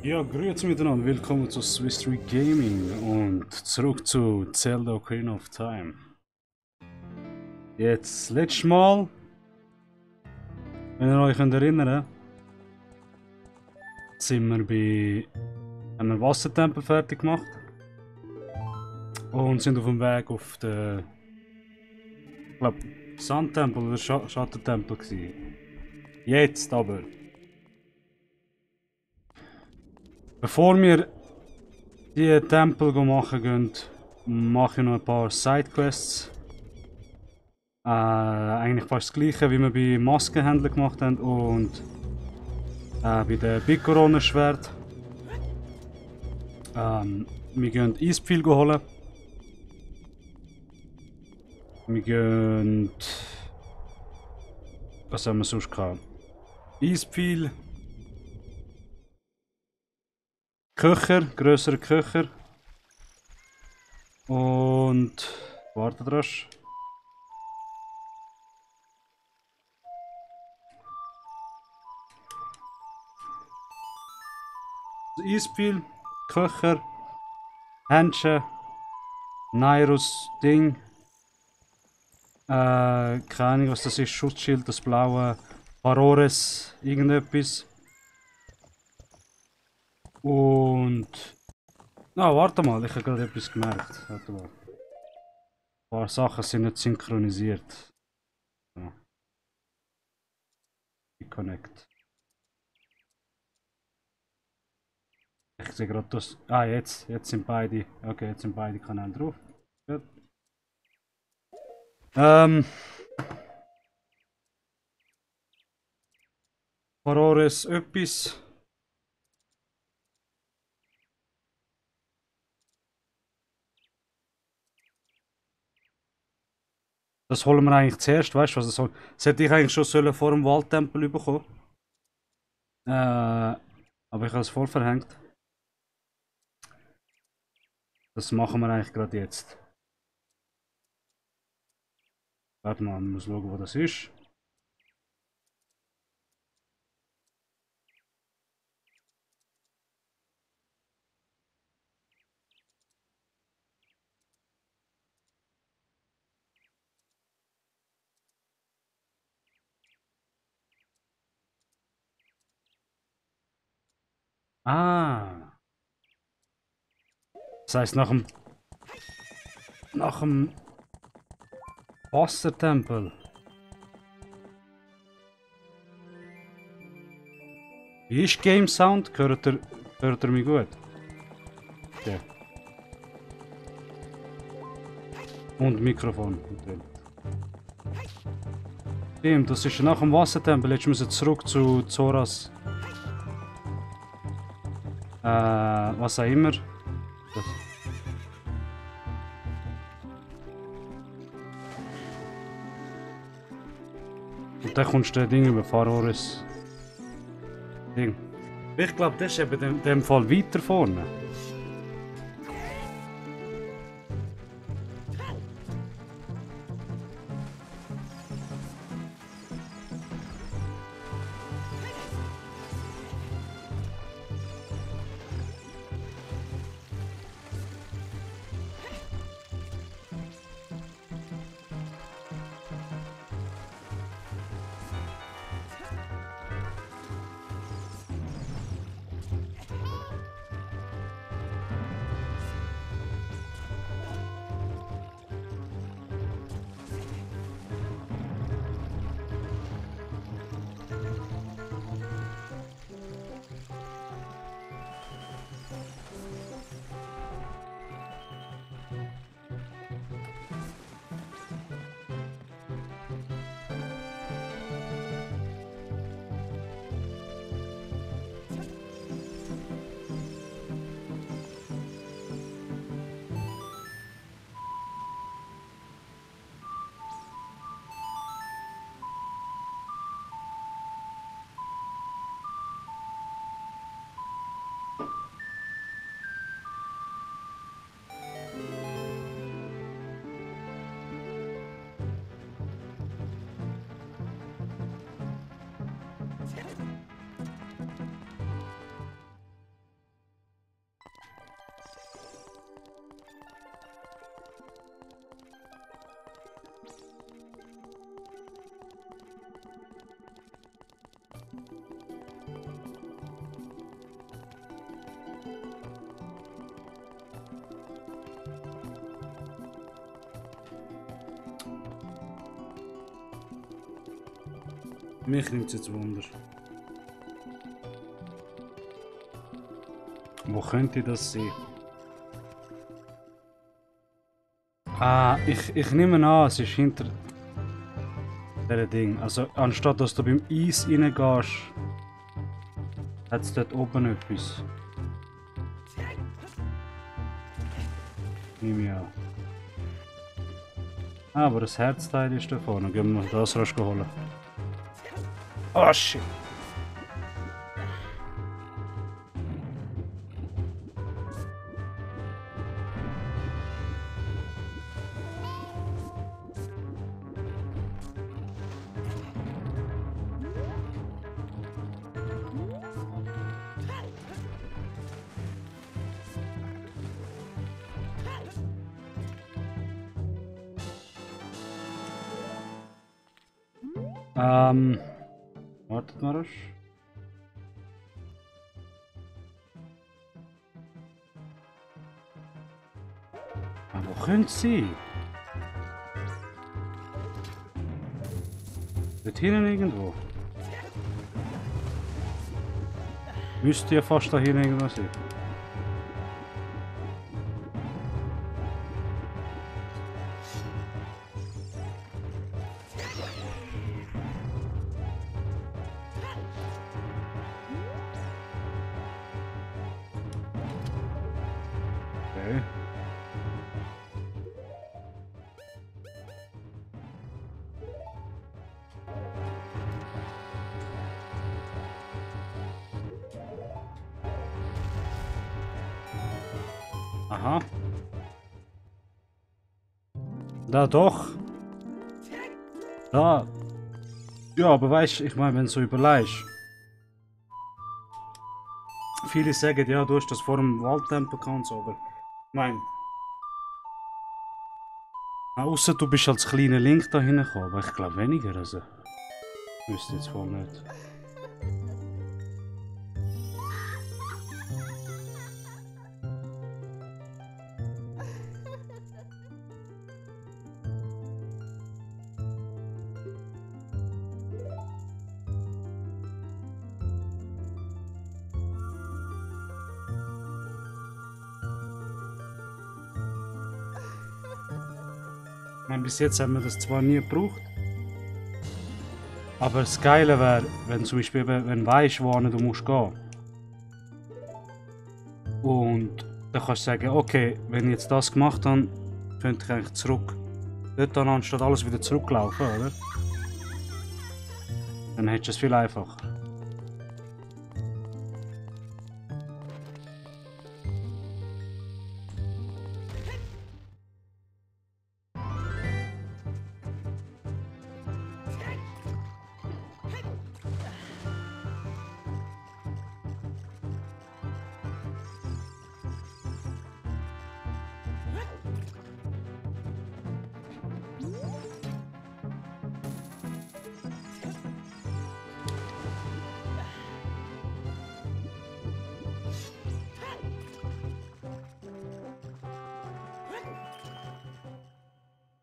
Ja, grüezi miteinander, willkommen zu Swiss Street Gaming und zurück zu Zelda Ocarina of Time. Jetzt, letztes Mal, wenn ihr euch erinnern sind wir haben wir Wassertempel fertig gemacht und sind auf dem Weg auf den, ich glaube, Sandtempel oder Schattentempel gewesen. Jetzt aber, bevor wir die Tempel machen gehen, mache ich noch ein paar Sidequests. Eigentlich fast das gleiche, wie wir bei Maskenhändler gemacht haben und bei den Bikoronenschwert. Wir gehen Eispfeil holen. Wir gehen... Was haben wir sonst gehabt? Eispfeil. Köcher, grössere Köcher. Und... Warte drauf. Eispfeil, Köcher, Händchen, Nairus Ding. Keine Ahnung, was das ist. Schutzschild, das blaue. Parores, irgendetwas. Und... warte mal, ich habe gerade etwas gemerkt. Warte mal. Ein paar Sachen sind nicht synchronisiert. Ja. Connect. Ich sehe gerade das. Jetzt sind beide. Okay, jetzt sind beide Kanäle drauf. Gut. Parores etwas. Das holen wir eigentlich zuerst, weißt du was das soll? Das hätte ich eigentlich schon vor dem Waldtempel bekommen. Aber ich habe es voll verhängt. Das machen wir eigentlich gerade jetzt. Warte mal, ich muss schauen, wo das ist. Ah. Das heißt nach dem Wassertempel. Wie ist Game Sound? Hört ihr mich gut? Okay. Und Mikrofon natürlich. Stimmt, das ist nach dem Wassertempel. Jetzt müssen wir zurück zu Zoras. Was auch immer. Das. Und dann kommst du das Ding über Farores. Ding. Ich glaube, das ist eben in dem Fall weiter vorne. Mich nimmt es jetzt Wunder. Wo könnte das sein? Ah, ich nehme an, es ist hinter diesem Ding. Also anstatt dass du beim Eis reingehst, hat es dort oben etwas. Nehme ich an. Ah, aber das Herzteil ist da vorne. Gehen wir das rasch holen. Oh shit! Wartet mal rasch. Wo könnte es sein? Dort hinten irgendwo. Müsste ja fast da hinten irgendwo sein. Okay. Aha. Da doch. Da. Ja, aber weißt du, ich meine, wenn du so überlegst. Viele sagen, ja, du hast das vor dem Waldtempel gehabt und so, aber ich meine. Außer du bist als kleiner Link da hingekommen, aber ich glaube weniger, also. Wüsste jetzt wohl nicht. Ich meine, bis jetzt haben wir das zwar nie gebraucht. Aber das Geile wäre, wenn zum Beispiel, wenn du weißt, wohin du musst gehen. Und dann kannst du sagen, okay, wenn ich jetzt das gemacht habe, könnte ich eigentlich zurück. Dort dann anstatt alles wieder zurücklaufen, oder? Dann hättest du es viel einfacher.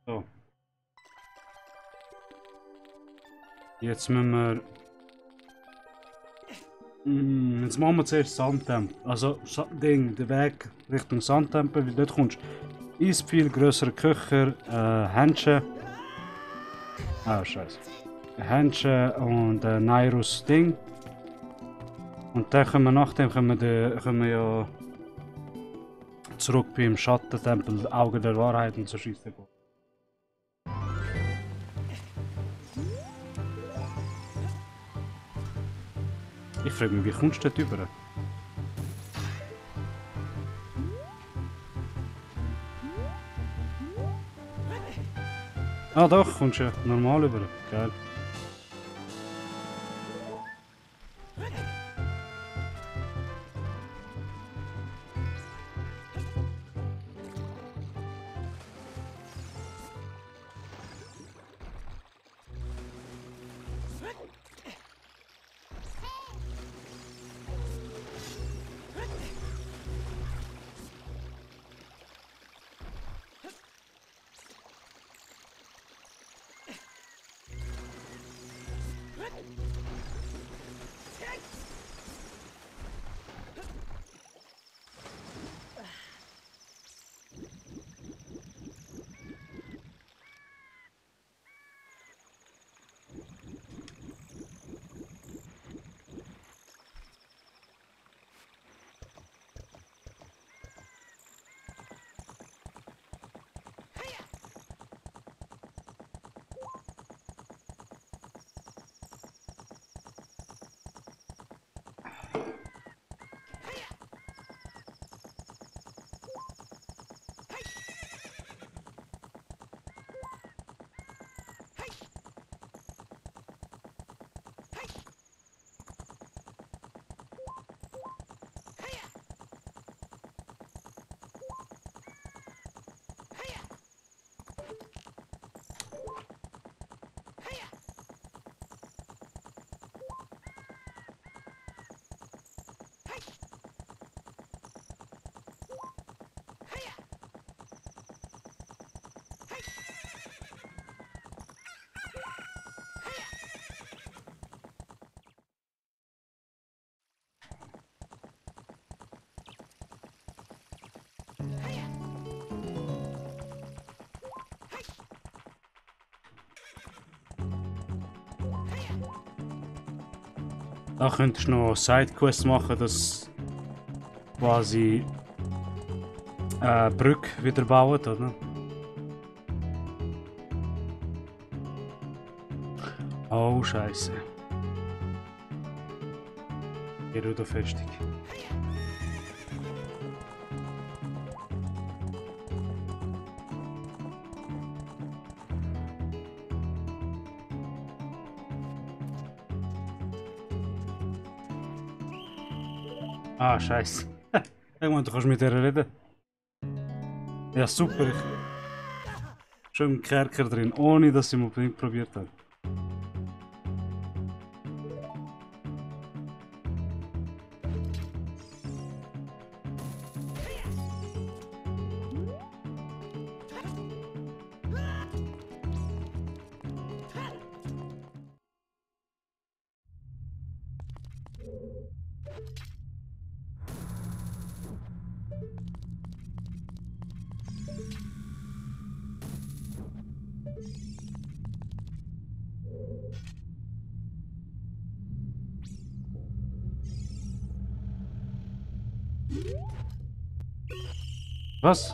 So. Jetzt müssen wir. Jetzt machen wir zuerst Sandtempel. Also, den Weg Richtung Sandtempel, weil dort kommst du ins viel größere Köcher, Händchen. Ah, scheiße. Händchen und Nairus Ding. Und dann können wir nachdem können wir ja zurück beim Schattentempel, Auge der Wahrheit und so schießen gehen. Ich frage mich, wie kommst du dort rüber? Ah doch, kommst du ja normal rüber. Geil. Da könntest du noch Sidequests machen, dass quasi Brücke wieder bauen, oder? Oh, Scheiße. Gerudo-Festung. Ah, Scheiße. Irgendwann, du kannst mit ihr reden. Ja, super. Ich schon im Kerker drin, ohne dass ich ihn unbedingt probiert habe. Was?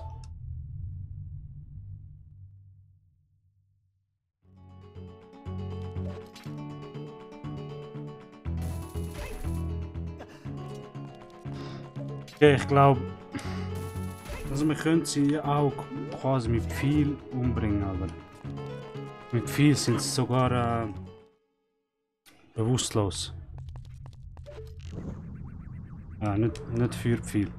Okay, ich glaube, also wir können sie auch quasi mit viel umbringen, aber mit viel sind sie sogar bewusstlos. Nicht für viel.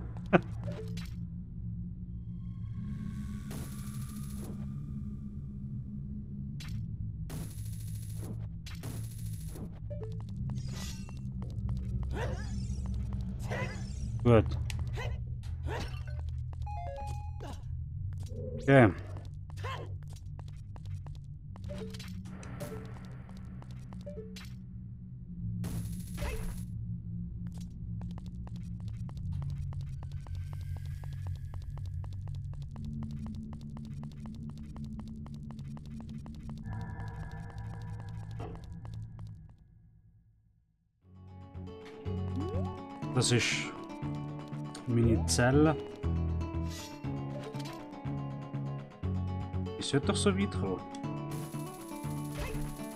Gut. Okay. Das ist meine Zelle. Ich sollte doch so weit kommen.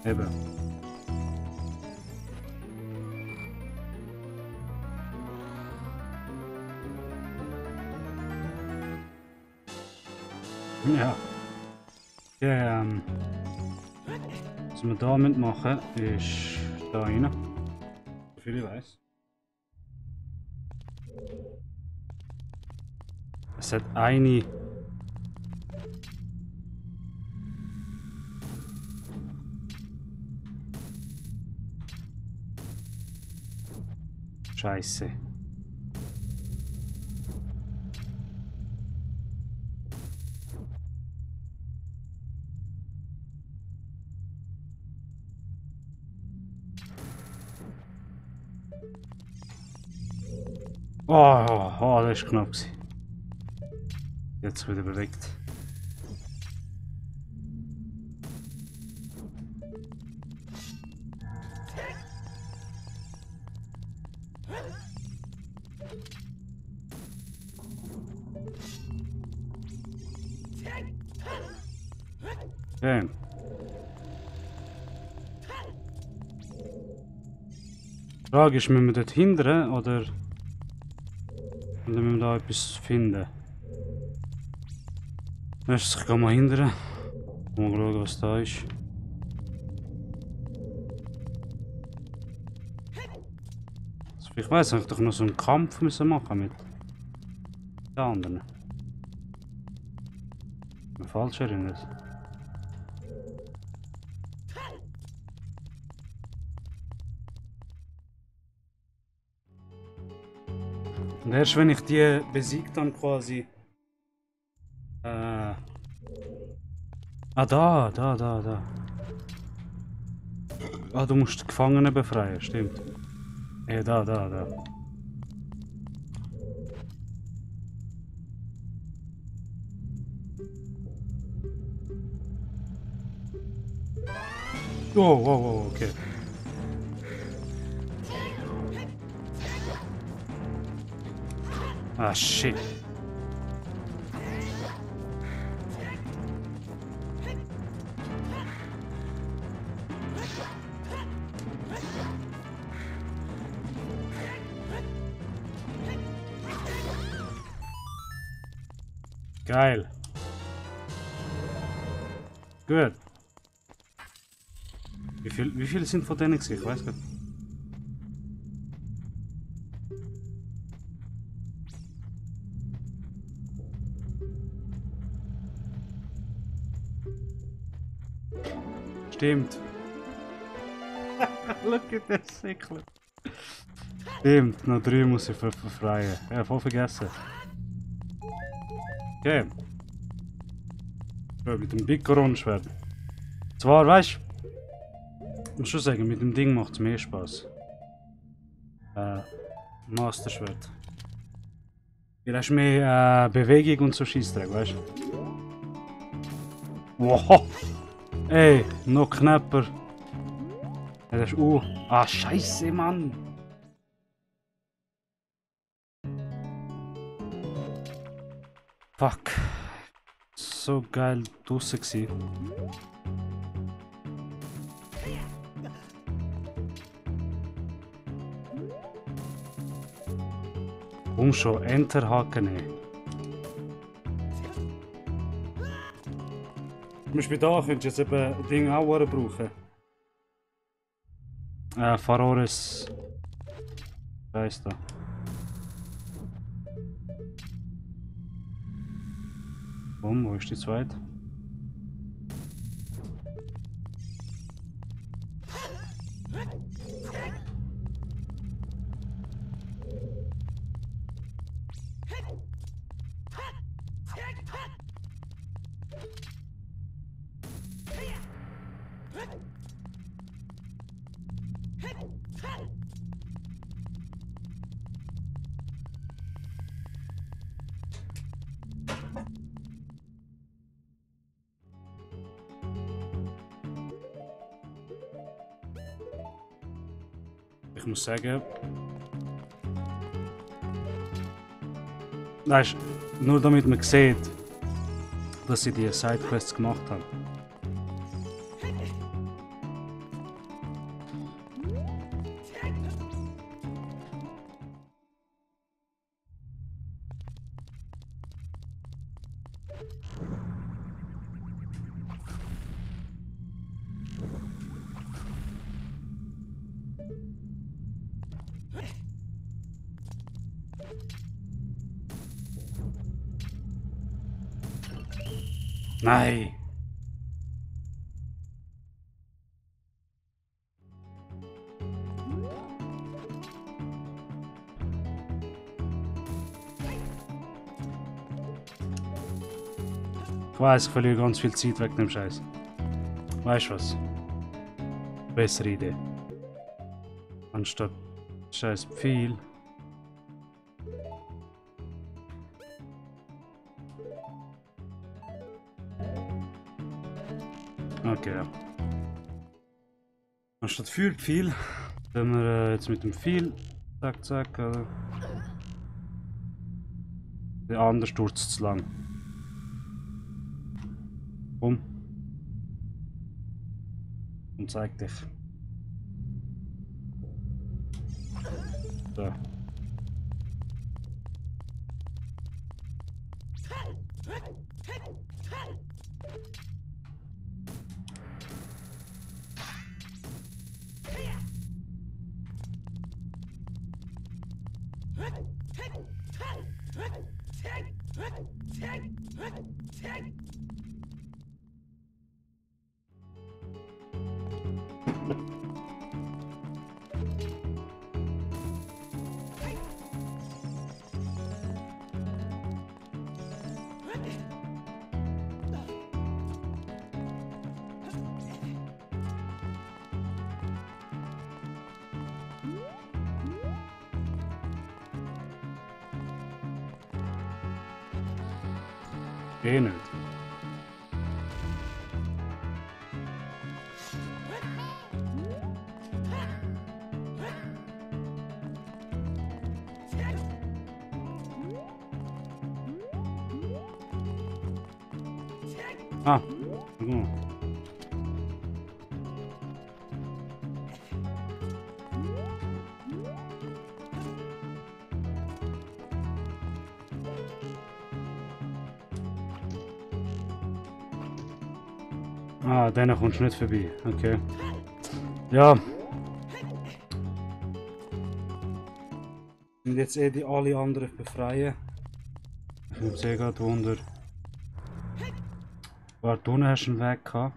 Eben. Ja. Okay, was wir da machen ist da rein. Soviel ich weiß. Es hat eine. Scheiße. Oh, das war knapp. Jetzt wieder bewegt. Okay. Die Frage ist, müssen wir dort hindern oder müssen wir da etwas finden? Erst, ich kann mal hindern. Mal schauen, was da ist. Also, ich weiß, ich doch noch so einen Kampf müssen machen mit den anderen. Ich bin falsch erinnert. Und erst wenn ich die besiegt dann quasi. Ah, da. Ah, du musst die Gefangenen befreien, stimmt. Da. Oh, okay. Ah, shit. Geil. Gut. Wie viele sind von denen gewesen? Ich weiß gar nicht. Stimmt. Look at this Cycle. Stimmt, noch 3 muss ich verfreien. Ja, voll vergessen. Okay. Ja, mit dem Bikoron-Schwert. Zwar, weißt du, ich muss schon sagen, mit dem Ding macht es mehr Spaß. Master-Schwert. Du hast mehr Bewegung und so Scheissdreck, weißt du? Wow! Ey, noch knapper. Ja, das ist Ah, Scheiße, Mann! Fuck. So geil draussen gsi. Schon Enter haken. Zum Beispiel da könntest du jetzt eben Ding auch brauchen. Farores. Da ist da. Wo ist die zweite? Ich muss sagen, weißt, nur damit man sieht, dass sie die Sidequests gemacht haben. Nein! Ich weiß, ich verliere ganz viel Zeit wegen dem Scheiß. Weißt du was? Bessere Idee. Anstatt scheiß Pfeil. Okay, ja. Anstatt Feuerpfeil, wenn wir jetzt mit dem Pfeil, zack, zack, der andere stürzt zu lang. Komm. Und zeig dich. So. Eh nicht. Ah, genau. Ah, denen kommst du nicht vorbei. Okay. Ja. Und jetzt die alle anderen befreien. Ich muss eh gerade wunder. Warte, unten hast du einen Weg gehabt.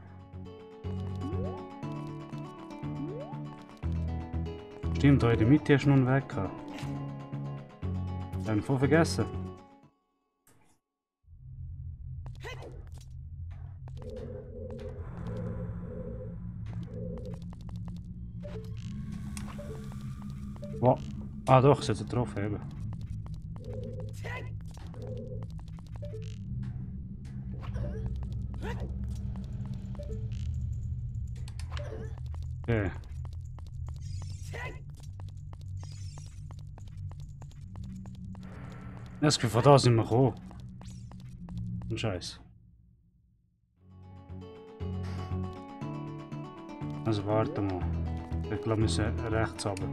Stimmt, da in der Mitte hast du noch einen Weg gehabt. Dann voll vergessen. Wow. Ah doch, ich sollte getroffen eben. Okay. Das Gefühl, von da sind wir gekommen. Ein Scheiß. Also warte mal. Ich glaube, wir müssen rechts runter.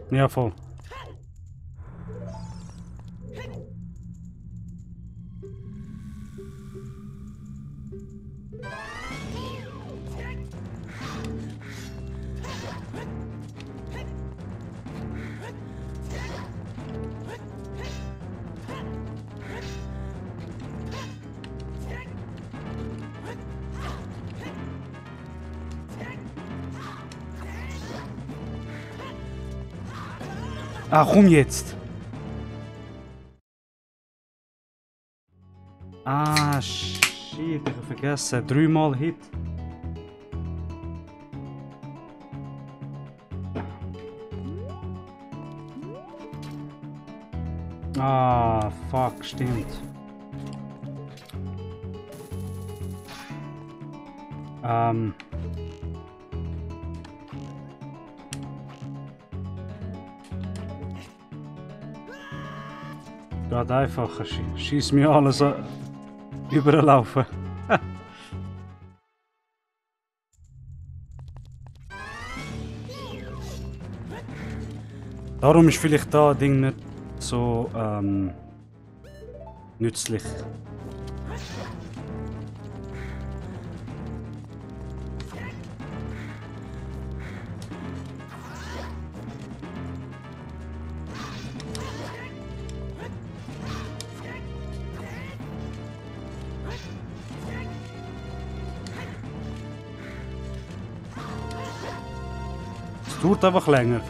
Ja, voll. Ah, komm jetzt! Ah, shit, ich habe vergessen. 3-mal Hit. Ah, fuck, stimmt. Geht einfacher. Schieß mir alles überlaufen. Darum ist vielleicht da Ding nicht so nützlich. Es dauert einfach länger.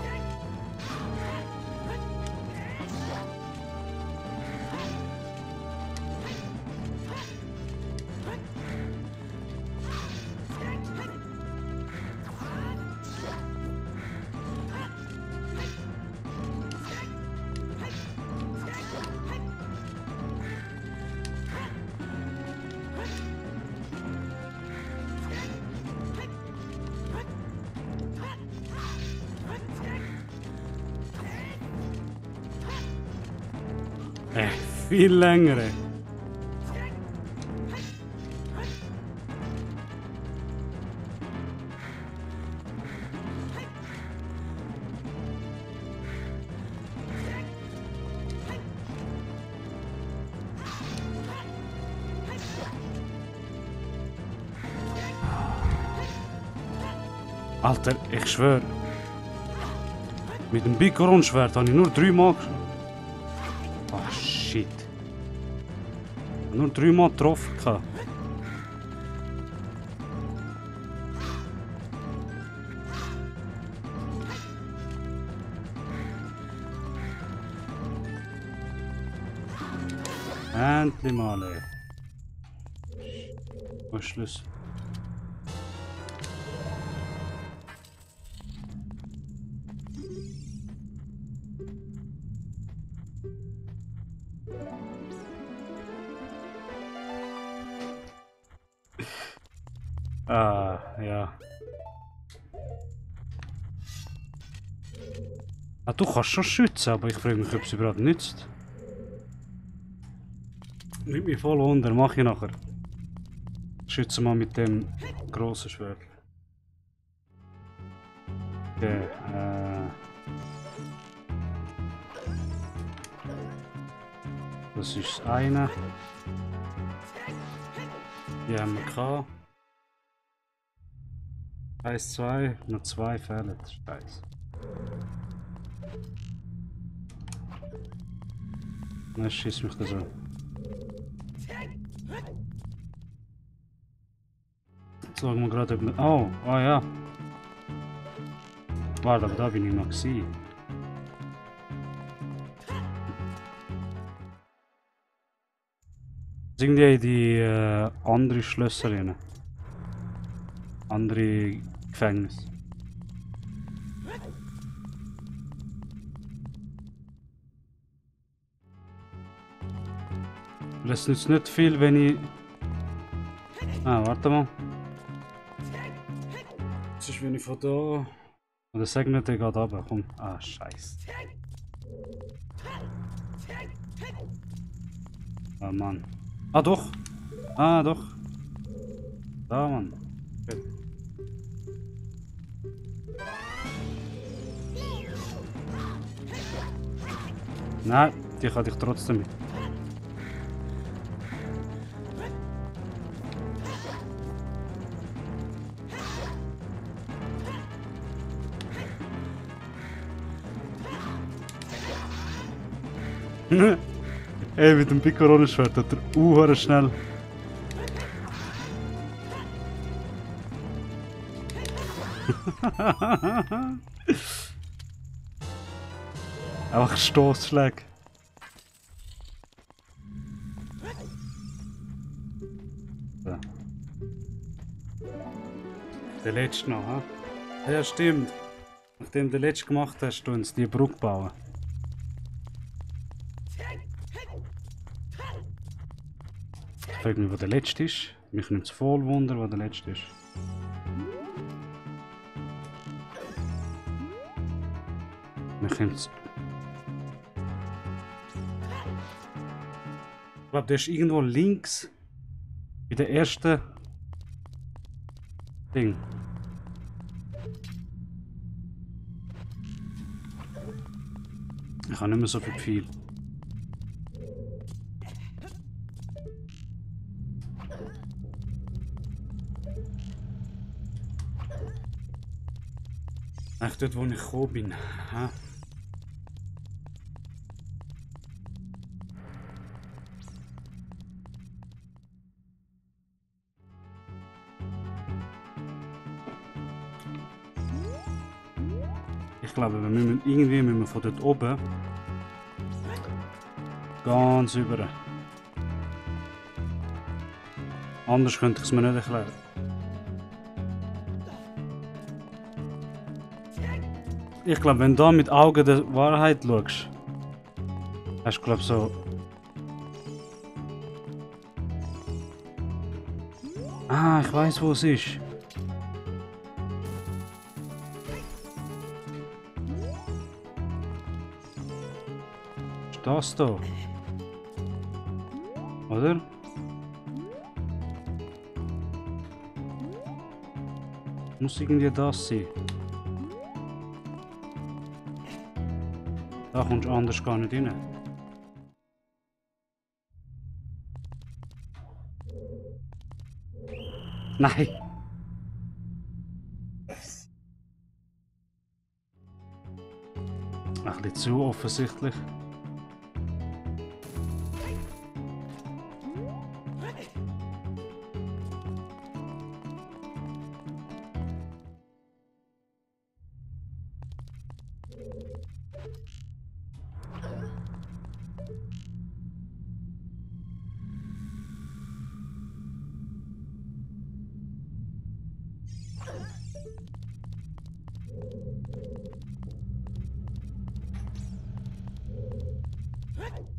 Viel länger. Alter, ich schwöre. Mit dem Bikoron-Schwert habe ich nur 3-mal. Ah, shit. Nur 3-mal getroffen. Endlich mal, ey. Wo ist Schluss? Ah, ja. Ah, du kannst schon schützen, aber ich frage mich, ob es überhaupt nützt. Nimmt mich voll unter, mach ich nachher. Schütze mal mit dem grossen Schwert. Okay, das ist das eine. Die haben wir gehabt. 1, 2, noch 2 fehlen. Scheiße. Dann schießt mich das an. Jetzt schauen wir gerade, ob wir... Oh, oh ja. Warte, aber da bin ich noch gewesen. Sind die andere Schlösser rein? Andere Gefängnisse. Das nützt nicht viel, wenn ich... Ah, warte mal. Das ist, wenn ich von da... Oder sag nicht, der geht runter. Komm. Ah, scheiße. Ah, Mann. Ah, doch. Ah, doch. Da, Mann. Gut. Nein, die kann ich trotzdem mit. Ey, mit dem Piccolo-Schwert hat er schnell. Einfach Stoßschläge. So. Der letzte noch, ha? Ja, stimmt. Nachdem du den letzten gemacht hast, du uns die Brücke bauen. Ich frage mich, wo der letzte ist. Mich nimmt es voll Wunder, wo der letzte ist. Mich nimmt es... Ich glaube, der ist irgendwo links. Bei der ersten... Ding. Ich habe nicht mehr so viel Pfeil. Echt dort, wo ich gekommen bin. Ha? Ich glaube, irgendwie müssen wir von dort oben ganz über. Anders könnte ich es mir nicht erklären. Ich glaube, wenn du da mit Augen der Wahrheit schaust, hast du, glaube so. Ah, ich weiß, wo es ist. Ist das da? Oder? Muss irgendwie das sein. Da kommst du anders gar nicht rein. Nein! Ein bisschen zu offensichtlich.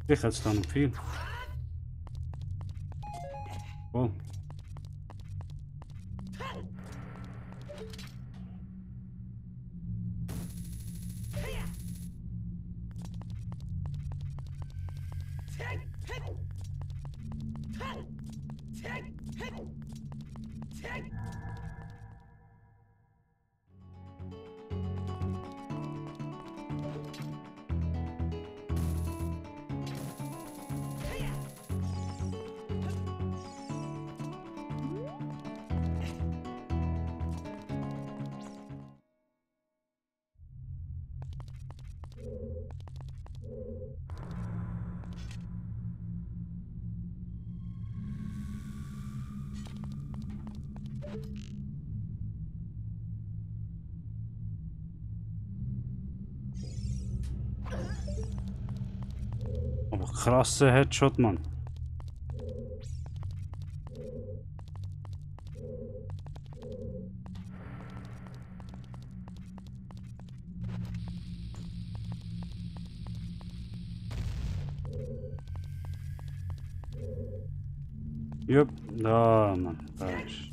Ich hätte es da noch viel. Oh. Aber krasser Headshot, Mann. Jupp, da, Mann, da ist.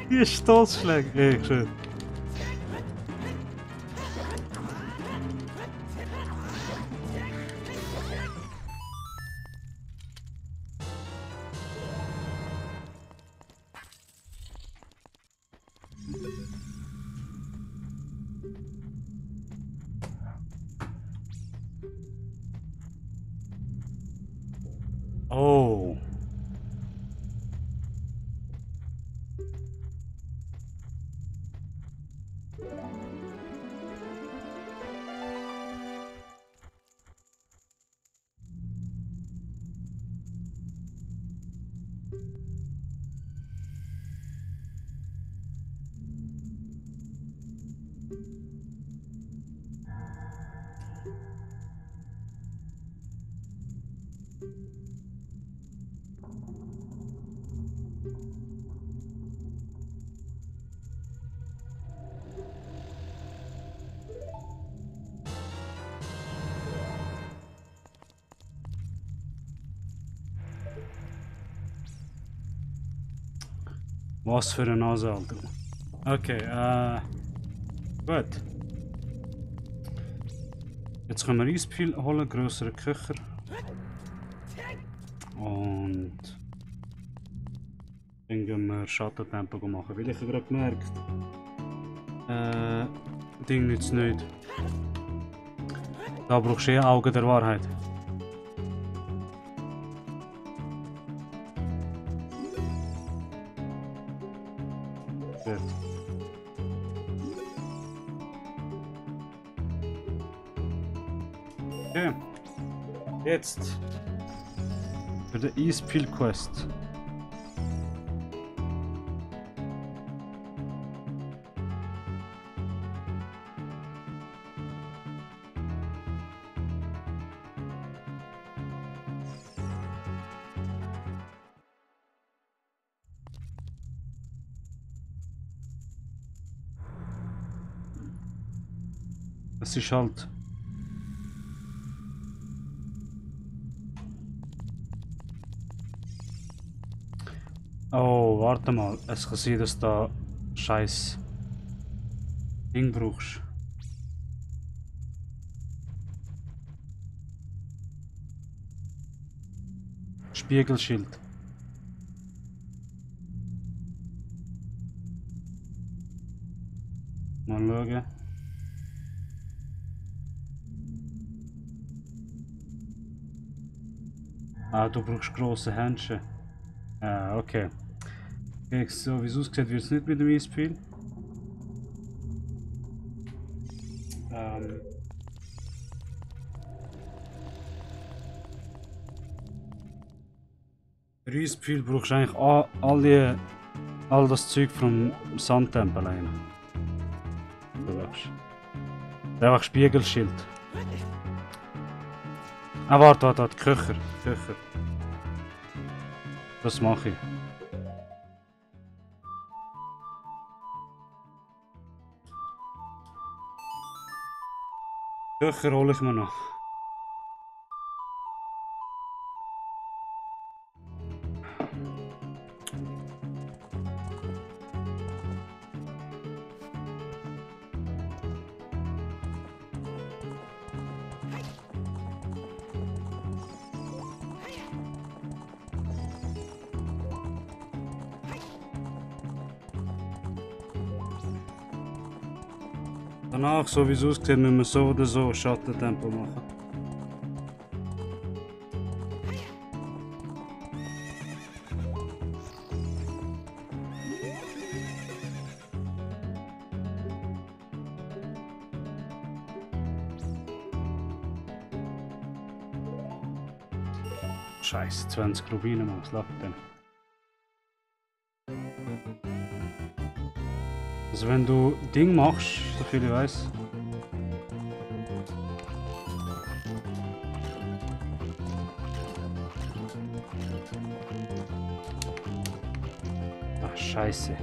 Die Stoßschläge, echt schön. Oh. Was für eine Nase, Alter. Okay, gut. Jetzt können wir Eispfeil holen, größere Köcher. Und dann gehen wir Schattentempo machen. Weil ich habe gerade gemerkt, Ding nützt nicht. Da brauchst du eh Augen der Wahrheit. Gut. Okay. Jetzt für die Eispfeil Quest. Es ist halt. Oh, warte mal. Es kann sein, dass du da scheiß Ding brauchst. Spiegelschild. Mal schauen. Ah, du brauchst grosse Händchen. Ah, okay. Okay, so wie es aussieht, wird es nicht mit dem Eispfeil. Für Eispfeil brauchst du eigentlich all das Zeug vom Sandtempel rein. Du weißt. Einfach Spiegelschild. Ah, warte, Köcher. Das mache ich. Köcher hole ich mir noch. Danach, so wie es aussieht, müssen wir so oder so Schattentempo machen. Scheiße, 20 Rubine, Mann, was läuft denn? Also wenn du Ding machst, so viel ich weiß. Ach, Scheiße.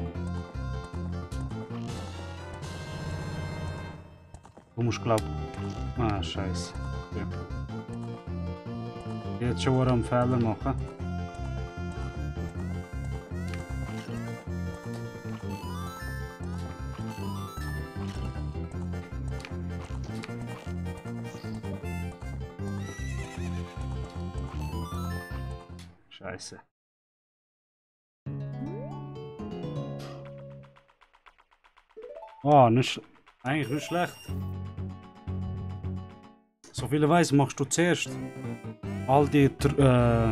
Du musst glauben. Ah, Scheiße. Ja. Jetzt schon am Fehler machen. Scheiße. Oh, nicht, eigentlich nicht schlecht. So viele weiß machst du zuerst all die Töpfe.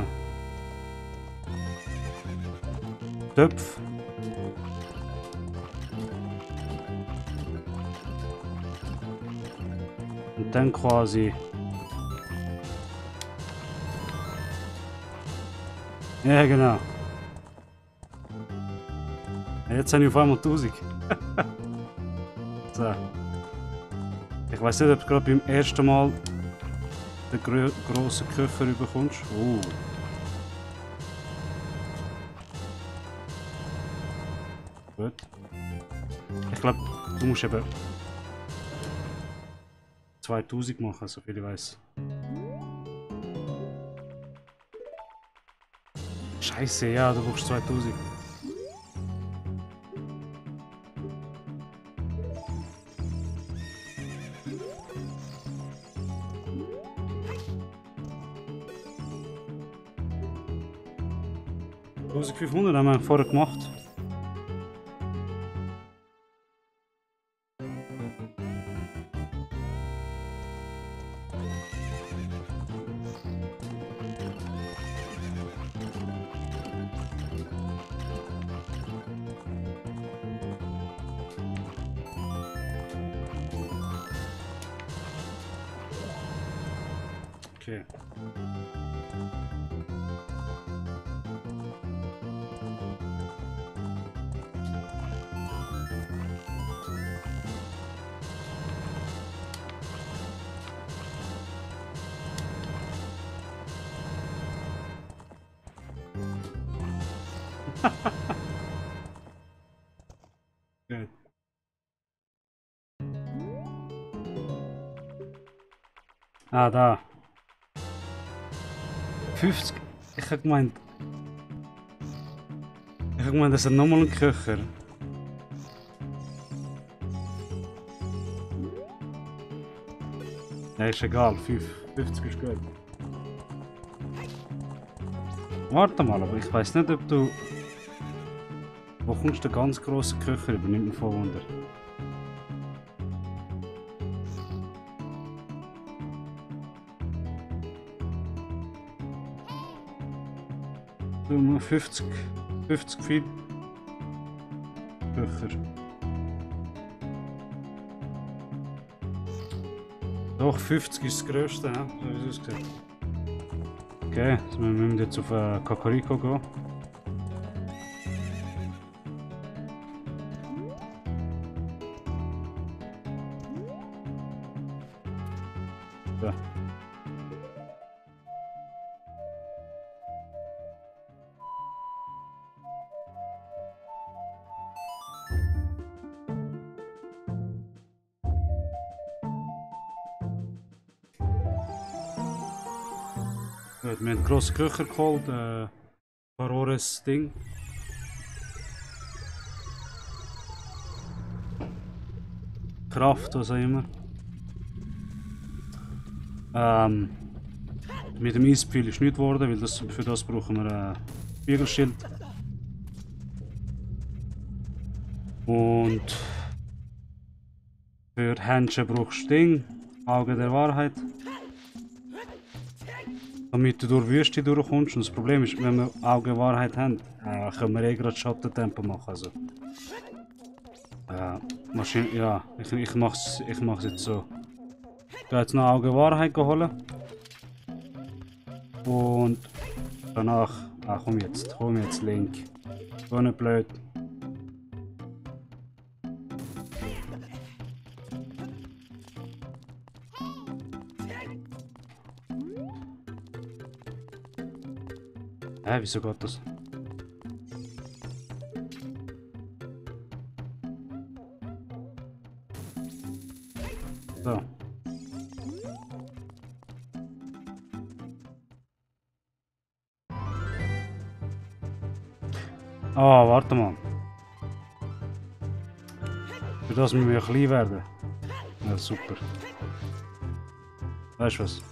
Und dann quasi. Ja, genau. Jetzt habe ich auf einmal 1000. So. Ich weiß nicht, ob du gerade beim ersten Mal den grossen Köcher bekommst. Oh. Gut. Ich glaube, du musst eben 2000 machen, so viel ich weiß. Scheiße, ja, du brauchst 2000. $1500 haben wir vorher gemacht. Okay. Gut. Ah, da. 50. Ich hab gemeint, das ist nochmal ein Köcher. Ja, ist egal, 50 ist gut. Warte mal, aber ich weiß nicht, ob du. Wo kommst du den ganz grossen Köcher über? Nimmt mich voll Wunder. Du 50 viel Köcher. Doch, 50 ist das grösste, ja? So wie es aussieht. Okay, also wir müssen jetzt auf Kakariko gehen. So. Gut, wir haben einen grossen Köcher geholt, Barores Ding. Kraft, was auch immer. Mit dem Eispfeil ist nichts geworden, weil für das brauchen wir ein Spiegelschild. Und für Händchen brauchst du Ding, Auge der Wahrheit. Damit du durch die Wüste durchkommst. Und das Problem ist, wenn wir Auge der Wahrheit haben, können wir eh gerade Schattentempo machen. Also. Ja, ich mach's jetzt so. Ich gehe jetzt noch Auge der Wahrheit holen. Und Danach. Ah, komm jetzt, Link. So nicht blöd. Wieso geht das? So. Ah, warte mal. Für das müssen wir klein werden. Ja, super. Weißt du was?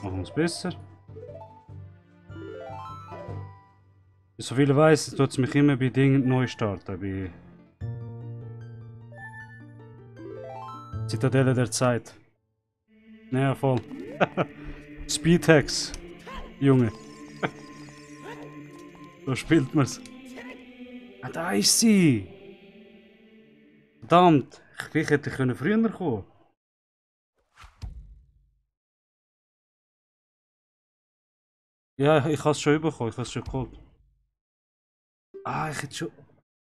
Machen wir es besser. Soviel ich weiss, tut es mich immer bei Dingen neu starten. Bei Zitadelle der Zeit. Ja, voll. Speedhacks, Junge. So spielt man's. Ah, da ist sie! Verdammt! Ich hätte früher kommen. Ja, ich habe es schon bekommen, ich habe es schon geholt. Ah, ich hätte schon.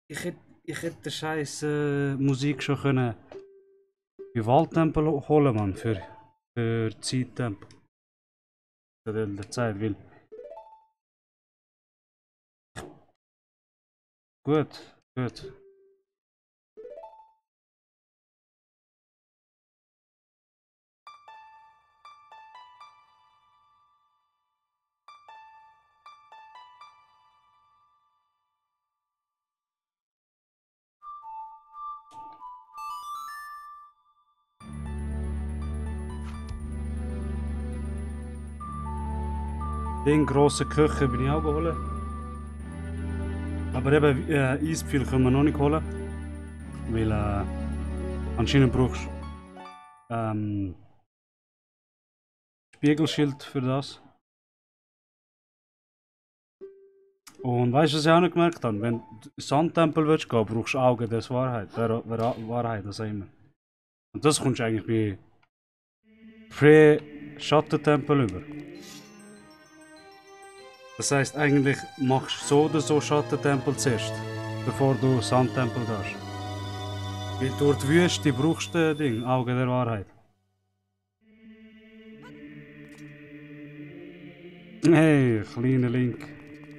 Ich hätte den scheiß Musik schon können bei Waldtempel holen, Mann, für Zeittempel. Der Zeit, weil. Gut, gut. Den grossen Küche bin ich auch geholt. Aber eben Eispfeil können wir noch nicht holen. Weil anscheinend brauchst du Spiegelschild für das. Und weißt du, was ich auch noch gemerkt habe? Wenn du Sandtempel willst gehen, brauchst du Augen der Wahrheit. Wahrheit, das immer. Und das kommst du eigentlich bei Pre-Schattentempel über. Das heisst, eigentlich machst du so oder so Schattentempel zuerst, bevor du Sandtempel gehst. Weil durch die Wüste brauchst du Ding, Augen der Wahrheit. Hey, kleiner Link.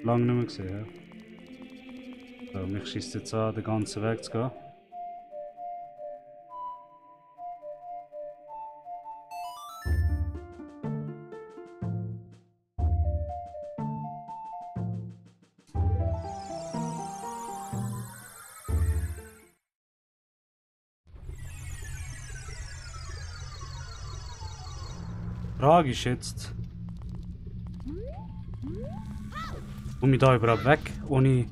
Lange nicht mehr gesehen, ja. So, mich schießt jetzt an, den ganzen Weg zu gehen. Frage ist jetzt, komme ich da überhaupt weg, ohne...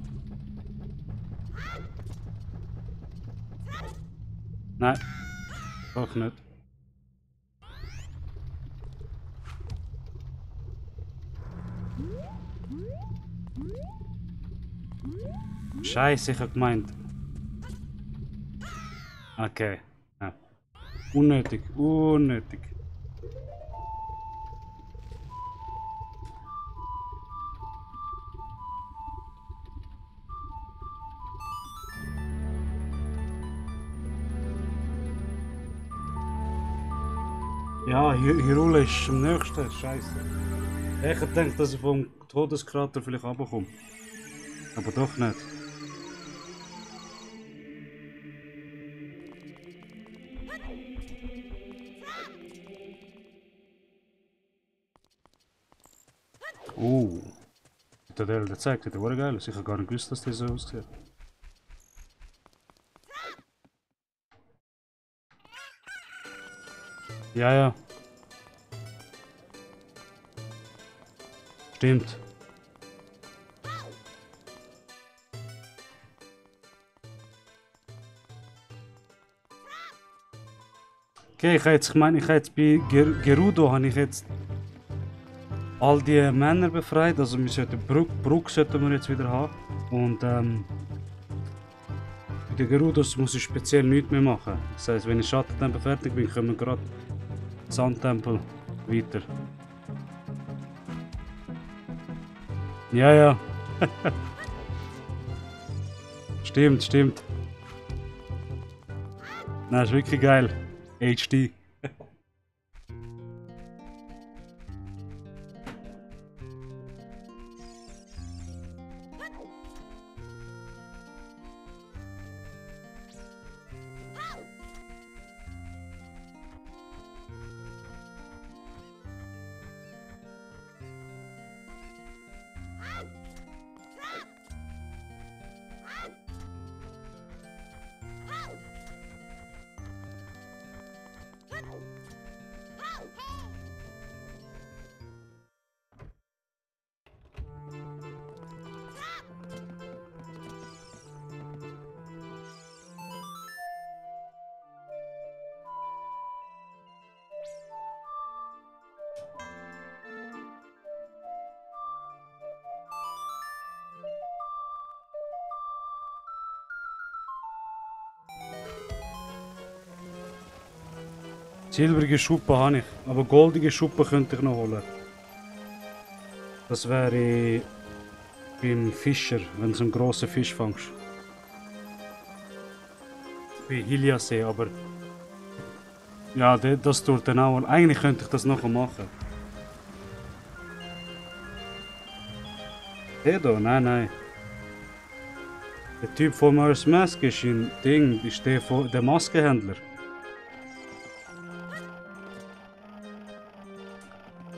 Nein, doch nicht. Scheiße, ich hab gemeint. Okay, ja. Unnötig, unnötig. Ja, Hyrule ist am nächsten. Scheiße. Ich hätte gedacht, dass ich vom Todeskrater vielleicht runterkomme. Aber doch nicht. Der zeigt, der war geil. Ich habe gar nicht gewusst, dass der so aussieht. Ja, ja. Stimmt. Okay, ich habe jetzt bei Gerudo habe ich jetzt all die Männer befreit, also wir sollten Brooke sollten wir jetzt wieder haben. Und bei den Gerudos muss ich speziell nichts mehr machen. Das heisst, wenn ich Schattentempel fertig bin, können wir gerade Sandtempel weiter. Ja, ja. Stimmt, stimmt. Na, ist wirklich geil. HD. Silbrige Schuppe habe ich, aber goldige Schuppe könnte ich noch holen. Das wäre beim Fischer, wenn du einen grossen Fisch fängst. Bei Hyliasee, aber... Ja, das tut dann auch... Eigentlich könnte ich das noch machen. Der da? Nein, nein. Der Typ von Majora's Mask ist ein Ding, ist der Maskenhändler.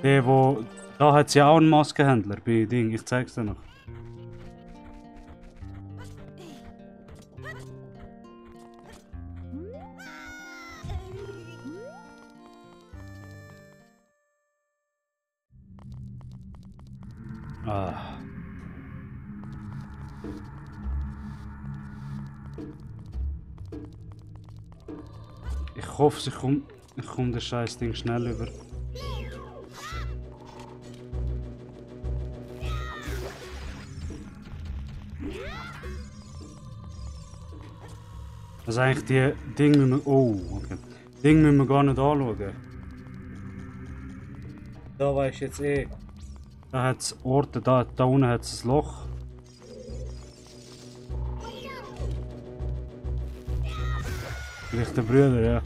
Der, wo... Da hat es ja auch einen Maskenhändler bei Ding, ich zeig's dir noch. Ah. Ich hoffe, ich komm das scheiß Ding schnell über. Also eigentlich die Dinge müssen wir... Oh, okay. Dinge müssen wir gar nicht anschauen. Da weisst du jetzt eh. Da hat es Orte, da unten hat es ein Loch. Vielleicht der Brüder, ja.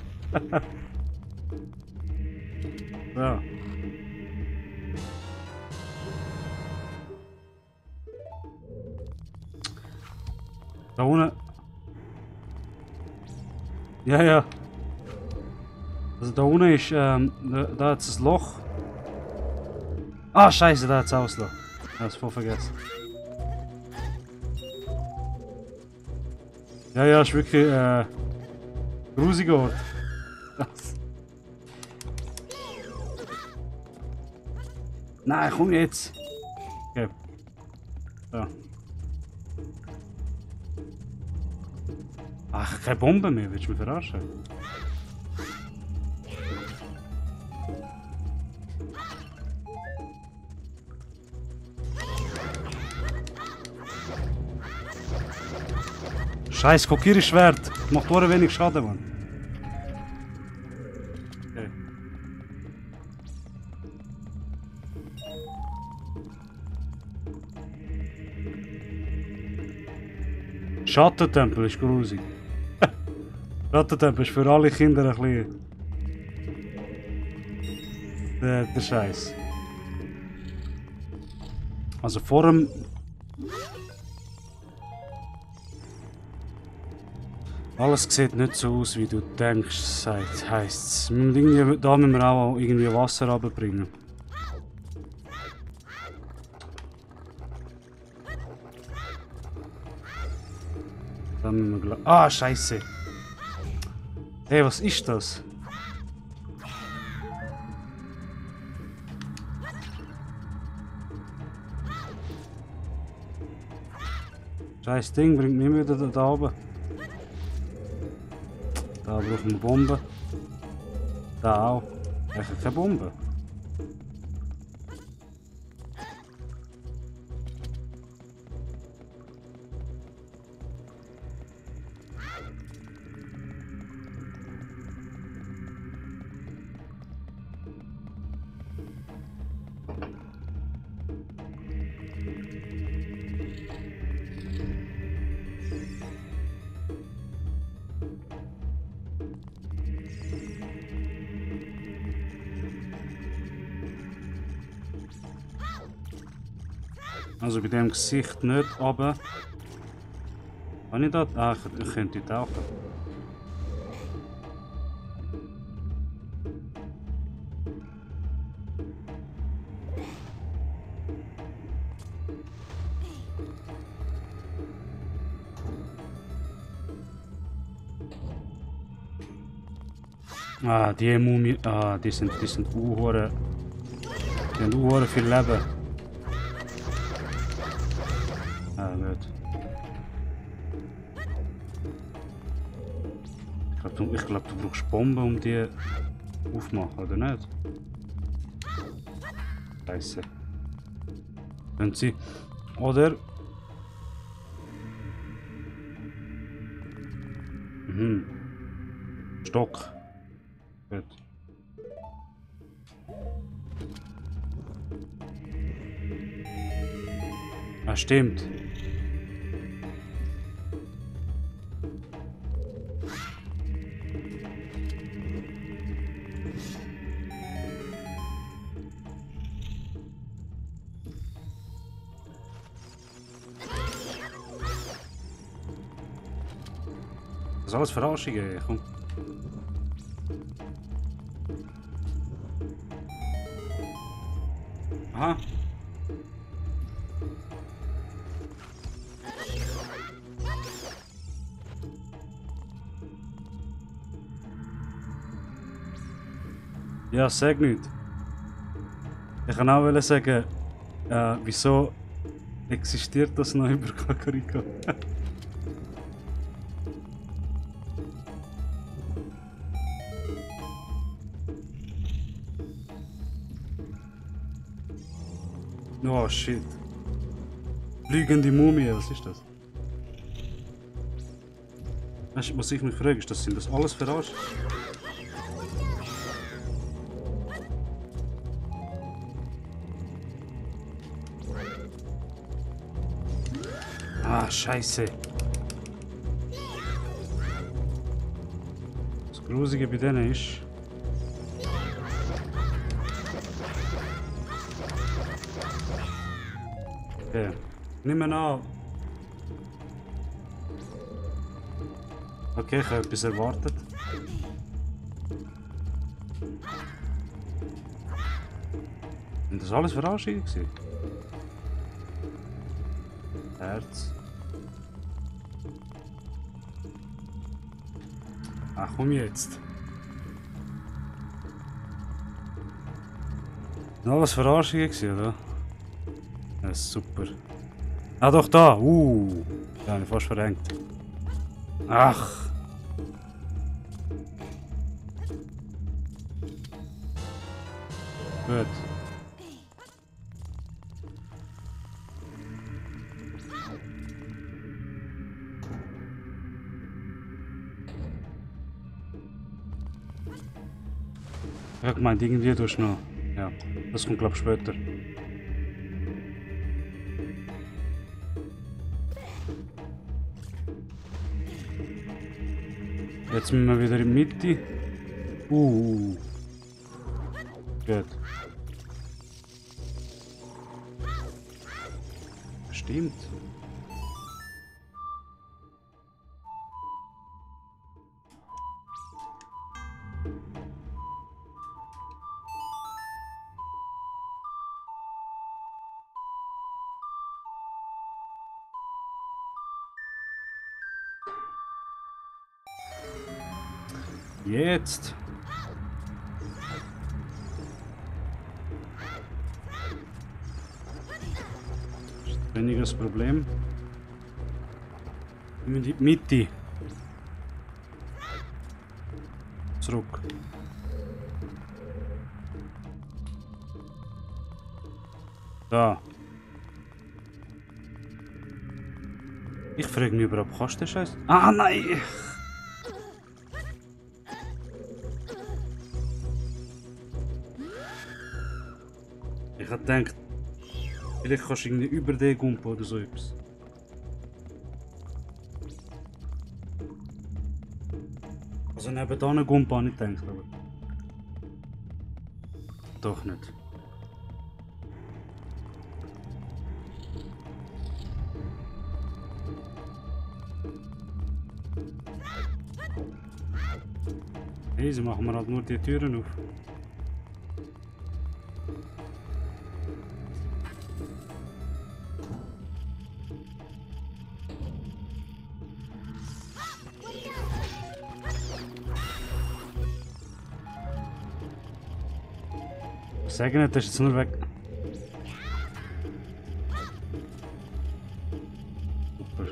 Ja. Da unten. Ja, ja. Also da unten ist, da hat es ein Loch. Ah, scheiße, da hat es auch ein Loch. Ich hab's voll vergessen. Ja, ja, ist wirklich, grusiger Ort. Nein, komm jetzt. Okay. So. Ach, keine Bombe mehr, willst du mich verarschen? Scheiß Kokiri-Schwert! Macht nur wenig Schaden, Mann. Okay. Schattentempel ist grusig. Schattentempel ist für alle Kinder ein bisschen... der Scheiß. Also vor dem... Alles sieht nicht so aus, wie du denkst, heisst es. Da müssen wir auch irgendwie Wasser runterbringen. Da müssen wir ah, Scheiße! Hey, was ist das? Scheiß Ding bringt mich wieder da oben. Da brauchen wir Bomben. Da auch. Ich habe keine Bombe. Also bei dem Gesicht nicht, aber... Kann ich das? Ah, ich könnte tauchen. Ah, die Mumie... Ah, die sind Uhren... Die haben Uhren viel Leben. Ah, nicht. Ich glaube, du brauchst Bomben, um die aufzumachen, oder nicht? Scheiße. Können sie... Oder... Mhm. Stock. Gut. Ah, stimmt. Das ist alles Verarschungen, komm. Aha. Ja, sag nicht. Ich kann auch sagen, wieso existiert das noch über Kakariko? Oh shit. Fliegende Mumie, was ist das? Weißt du, was ich mich frage, sind das alles verarscht? Ah, scheiße. Das Grusige bei denen ist... Okay. Nimm ihn an. Okay, ich habe etwas erwartet. Sind das alles Verarschungen gewesen? Herz. Ach, komm jetzt. Sind alles Verarschungen gewesen, oder? Ja, super. Ah, doch, da! Da habe ich fast verrenkt. Ach! Gut. Ich habe gemeint, irgendwie durch noch. Ja, das kommt, glaube ich, später. Jetzt müssen wir wieder in die Mitte. Gut. Stimmt. Jetzt. Weniger das Problem. In die Mitte. Zurück. Da. Ich frage mich überhaupt, kannst du den Scheiß? Ah nein! Ich hab gedacht, vielleicht kannst du irgendwie über den Gumpen oder so etwas. Also neben da einen Gumpen habe ich gedacht, aber... Doch nicht. Easy, machen wir halt nur die Türen auf. Sagen nicht, das ist jetzt nur weg. Super.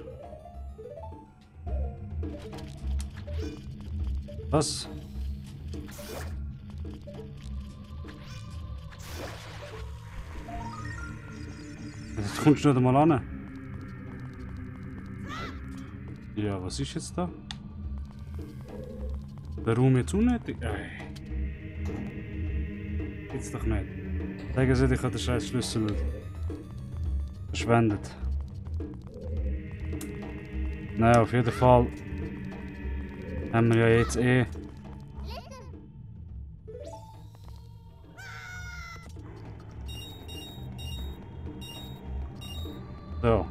Was? Jetzt kommst du nicht einmal an. Ja, was ist jetzt da? Der Raum jetzt unnötig? Geht's doch nicht. Sagen Sie, ich habe den scheiß Schlüssel verschwendet. Naja, auf jeden Fall haben wir ja jetzt eh. So.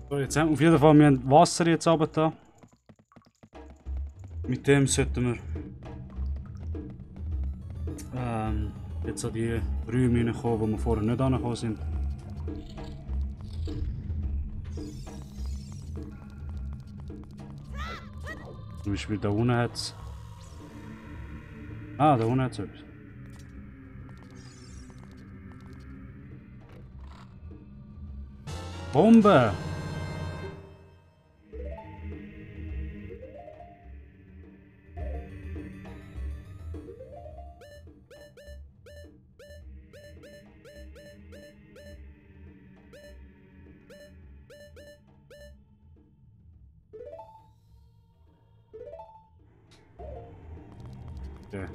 So, jetzt haben wir auf jeden Fall, wir haben Wasser jetzt runter da. Mit dem sollten wir jetzt an die Räume reinkommen, wo wir vorher nicht angekommen sind. Zum Beispiel da unten hat es. Ah, da unten hat es etwas. Bombe! Okay.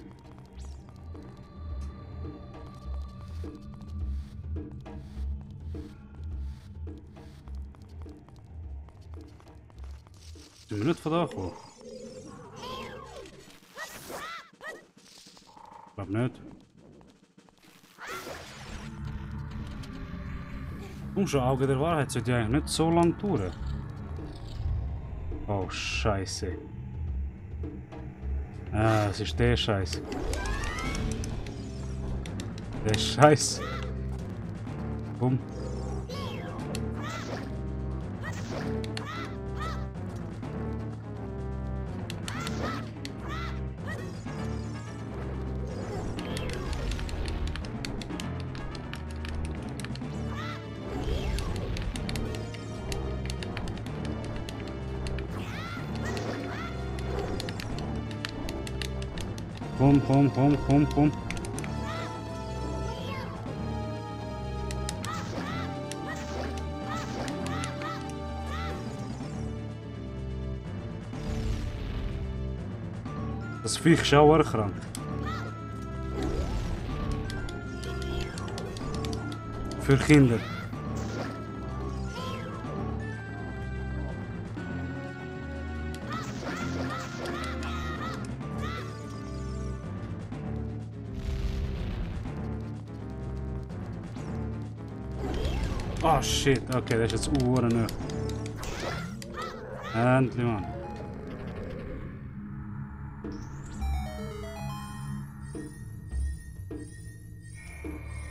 Sind wir nicht von da gekommen? Ich glaube nicht. Komm schon, Auge der Wahrheit sollte ja eigentlich nicht so lange dauern. Oh, Scheiße. Ah, es ist der Scheiß. Der Scheiß. Bumm. Komm. Das Viech ist auch krank. Für Kinder. Oh shit, okay, das ist jetzt Uhren. Endlich, Mann.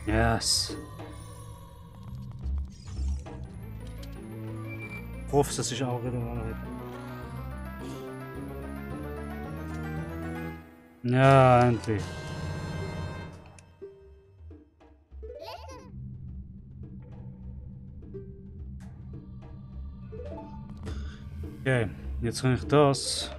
Yes. Ich hoffe, das ist auch wieder Wahrheit. Ja, endlich. Okay, jetzt kann ich das.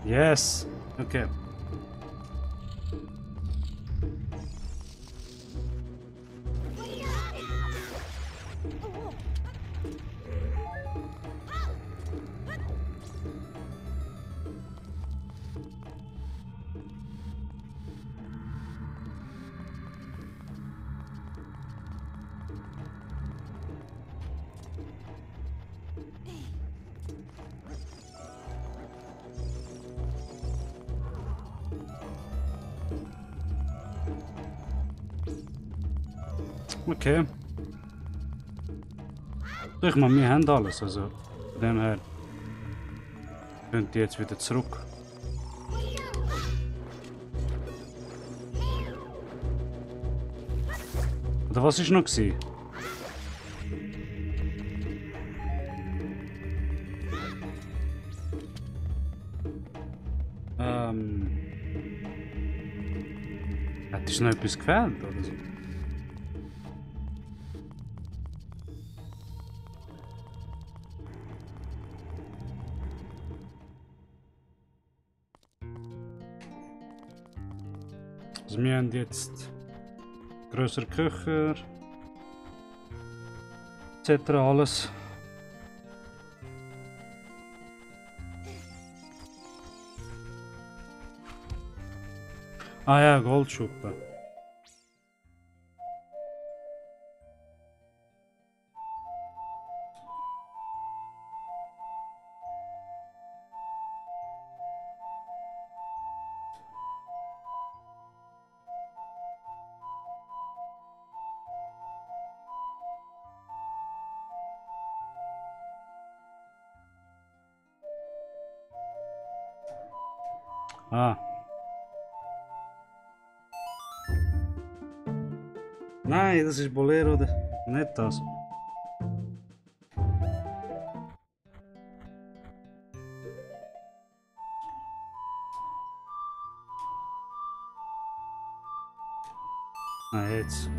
Yes. Okay. Okay. Ich meine, wir haben alles, also von dem her könnt ihr jetzt wieder zurück. Oder was ist noch gewesen? Hat dir noch etwas gefällt oder so? Also wir haben jetzt größere Köcher etc. alles. Ah ja, Goldschuppen. Ah. Nein, das ist Bolero, nicht das. Nein, jetzt.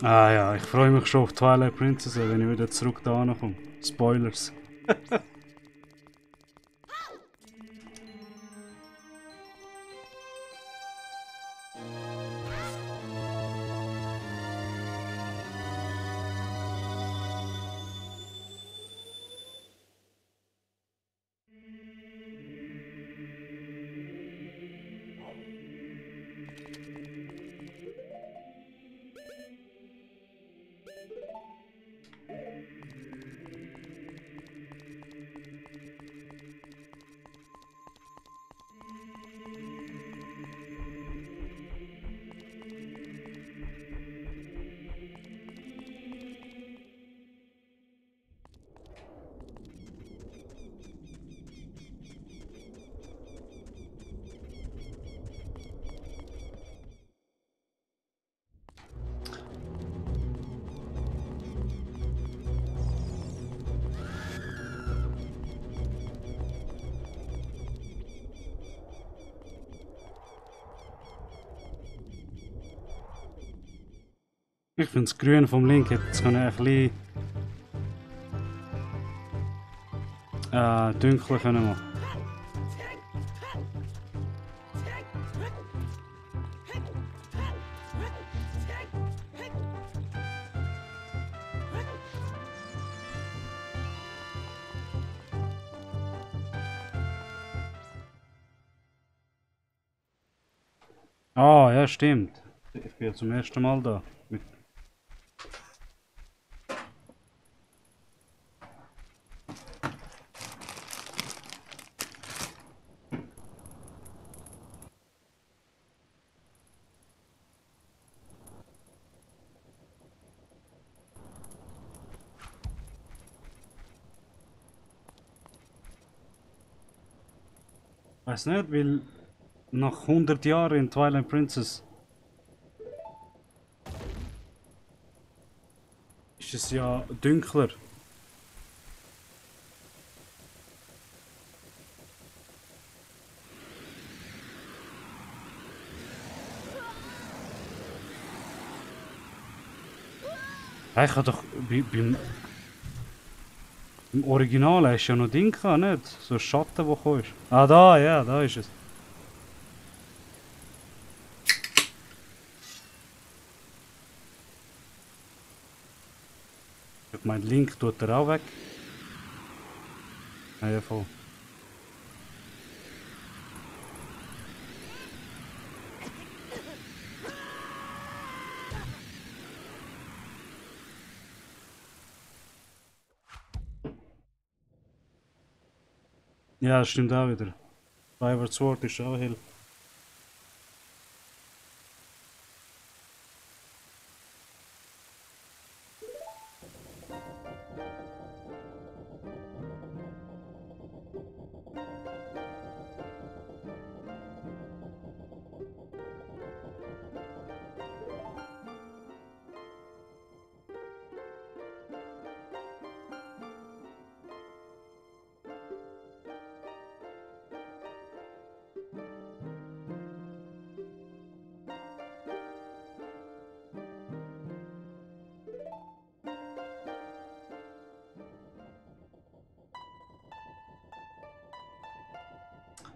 Ah ja, ich freue mich schon auf Twilight Princess, wenn ich wieder zurück da komme. Spoilers. Ich finde das Grün vom Link jetzt kann ein bisschen dunkler können machen. Ah, ja, stimmt. Ich bin ja zum ersten Mal da. Weiß nicht, weil nach 100 Jahren in Twilight Princess ist es ja dunkler. Ich habe doch im Original hast du ja noch Ding gehabt, nicht? So ein Schatten, der kommt. Ah, da, ja, da ist es. Ich meine, Link tut er auch weg. Ja, voll. Ja, das stimmt auch wieder. Skyward Sword ist auch hell.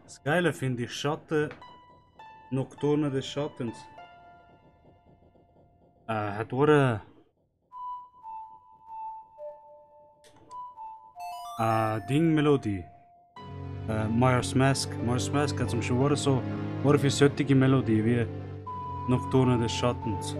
Das Geile finde ich Schatten, Nocturne des Schattens. Hat auch Ding-Melodie. Majora's Mask. Majora's Mask hat zum Beispiel so für solche Melodie wie Nocturne des Schattens.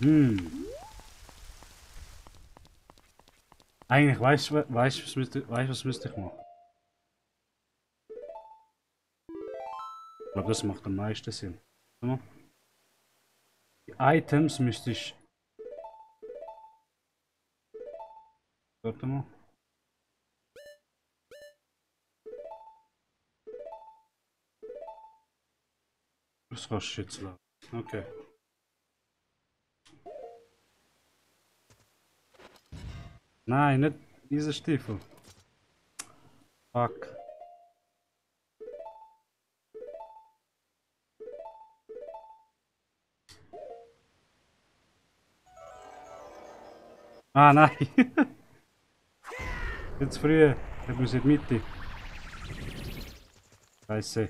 Hm. Eigentlich was müsste ich machen? Ich glaube, das macht am meisten Sinn. Warte mal. Die Items müsste ich. Warte mal. Das kannst du jetzt lassen. Okay. Nein, nicht diese Stiefel. Fuck. Ah, nein. Jetzt früh. Ich muss in die Mitte. Scheiße.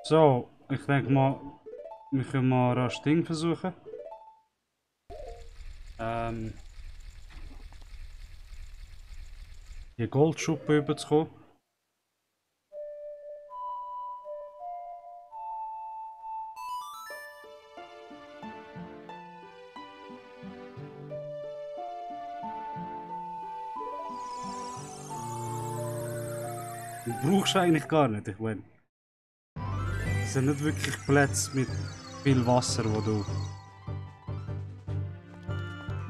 So, ich denke mal, wir können mal rasch Ding versuchen. Die Goldschuppe überzukommen. Du brauchst eigentlich gar nicht, ich meine. Es sind nicht wirklich Plätze mit viel Wasser, wo du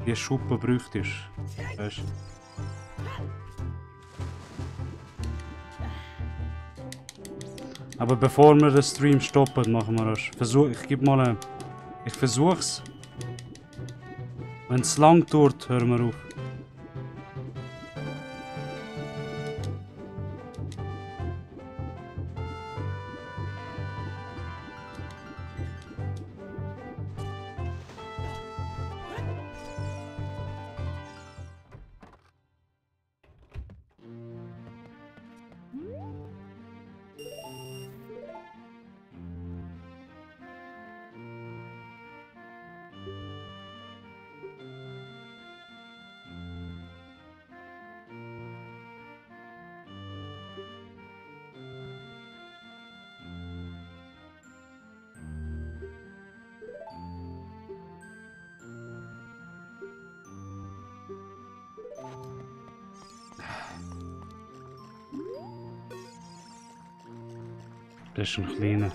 die Schuppe bräuchtest. Weißt du? Aber bevor wir den Stream stoppen, machen wir das. Ich versuch's. Wenn es lang dauert, hören wir auf. Das ist ein kleiner.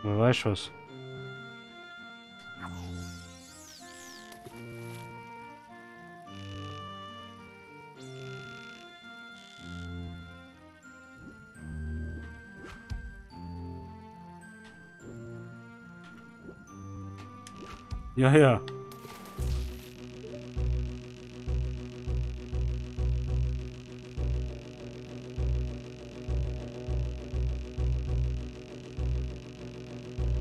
Aber weißt du was? Ja, ja.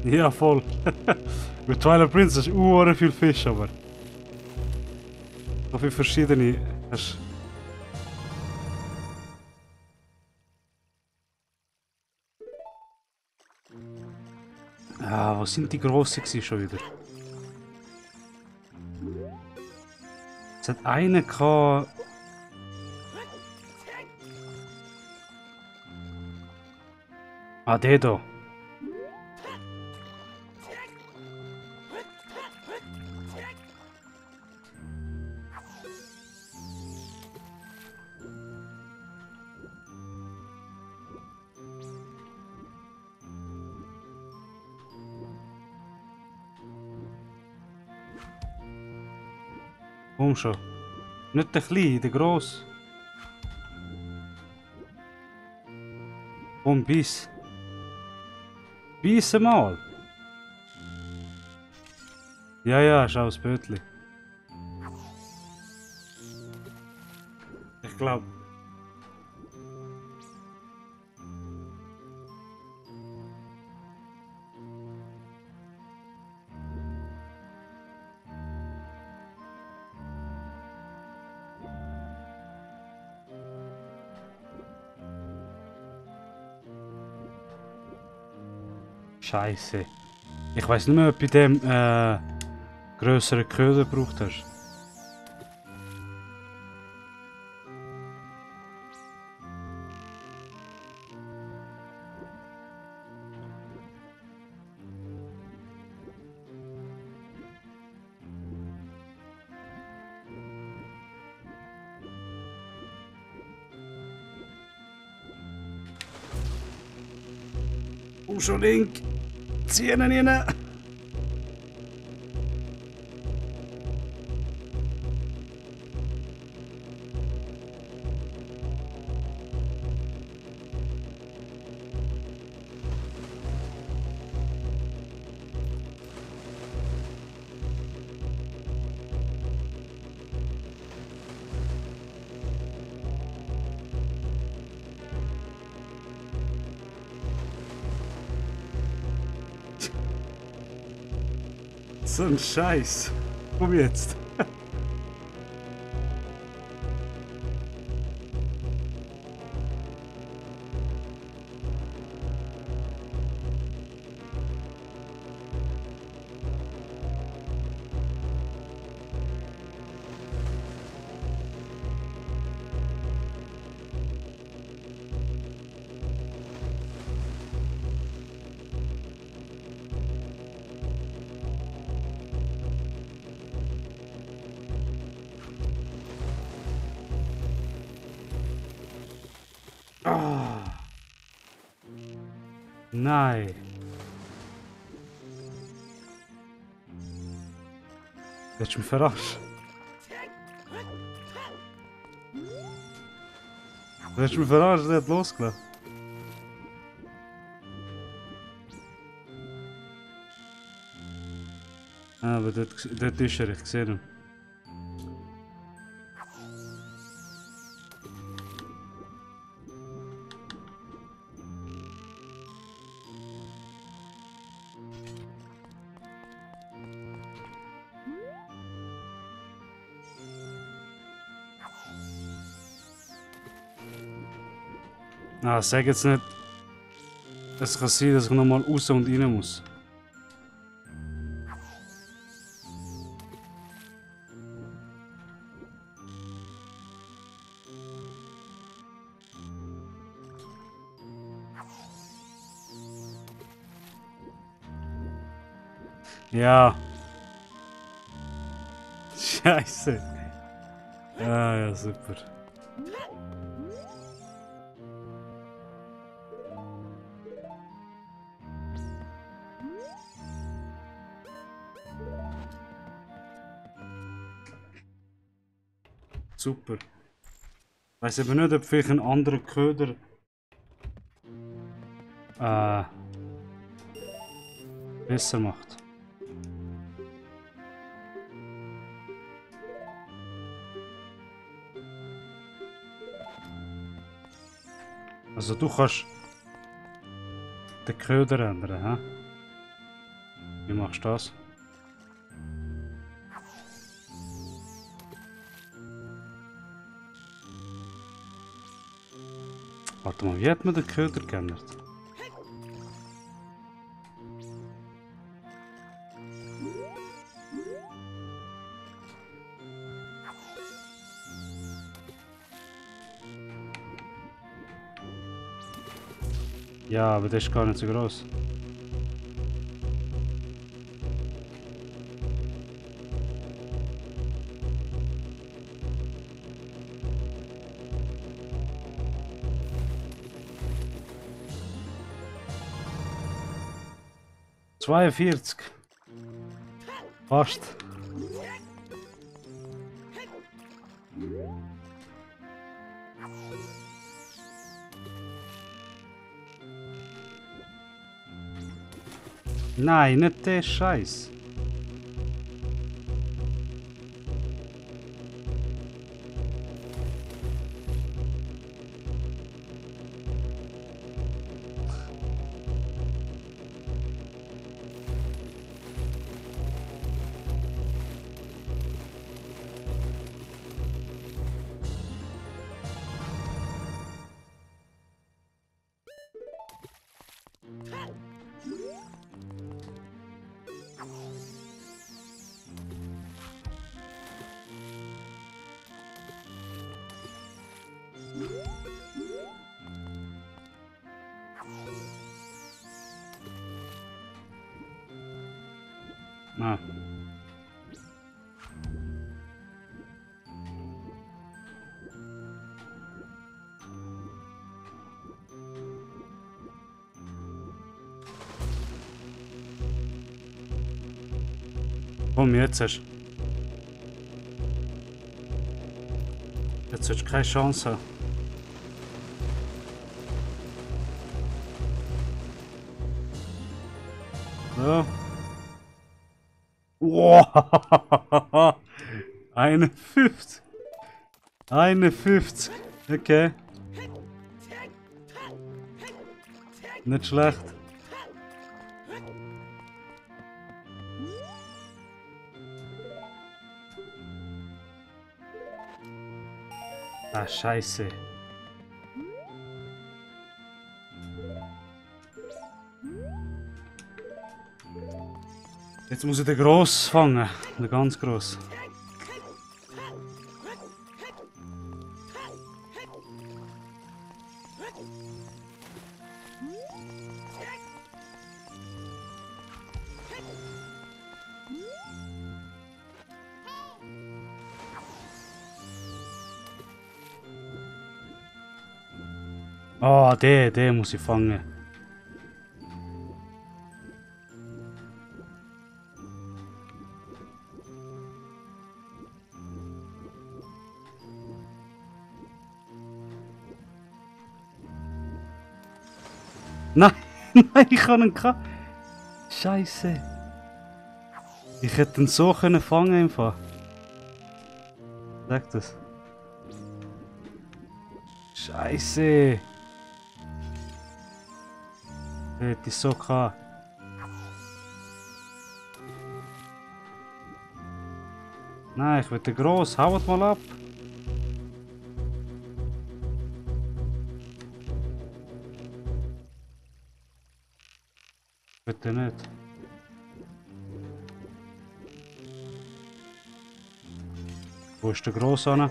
Ja, voll. Mit Twilight Princess ist viel Fisch, aber. So viele verschiedene. Hast... Ah, wo sind die grossen schon wieder? Es hat einen gehabt. Ah, der da. Komm schon. Nicht der kleine, der grosse. Komm, biss. Biss mal. Ja, ja, schau das Bötli. Ich glaube. Scheiße. Ich weiß nicht mehr, ob du bei dem grösseren Köder gebraucht hast. Schon link. Zieh ihn rein. So ein Scheiß. Komm jetzt. Ah. Nein. Willst du mich verarschen? Willst du mich verarschen? Der hat losgelassen. Ah, aber dort ist er, ich sehe ihn. Ah, sag jetzt nicht. Es kann sein, dass ich nochmal raus und rein muss. Ja. Scheiße. Ja, ja, super. Super. Ich weiß aber nicht, ob vielleicht ein anderer Köder besser macht. Also du kannst den Köder ändern, hä? Wie machst du das? Warte mal, wie hat man den Köder geändert? Ja, aber das ist gar nicht so groß. ...42. Fast. Nein, nicht der Scheiß. Ah. Komm, jetzt hast du keine Chance. So. Wow. 51. 51. Okay. Nicht schlecht. Ah, Scheiße. Jetzt muss ich den Gross fangen. Den ganz Gross. Oh, den muss ich fangen. Nein, nein, ich kann ihn nicht. Scheiße. Ich hätte ihn so können fangen einfach. Sag das. Scheiße. Der hätte ich so gehabt. Nein, ich will den gross. Haut mal ab. Bitte nicht. Wo ist der gross an?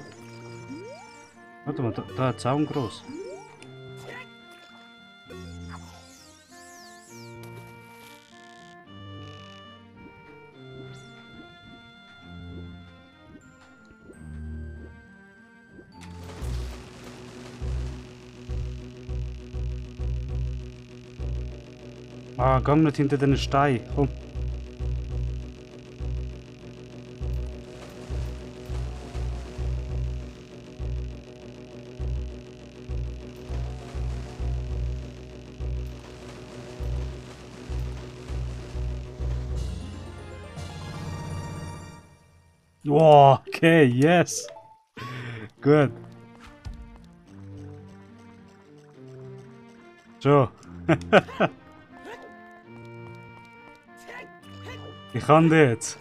Warte mal, da hat es auch einen gross. Ah, gang nicht hinter den Stein. Komm. Oh, okay, yes. Gut. Schon. Ich kann die jetzt.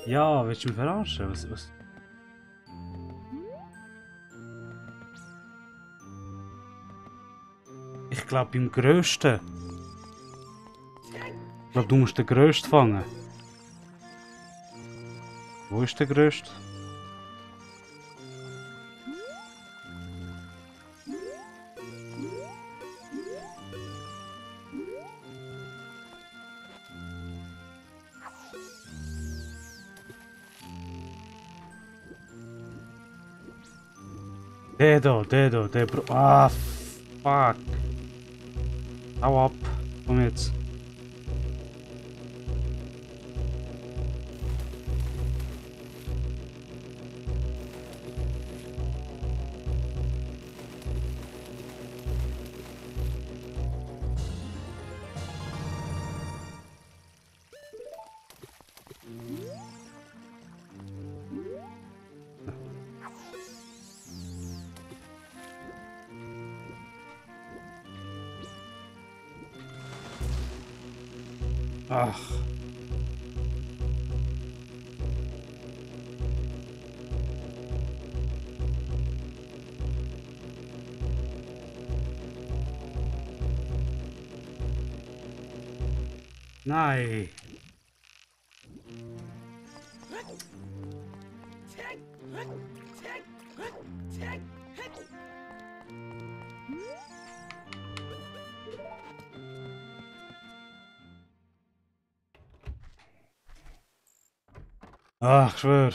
Ja, willst du mich verarschen? Was? Ich glaube beim Größten. Ich glaube, du musst den Größten fangen. Wo ist der Größte? Der da, der Bro. Ah, fuck. Hau ab. Komm jetzt. Ach. Nein. Ach, ich schwör.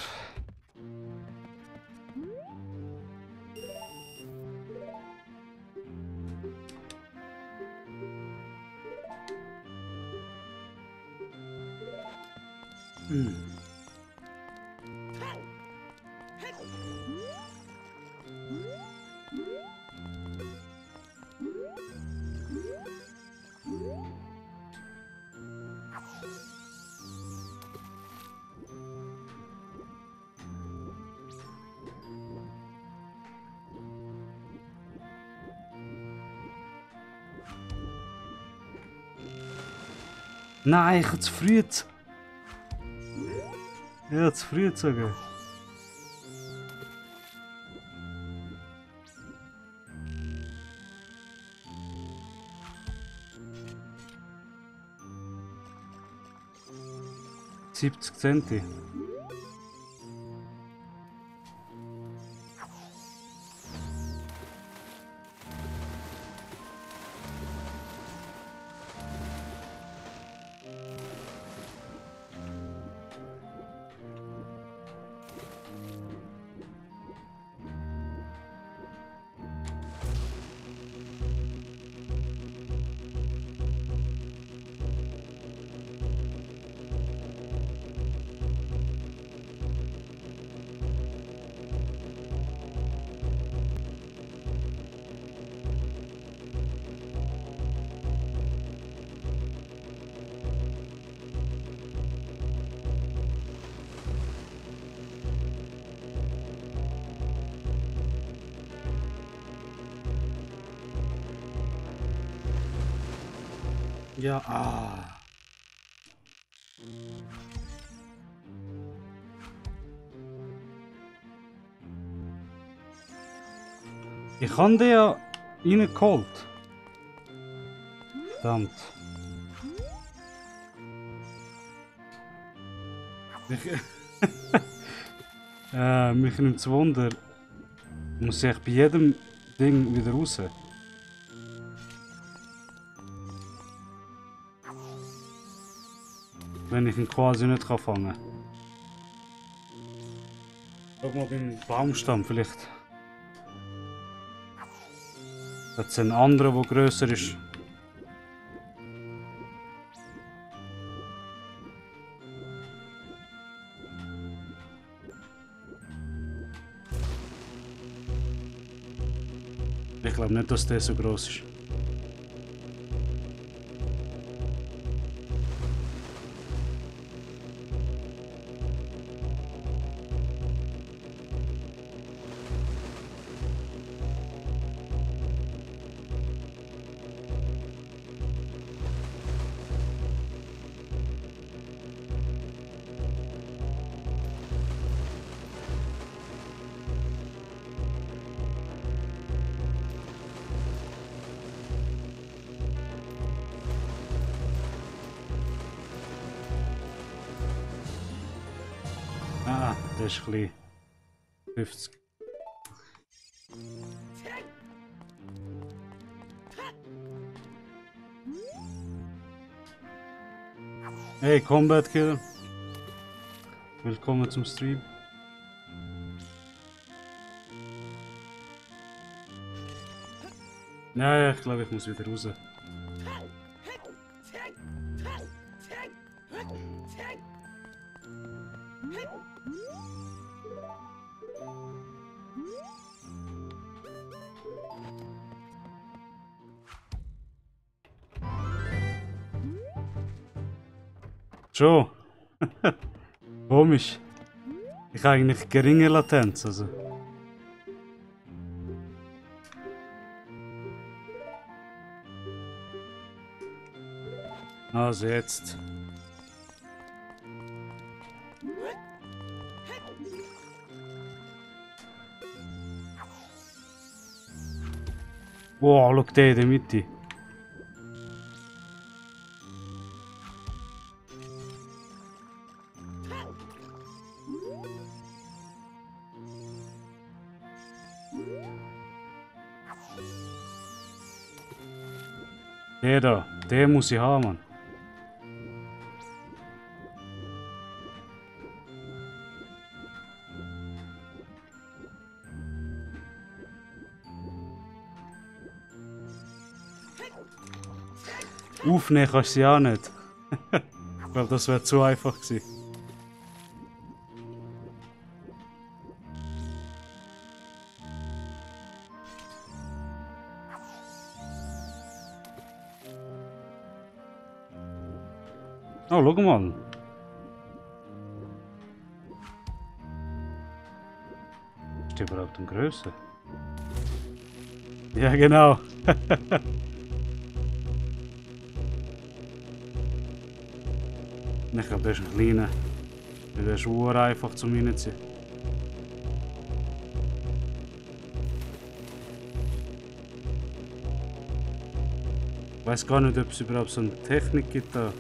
Nein, ich habe zu früh. Ja, zu früh gezogen. $70. Ja, ah. Ich habe den ja reingeholt. Verdammt. Mich nimmt es Wunder. Muss ich bei jedem Ding wieder raus? Wenn ich ihn quasi nicht fangen kann. Schau mal beim Baumstamm vielleicht. Hat es einen anderen, der grösser ist. Ich glaube nicht, dass der so groß ist. Ah, das ist ein bisschen 50. Hey, Combat Killer. Willkommen zum Stream. Ja, ich glaube, ich muss wieder raus. Schon. Komisch. Ich habe eigentlich geringe Latenz, also. Also jetzt. Wow, schau den in der Mitte. Der da, den muss ich haben, Mann. Aufnehmen kannst du sie auch nicht. Ich glaube, das wäre zu einfach gewesen. Oh, schau mal. Ist die überhaupt eine Größe? Ja, genau. Ich glaube, das ist ein kleiner. Der ist einfach zum Reinziehen. Ich weiß gar nicht, ob es überhaupt so eine Technik gibt da.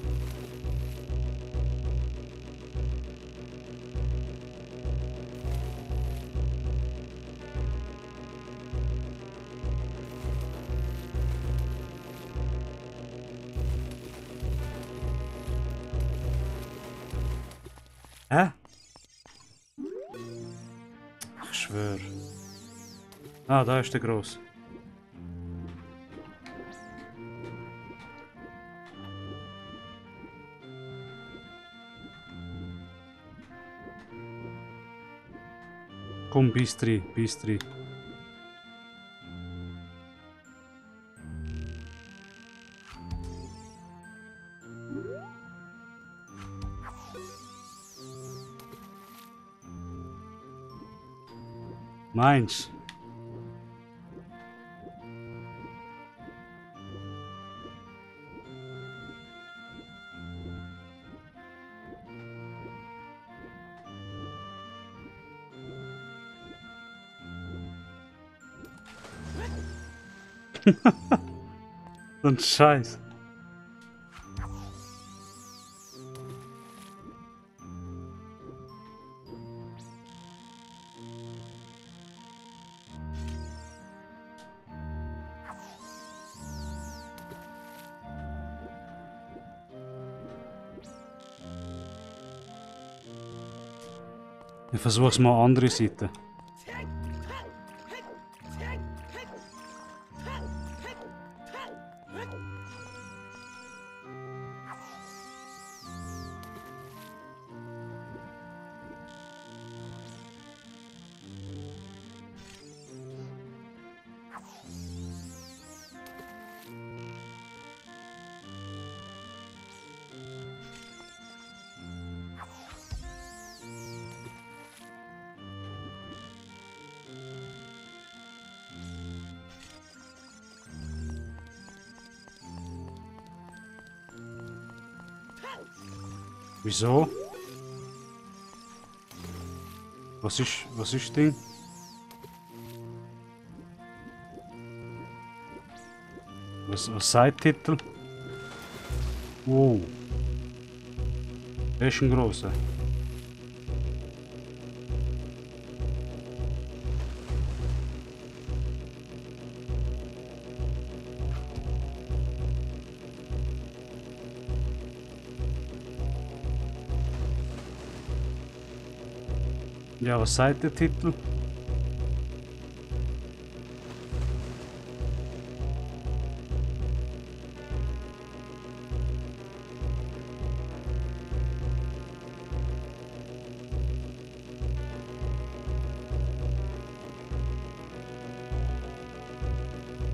Hä? Ich schwöre. Ah, da ist der Gross. Komm, Bistri, Bistri. Meinst so ein Scheiß. Ich versuch's mal andere Seite. Wieso? Was ist das Ding? Was sagt Titel? Oh. Das ist ein grosser. Ja, was sagt der Titel?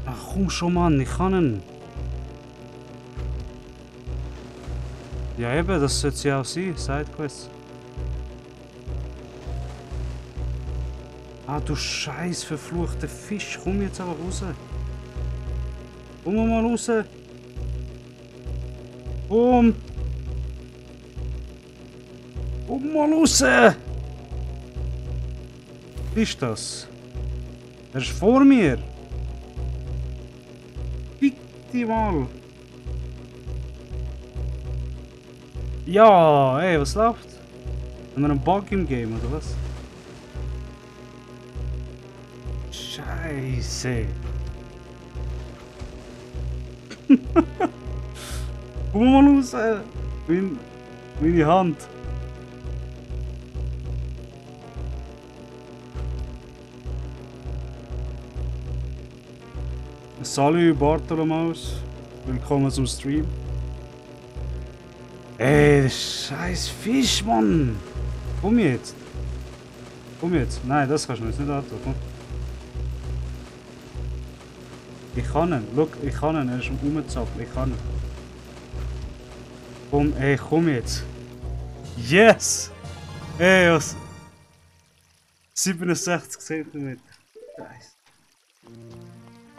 Ach komm schon, Mann, ich kann ihn. Ja eben, das sollte sie auch sein, Sidequest. Ah, du scheiß verfluchter Fisch, komm jetzt aber raus. Komm mal raus. Komm. Komm mal raus. Was ist das? Er ist vor mir. Bitte mal. Ja, ey, was läuft? Haben wir einen Bug im Game oder was? Scheiße. Komm mal raus. Meine Hand. Salut Bartholomaus. Willkommen zum Stream. Ey, der scheiß Fisch, Mann! Komm jetzt! Komm jetzt! Nein, das kannst du jetzt nicht antun. Komm. Ich kann ihn, schau, ich kann ihn, er ist rumgezappelt, ich kann ihn. Komm, ey, komm jetzt! Yes! Ey, was? 67 cm. Scheiße.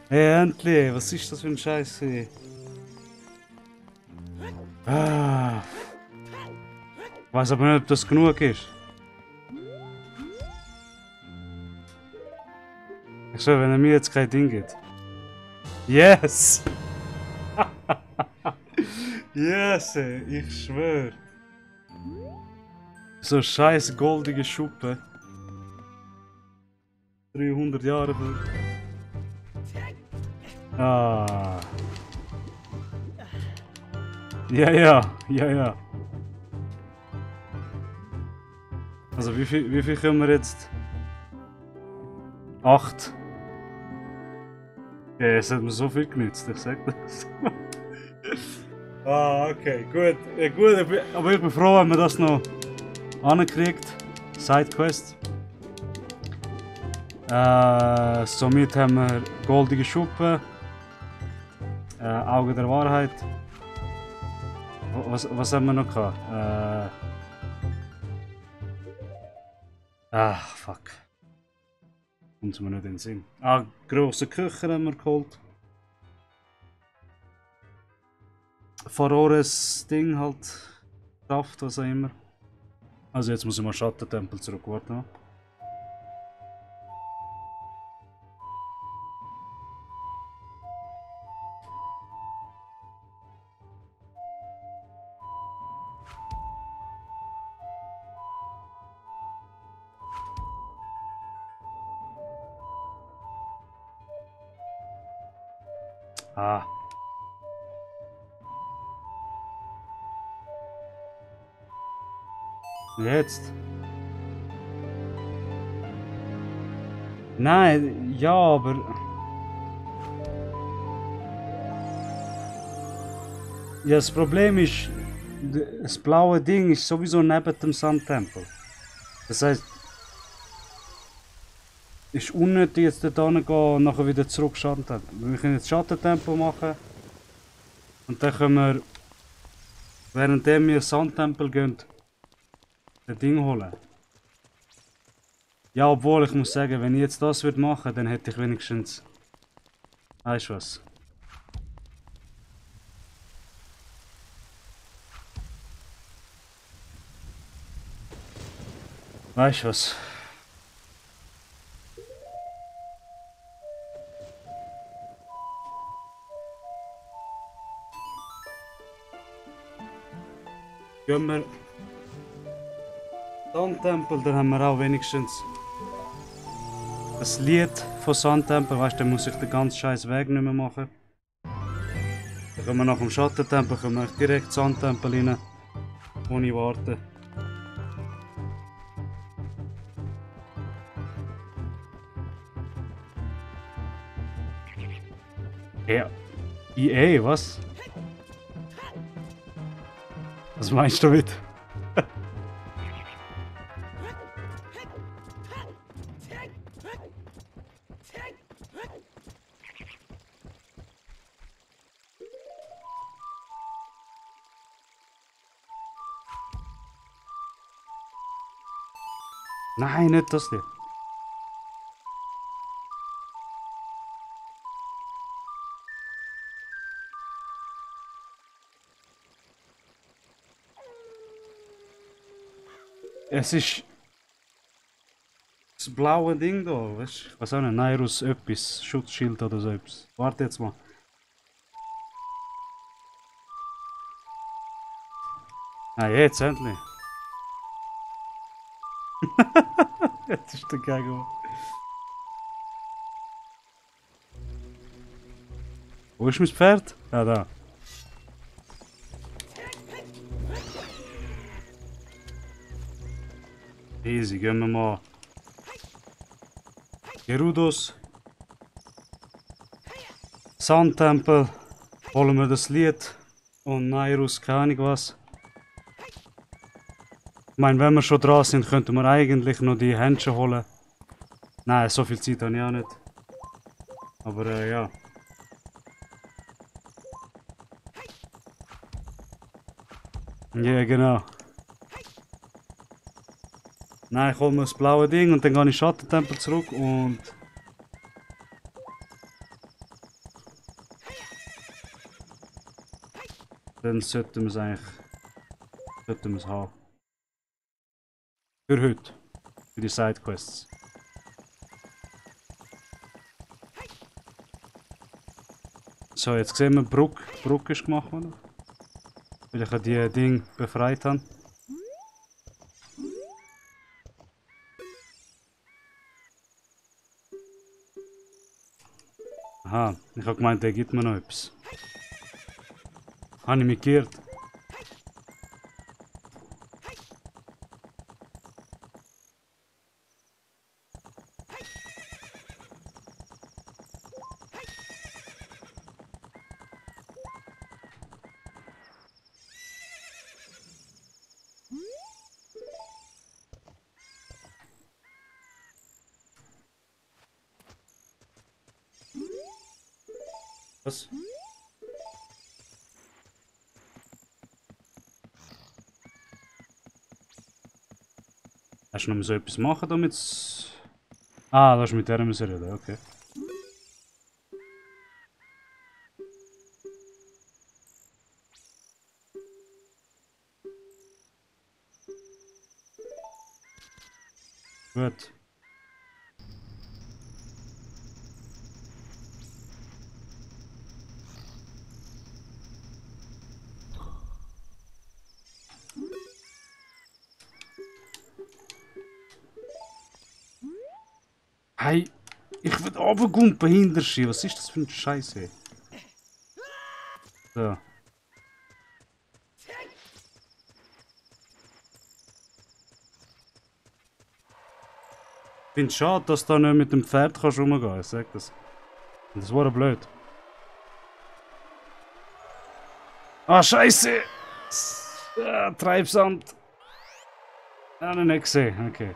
Ey, endlich! Was ist das für ein Scheiß? Ah. Ich weiß aber nicht, ob das genug ist. Ich schwöre, wenn er mir jetzt kein Ding gibt. Yes! Yes, ey, ich schwöre. So scheiß goldige Schuppe. 300 Jahre für. Ah. Ja. Also wie viel können wir jetzt? 8. Ja, es hat mir so viel genützt, ich sag das. Ah, okay, gut. Ja, gut, aber ich bin froh, wenn man das noch ankriegt. Sidequest. Somit haben wir goldige Schuppe. Auge der Wahrheit. Was haben wir noch gehabt? Ach, fuck. Kommt mir nicht in den Sinn. Ah, grosse Küche haben wir geholt. Verores Ding halt. Kraft, was auch immer. Also jetzt muss ich mal Schattentempel zurück, warten. Ah. Jetzt. Nein, ja, aber... Ja, das Problem ist, das blaue Ding ist sowieso neben dem Sandtempel. Das heißt, es ist unnötig jetzt dort hingehen und nachher wieder zurück Schattentempel. Wir können jetzt Schattentempel machen und dann können wir, währenddem wir Sandtempel gehen, das Ding holen. Ja, obwohl ich muss sagen, wenn ich jetzt das würde machen, dann hätte ich wenigstens... Weißt du was? Weißt du was? Gehen wir Sandtempel, dann haben wir auch wenigstens das Lied von Sandtempel, weißt du, dann muss ich den ganzen scheiß Weg nicht mehr machen. Dann können wir nach dem Schattentempel direkt Sandtempel rein, ohne warten. Ja. EA, was? Was meinst du damit? Nein, nicht das Lied. Es ist das blaue Ding da, weißt du? Ich weiß auch nicht, Nairus etwas, Schutzschild oder so etwas. Warte jetzt mal. Ah, jetzt endlich. Jetzt ist der Gegner. Wo ist mein Pferd? Ja, da. Easy, gehen wir mal. Gerudos. Sandtempel. Holen wir das Lied. Und Nairus, keine Ahnung was. Ich meine, wenn wir schon dran sind, könnten wir eigentlich noch die Händchen holen. Nein, so viel Zeit habe ich auch nicht. Aber ja. Ja, genau. Nein, ich hole mir das blaue Ding und dann gehe ich Schattentempel zurück und... Dann sollten wir es eigentlich... Sollten wir es haben. Für heute. Für die Sidequests. So, jetzt sehen wir, Brücke ist gemacht worden. Weil ich die Ding befreit habe. Aha, ich habe gemeint, der gibt mir noch etwas. Habe ich mich geirrt. Was? Hast du noch mal so etwas machen, damit es... Ah, das ist mit der müssen reden, okay. Gut. Hey, ich will runtergumpen hinter sie. Was ist das für ein Scheiße? So. Ich finde es schade, dass du da nicht mit dem Pferd kannst rumgehen kannst. Ich sag das. Das war blöd. Ah, Scheiße! Treibsand! Ah, noch nicht gesehen. Okay.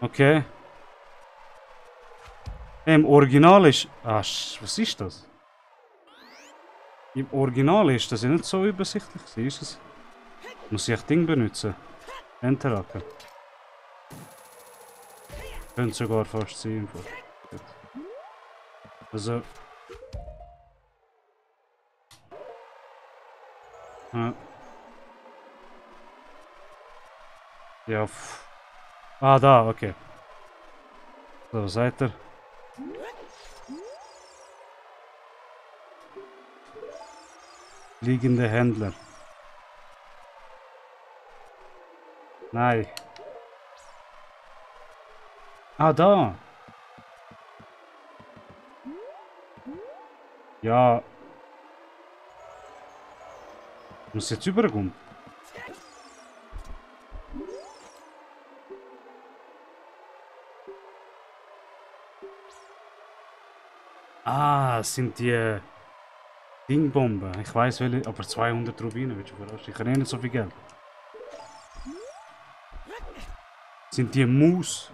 Okay. Im Original ist... Ah, was ist das? Im Original ist das ja nicht so übersichtlich. Ist es? Muss ich das Ding benutzen? Enterhaken. Könnte sogar fast sein. Gut. Also... Ja. Ah, da, okay. So, was seid ihr? Liegende Händler. Nein. Ah, da. Ja. Muss jetzt überkommen. es sind die Dingbomben. Ich weiß welche, aber 200 Rubine, willst du überrascht? Ich habe eh nicht so viel Geld. Sind die Mausbomben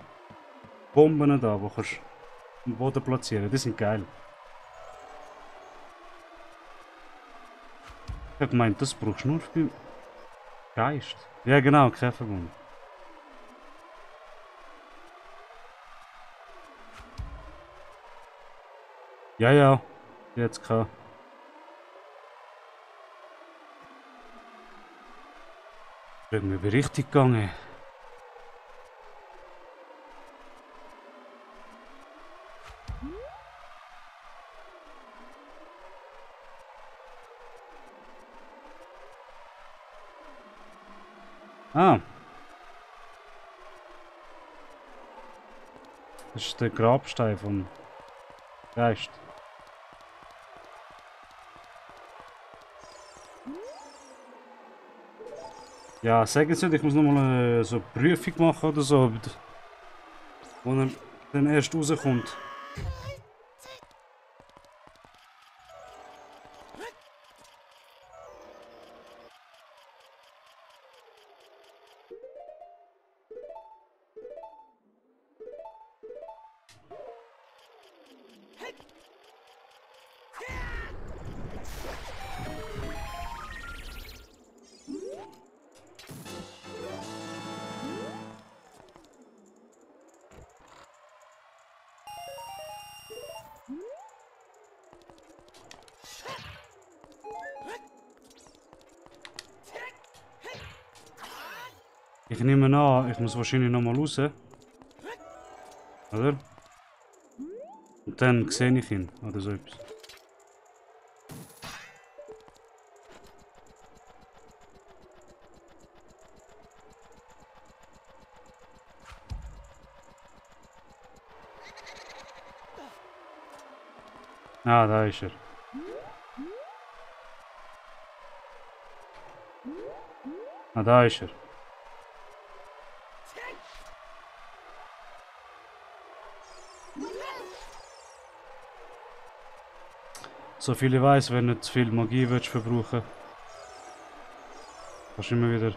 da, die kannst am Boden platzieren? Die sind geil. Ich habe gemeint, das brauchst du nur für Geist. Ja genau, Käferbomben. Ja, ja, jetzt kann. Irgendwie bin richtig gegangen. Ah. Das ist der Grabstein vom Geist. Ja, sagen Sie nicht, ich muss nochmal so eine Prüfung machen oder so, wo er dann erst rauskommt. Ich nehme an, ich muss wahrscheinlich nochmal raus. Oder? Und dann sehe ich ihn oder so etwas. Ah, da ist er. Ah, da ist er. So viel ich weiß, wenn du nicht zu viel Magie willst verbrauchen, kannst du immer wieder.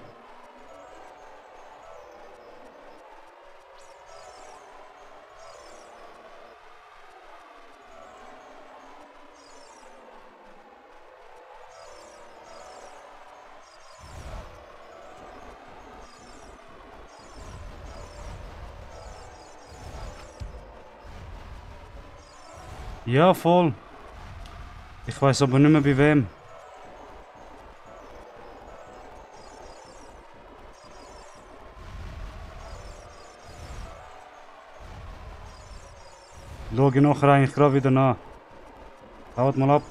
Ja, voll. Ich weiß aber nicht mehr bei wem. Schau ich nachher eigentlich gerade wieder nach. Haut mal ab.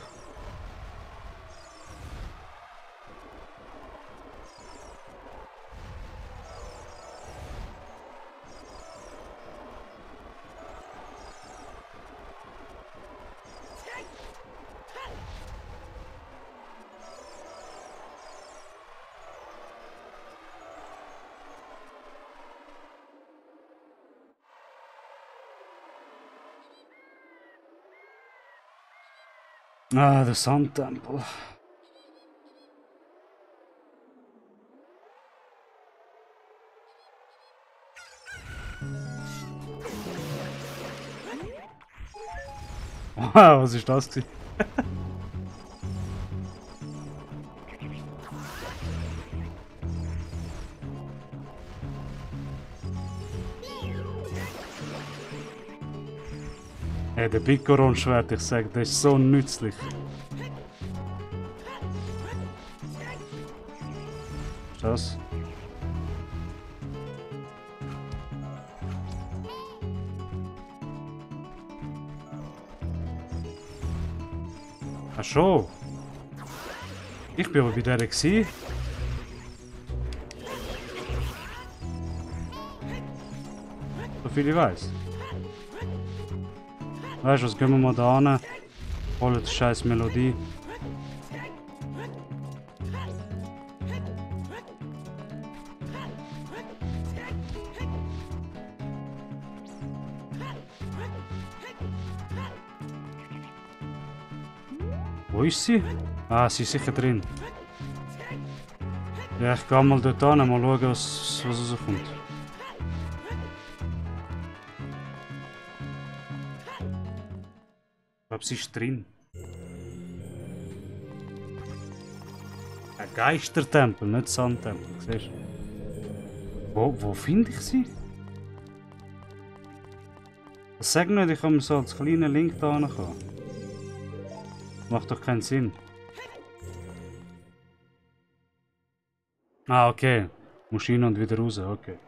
Ah, der Sandtempel. Wow, was ist das gewesen? Hey, der Picoron-Schwert, ich sag, der ist so nützlich. Ist das? Ach schon. Ich bin aber bei der gewesen. So viel ich weiß. Weißt du was, gehen wir mal da hin, holen die scheiß Melodie. Wo ist sie? Ah, sie ist sicher drin. Ja, ich gehe mal dort hin, mal schauen, was rauskommt. Ich glaube, sie ist drin. Ein Geistertempel, nicht Sandtempel, siehst du? Wo finde ich sie? Sag nicht, ich kann so als kleiner Link da hinkommen. Macht doch keinen Sinn. Ah, okay. Muss rein und wieder raus, okay.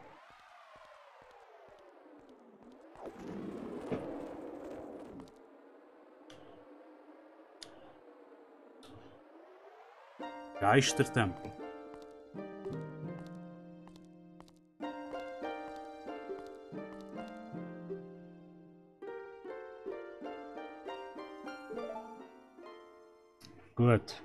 Geistertempel. Gut.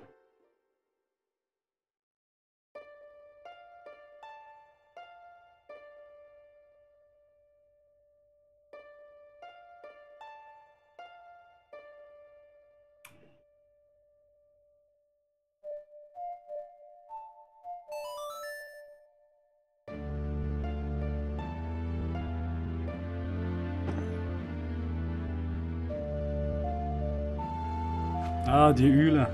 Ah, die Eule.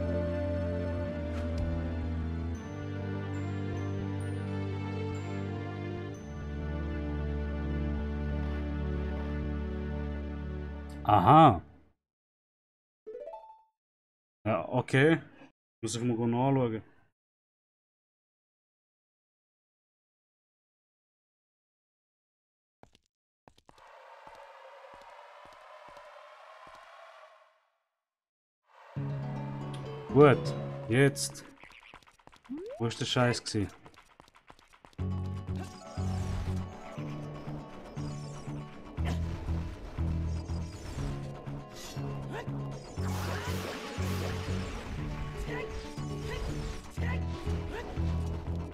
Aha. Ja, okay. Muss ich mal anschauen. Gut, jetzt. Wo ist der Scheiß gewesen?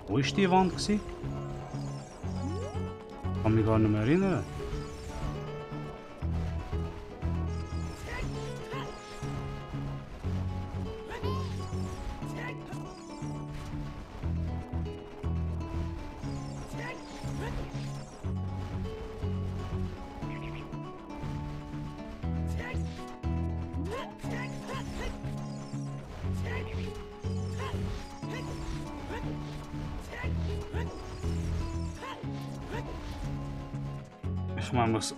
Wo ist die Wand gewesen? Kann mich gar nicht mehr erinnern. Ich meine, muss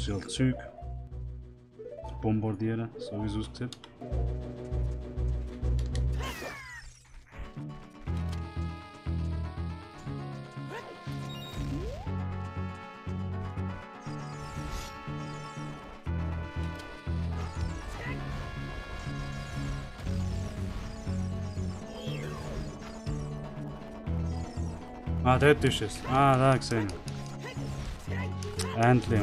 ja Zeug bombardieren, so wie es aussieht. Ah, dort ist es. Ah, da gesehen. Endlich.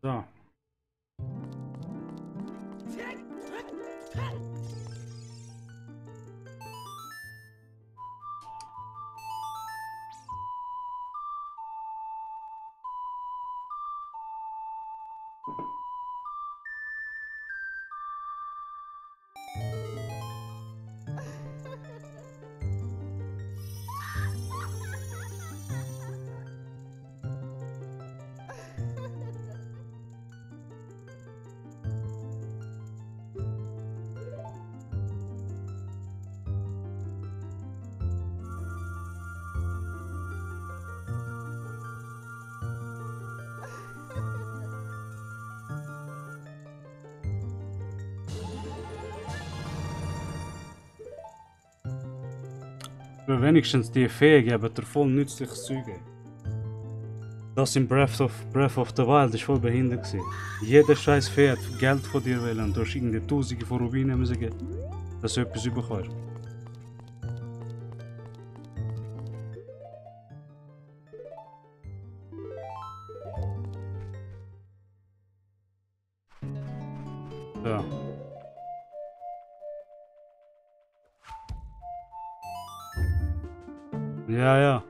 So. Aber wenigstens die Fee geben dir voll nützliches Zeug. Das in Breath of the Wild ist voll behindert gewesen. Jeder scheiß Fee hat Geld von dir wollen und du hast irgendwie Tausende von Rubinen müssen geben, dass du etwas bekommst. Da. Ja, ja.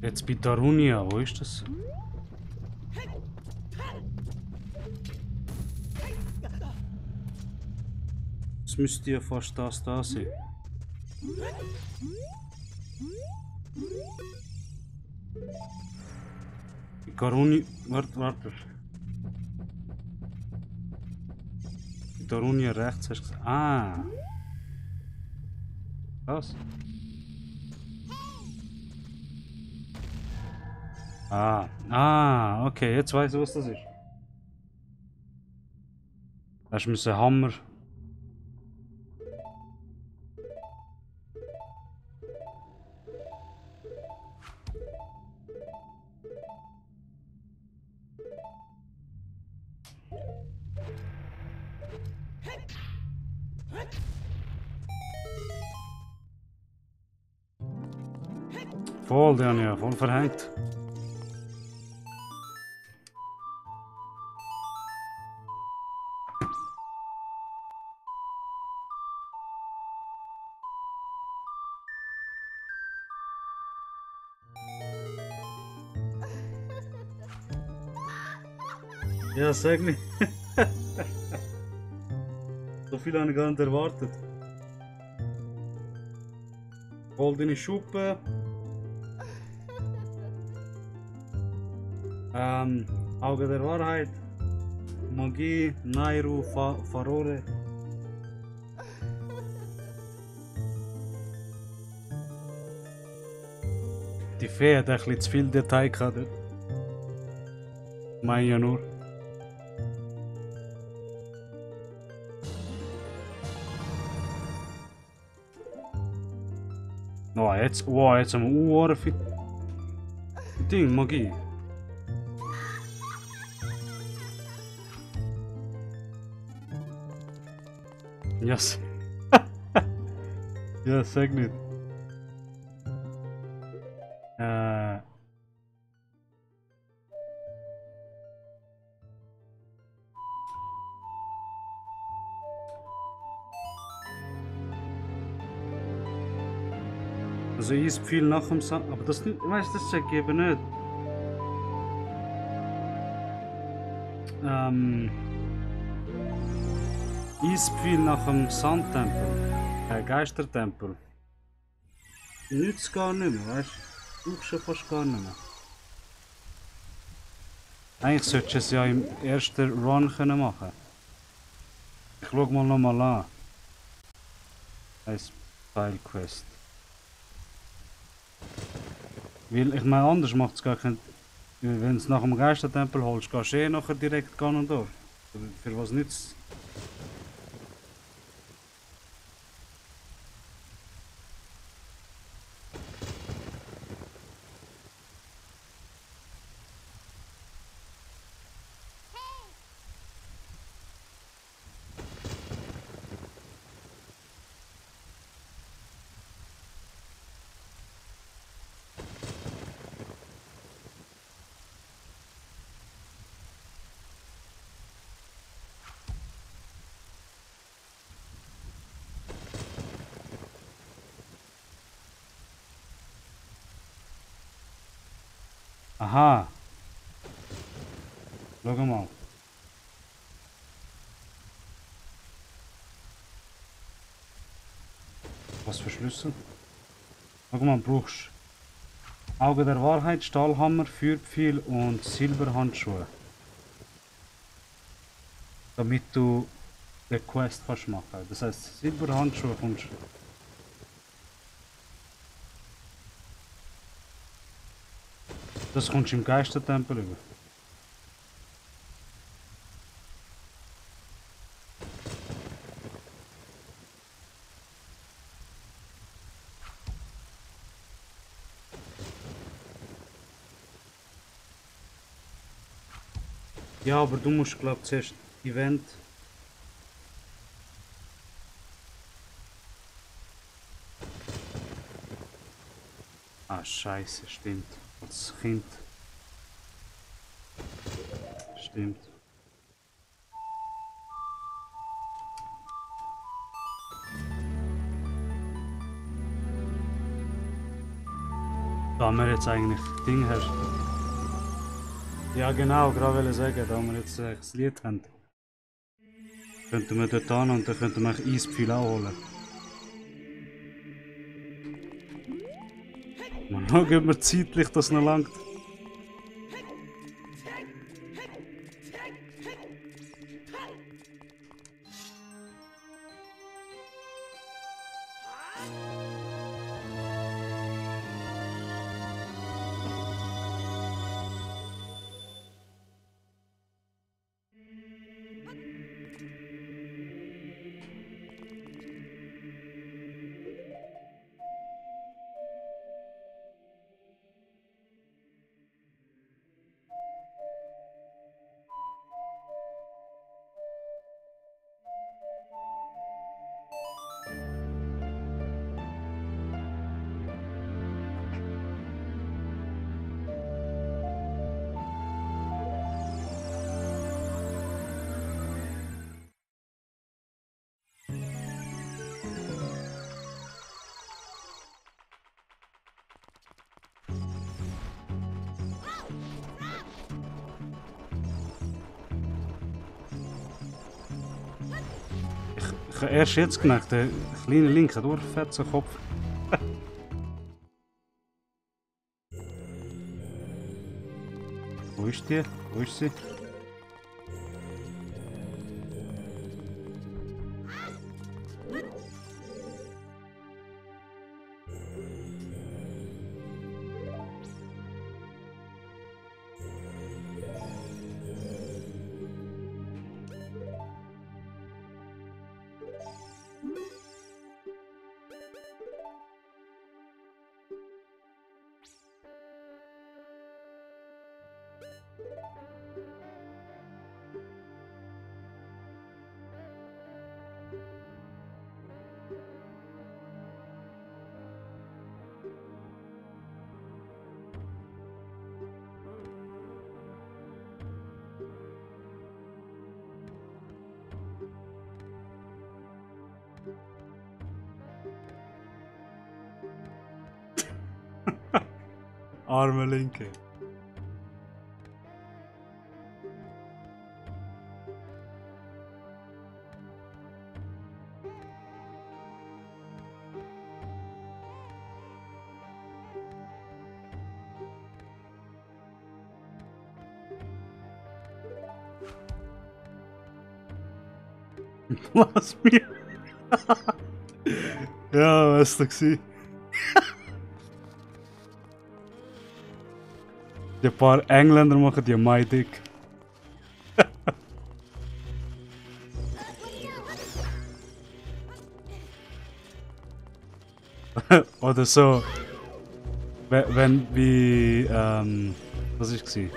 Jetzt bei Darunia, wo ist das? Das müsste ja fast das da sein. Die Darunia. Warte. Die Darunia rechts hast du gesagt. Ah. Das? Okay, jetzt weiß ich, was das ist. Das ist ein Hammer. Voll, den habe ich ja voll verhängt. Ja, sag nicht. So viel habe ich gar nicht erwartet. Voll deine Schuppe. Auge der Wahrheit. Magie, Nairu, Farore. Die Fee hat ein bisschen zu viel Detail gehabt. Mein ja nur. Oh, jetzt haben wir Uhren für Ding, Magie. Yes. Ja, sag nicht. Also ich ist viel nach dem Sand, aber das nicht, weißt du, das check ich eben nicht. Ist viel nach dem Sandtempel, Geistertempel. Nützt gar nicht mehr, weißt du? Brauchst schon fast gar nicht mehr. Eigentlich solltest du es ja im ersten Run können machen. Ich schau mal nochmal an. Ein Teilquest. Weil ich meine, anders macht es gar keinen. Wenn du es nach dem Geistertempel holst, gehst du eh nachher direkt Ganondorf. Für was nützt es? Aha. Schau mal. Was für Schlüssel? Schau mal, brauchst Auge der Wahrheit, Stahlhammer, Feuerpfeil und Silberhandschuhe. Damit du den Quest kannst machen. Das heißt, Silberhandschuhe kommst. Das kommst du im Geistertempel über. Ja, aber du musst, glaube ich, zuerst Event. Ah, scheiße, stimmt. Als Kind. Stimmt. Da wir jetzt eigentlich Ding hast. Ja genau, gerade wollte sagen, da wir jetzt das Lied haben. Könnten wir dort hin und dann könnten wir Eispfeil auch holen. Mal schauen, ob wir zeitlich das noch langt. Ich habe erst jetzt gemerkt, der kleine Link hat einen fetzen Kopf. Wo ist die? Wo ist sie? Arme Linke. Lass mich. Ja, was da gsi? Die paar Engländer machen die My Dick. Oder so. Wenn wie was ist gsi?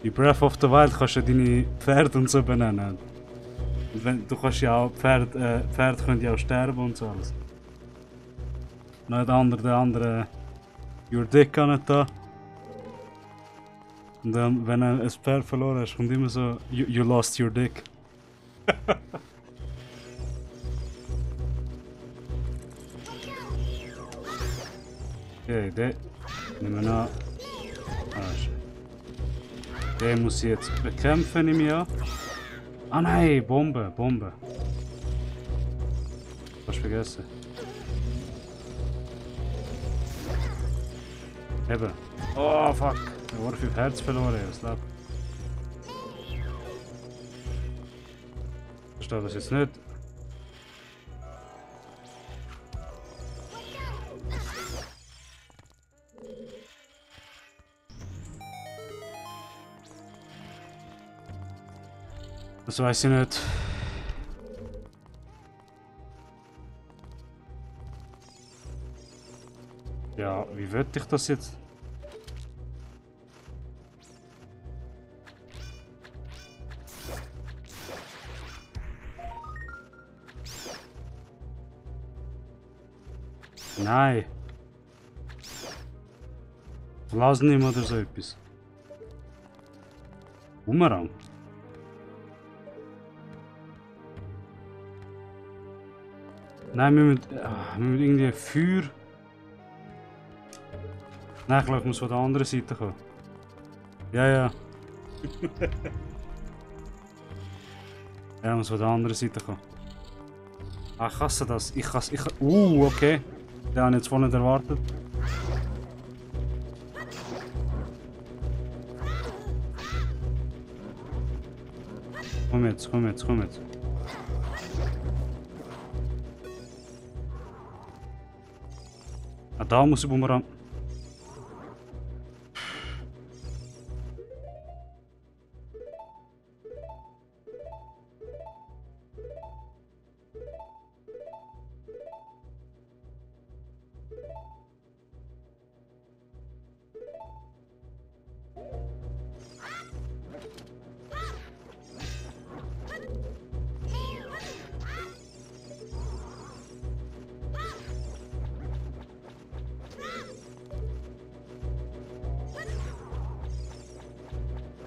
Bei Breath of the Wild kannst du deine Pferde und so benennen. Und wenn, du kannst ja auch Pferde können ja auch sterben und so alles. Noch der andere Your Dick kann nicht da. Und dann, wenn du ein Pferd verloren hast, kommt immer so you lost your dick. Okay, den nehmen wir an. Den muss ich jetzt bekämpfen, nehme ich an. Ah nein, Bombe. Hast du vergessen. Eben. Oh fuck. Ich habe 5 Herz verloren, das Leben. Ich verstehe das jetzt nicht. Das weiß ich nicht. Ja, wie würde ich das jetzt? Nein. Lass nicht oder so etwas. Bumerang. Nein, wir müssen irgendwie Feuer. Nein, ich glaube, ich muss von der anderen Seite kommen. Ja, ja. Ja, ich muss von der anderen Seite kommen. Ah, ich hasse das. Ich hasse. Okay. Den habe ich jetzt voll nicht erwartet. Komm jetzt, komm jetzt, komm jetzt. Ah, da muss ich Bumerang.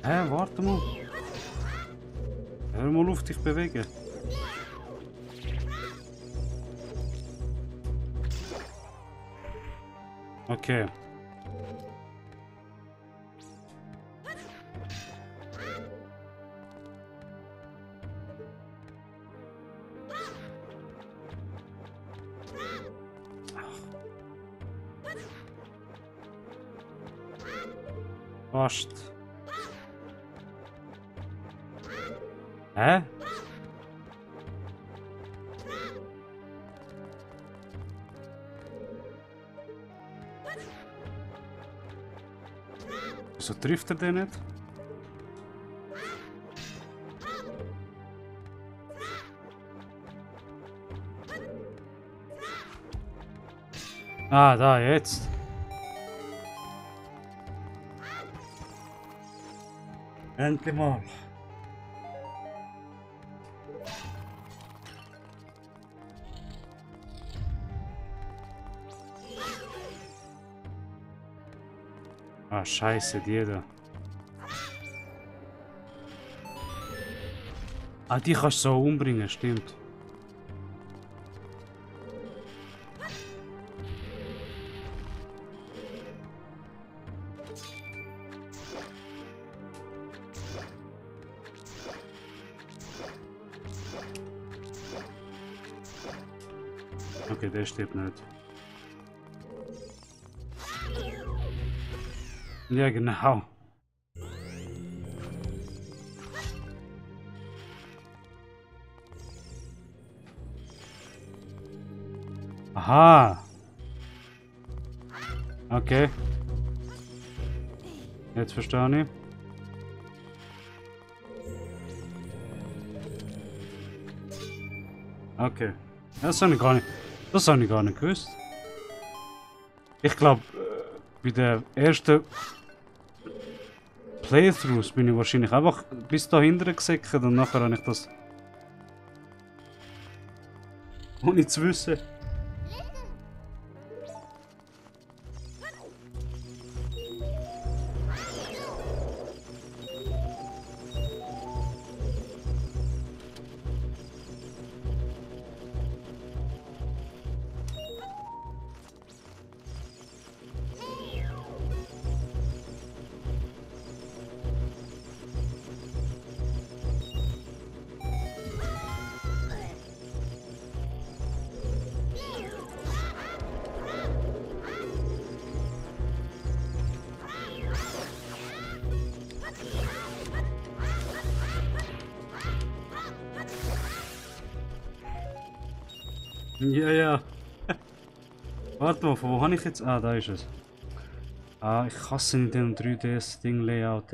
Hä, warte mal. Hör mal auf dich bewegen. Okay. Fast. Hä? Wieso trifft er den nicht? Ah, da, jetzt. Endlich mal. Ah, scheiße, die da. Ah, die kannst du so umbringen, stimmt. Okay, der stirbt nicht. Ja, genau. Aha. Okay. Jetzt verstehe ich. Okay. Das habe ich gar nicht. Das habe ich gar nicht gewusst. Ich glaube, bei der ersten Playthroughs bin ich wahrscheinlich einfach bis dahinter gesäckert und nachher habe ich das ohne zu wissen. Ja, ja. Warte mal, von wo habe ich jetzt? Ah, da ist es. Ah, ich hasse nicht den 3DS-Ding-Layout.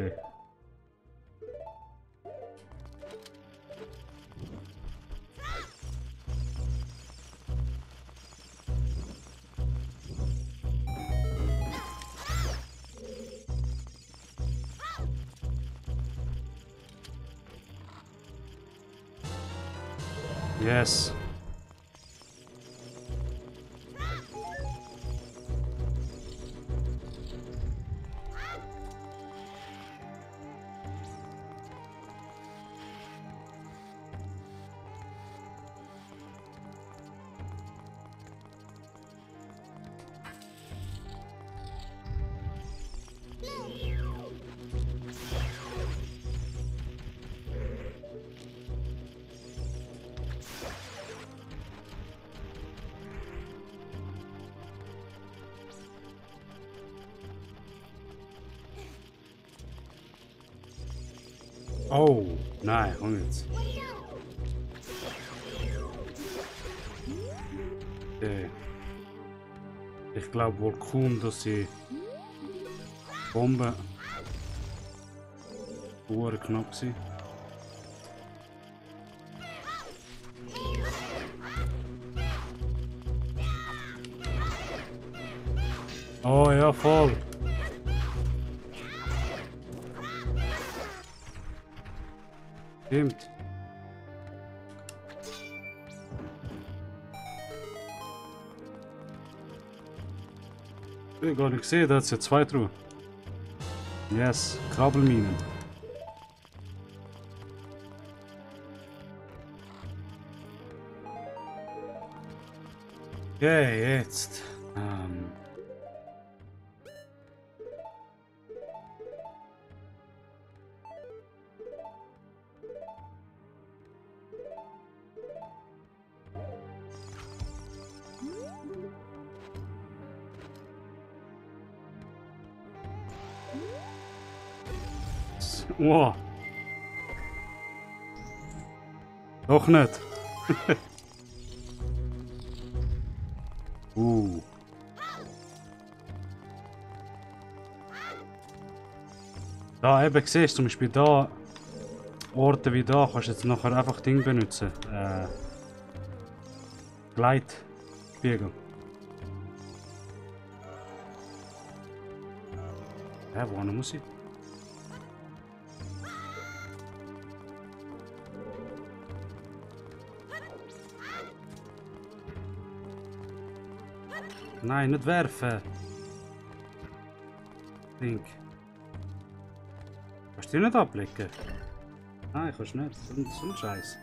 Yes. Oh, nein, komm jetzt. Okay. Ich glaube wohl kaum, dass sie Bomben knapp sind. Oh ja, voll. Stimmt. Ich habe gar nicht gesehen, da hat es ja zwei drauf. Yes, Kabelminen. Okay, jetzt. Oh. Doch nicht. Da eben siehst du zum Beispiel da Orte wie da kannst du jetzt nachher einfach Ding benutzen. Gleitspiegel. Wo muss ich? Nein, nicht werfen. Ding. Kannst du die nicht ablegen? Nein, kannst du nicht. So ein Scheiß.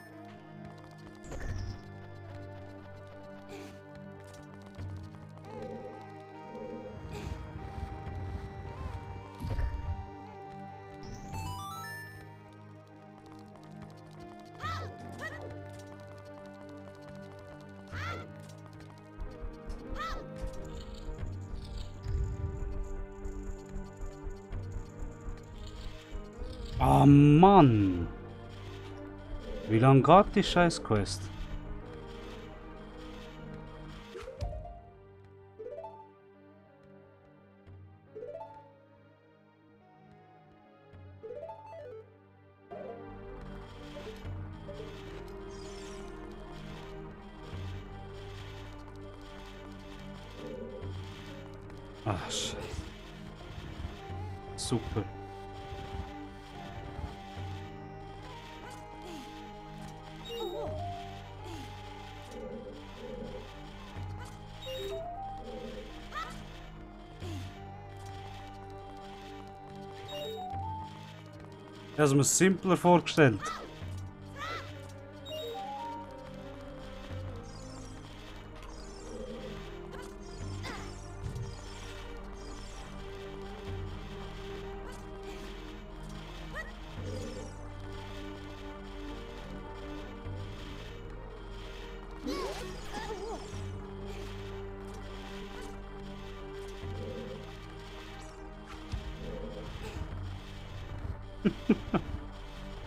Ah, Mann! Wie lange geht die Scheiß-Quest? Ach, Scheiße. Super. Ich habe es mir simpler vorgestellt.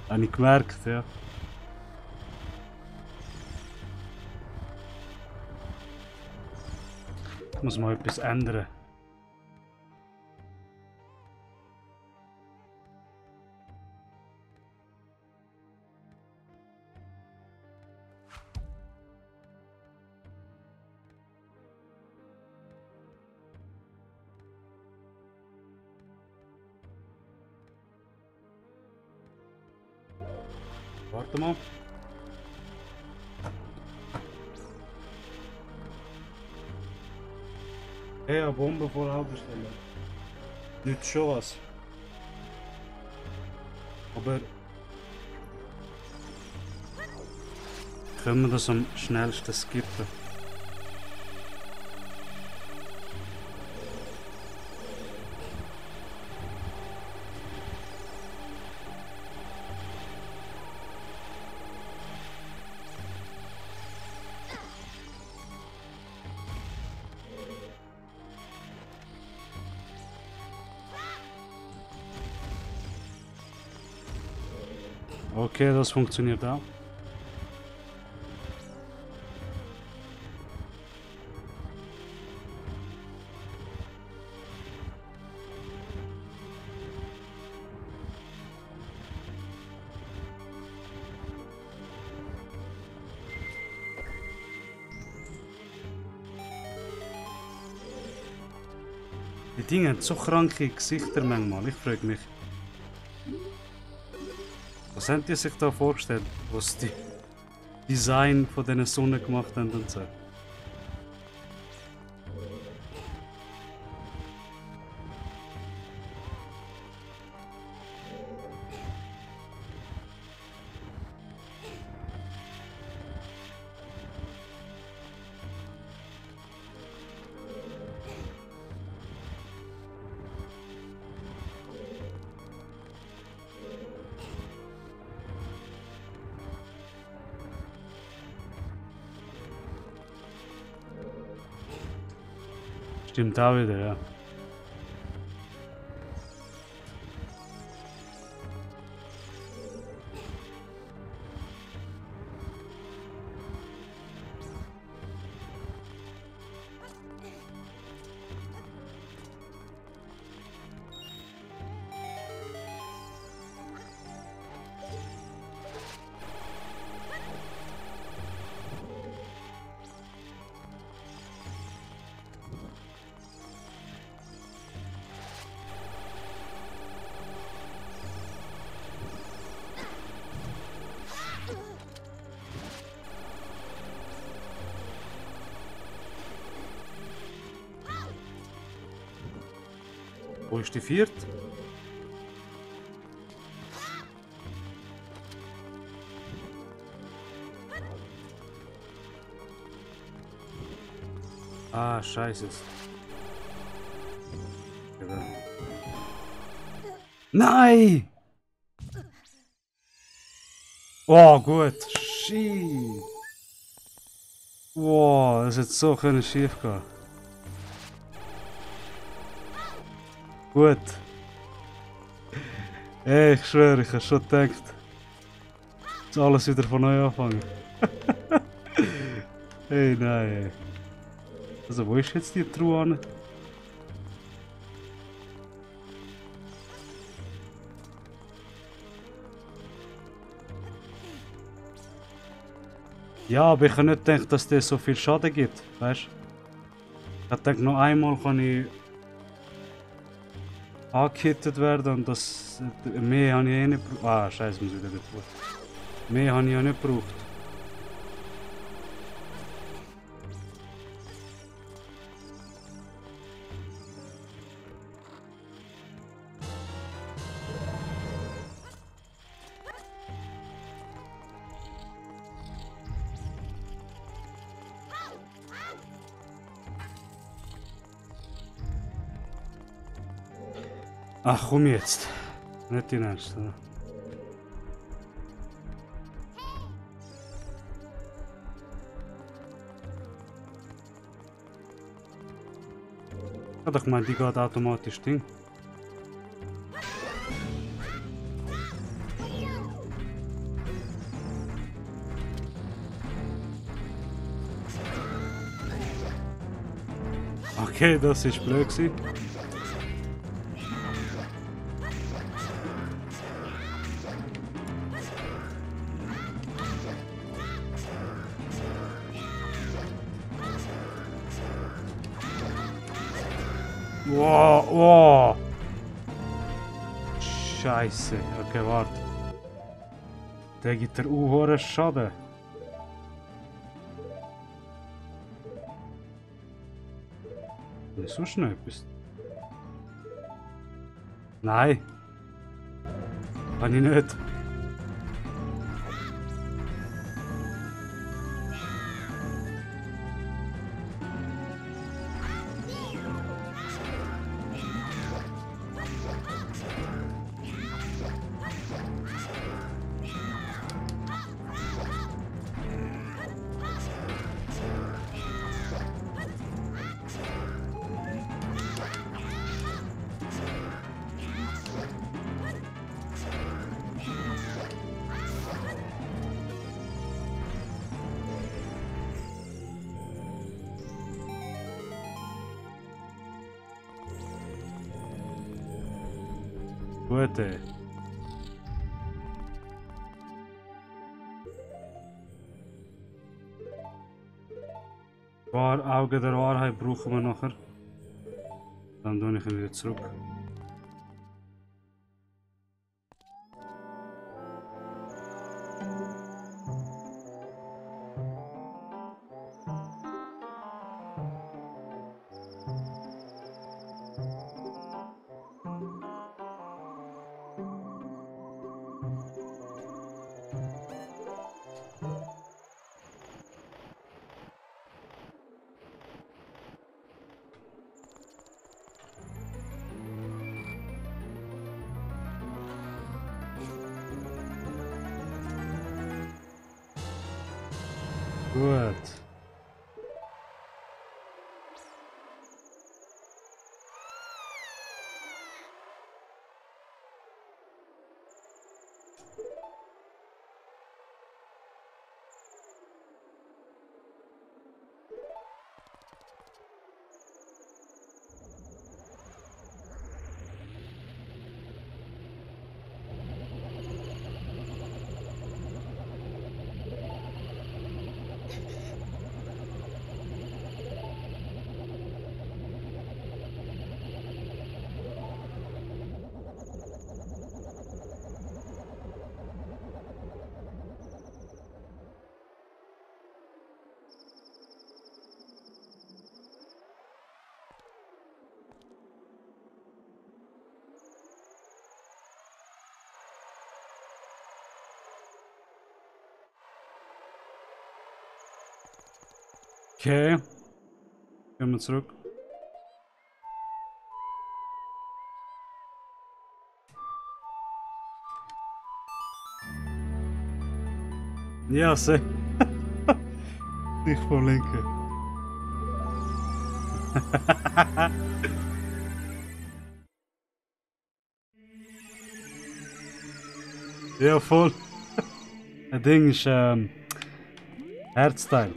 Habe ich gemerkt, ja. Ich muss mal etwas ändern. Warte mal. Hey, eine Bombe vor der Haltestelle. Nicht schon was. Aber können wir das am schnellsten skippen? Okay, das funktioniert auch. Die Dinge haben so kranke Gesichter manchmal. Ich frage mich, was haben die sich da vorgestellt, was die Design von diesen Sonnen gemacht haben und so? Stimmt auch wieder, ja. Wo ist die vierte? Ah, scheiße. Nein! Oh, gut. Shit. Wow, das hätte so können schief gehen. Gut. Ey, ich schwöre, ich habe schon gedacht, jetzt alles wieder von neu anfangen. Hey, nein. Also, wo ist jetzt die Truhe an? Ja, aber ich habe nicht gedacht, dass der so viel Schaden gibt, weißt du? Ich habe gedacht, noch einmal kann ich angehittet werden und das mehr habe ich eh nicht gebraucht. Ah, scheiße, muss ich wieder tun. Mehr habe ich ja nicht gebraucht. Ach komm jetzt. Nicht in Ernst, oder? Ich hab doch gemeint, die geht automatisch Ding. Okay, das ist blöd gewesen. Wow, wow. Scheiße. Okay, warte. Der gibt der hohen Schaden. Ist sonst noch etwas? Nein. Kann ich nicht. Gut, ey. Auge der Wahrheit brauchen wir nachher. Dann tue ich ihn wieder zurück. Gut. Okay. Gehen wir zurück. Ja, seh. Nicht vom Linken. Ja, voll. Ein Ding ist Herzteil.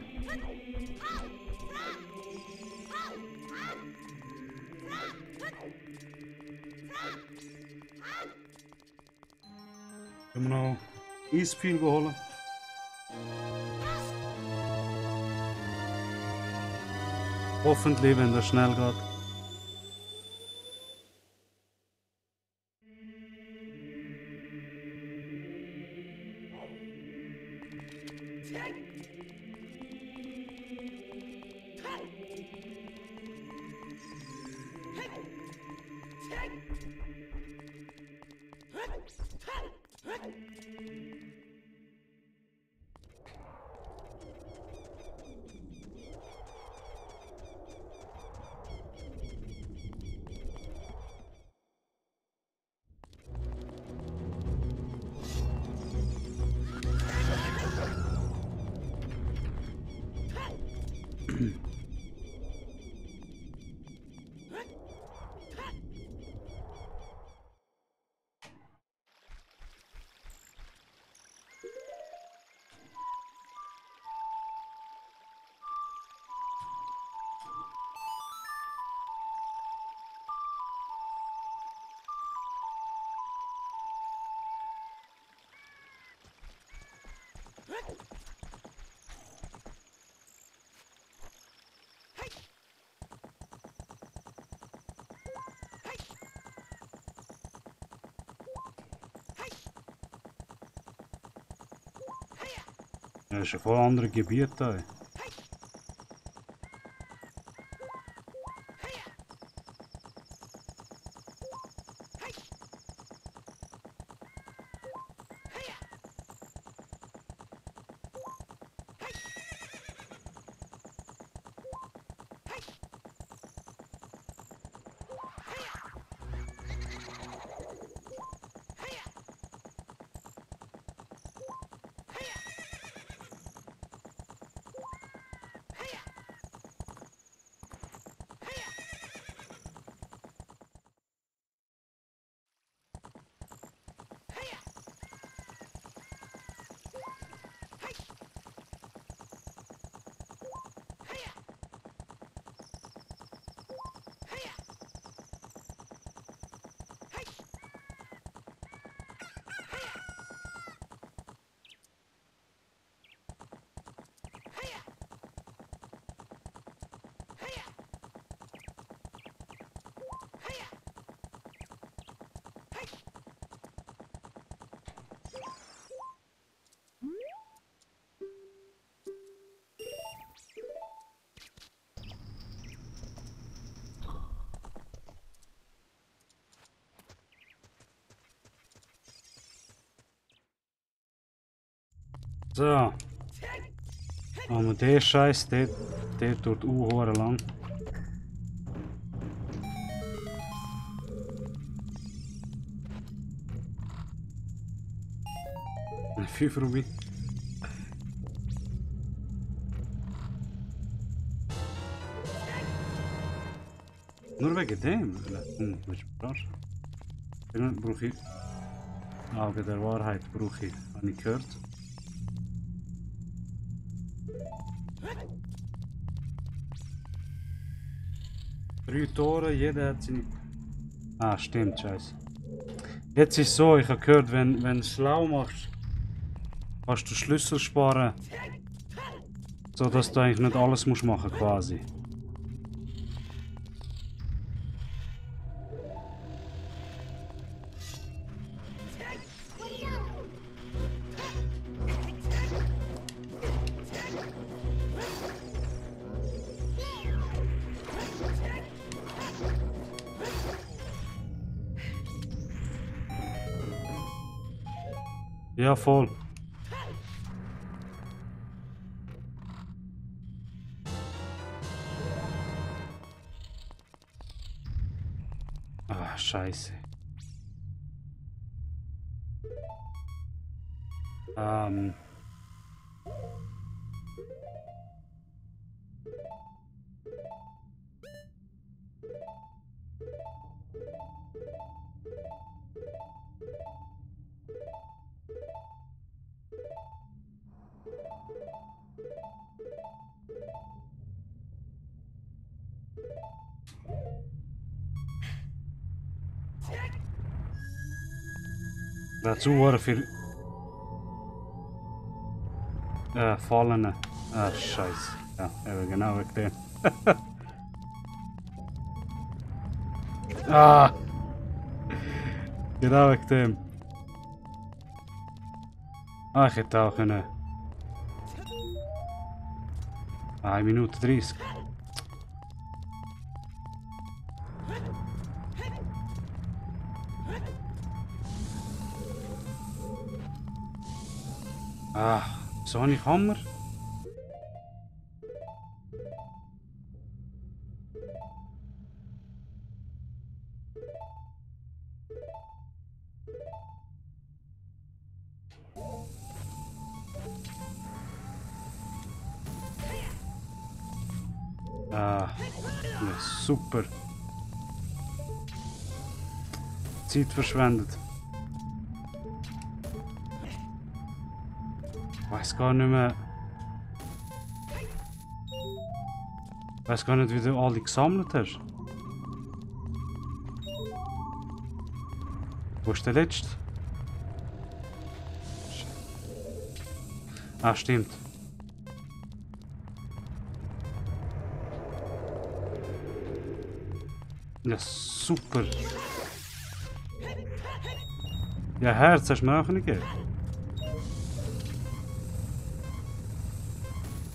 Können wir noch Eispil holen? Hoffentlich, wenn das schnell geht. Das ist ein voll anderes Gebiet da. So. Aber der Scheiß, der tut hure lang. Ein 5 Ruby. Nur wegen dem? Willst du verarschen? Irgendwann brauche ich... Auge der Wahrheit brauche ich. Habe ich gehört. Drei Tore, jeder hat seine... Ah, stimmt, scheiße. Jetzt ist es so, ich habe gehört, wenn du es schlau machst, kannst du Schlüssel sparen. So dass du eigentlich nicht alles musst machen quasi. Ja, voll. Ah, scheiße. Dazu waren viel... Fallene. Ah, scheiße. Ja, eben genau wegen dem. Ah! Genau wegen dem. Ah, ich hätte auch können... 1 Minute 30. Ah, so habe ich Hammer. Ah, ja, super. Zeit verschwendet. Ich weiß gar nicht mehr. Ich weiß gar nicht, wie du alle gesammelt hast. Wo ist der letzte? Ah, stimmt. Ja, super. Ja, Herz hast du mir auch nicht gegeben.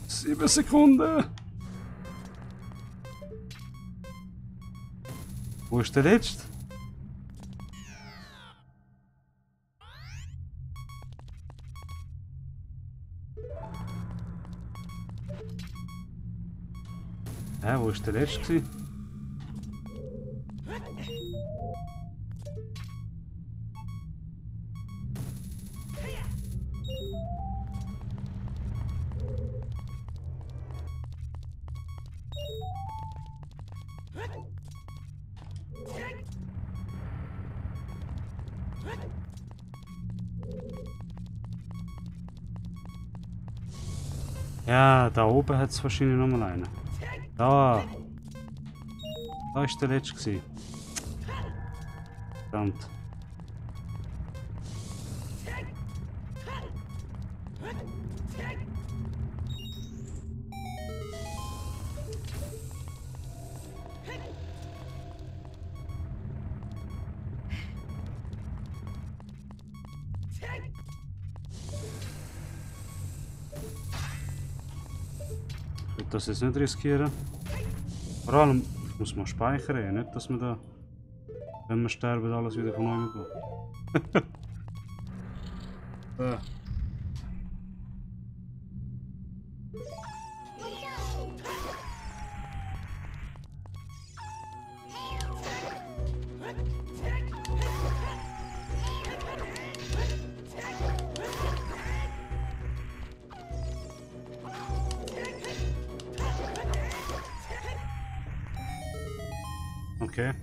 7 Sekunden. Wo ist der letzte? Hä, wo ist der letzte? Ja, da oben hat es wahrscheinlich noch mal einen. Da. Da ist der letzte gewesen. Verdammt. Ich will das jetzt nicht riskieren. Vor allem, ich muss mal speichern, ja. Nicht, dass wir da, wenn wir sterben, alles wieder von neuem geht. Okay.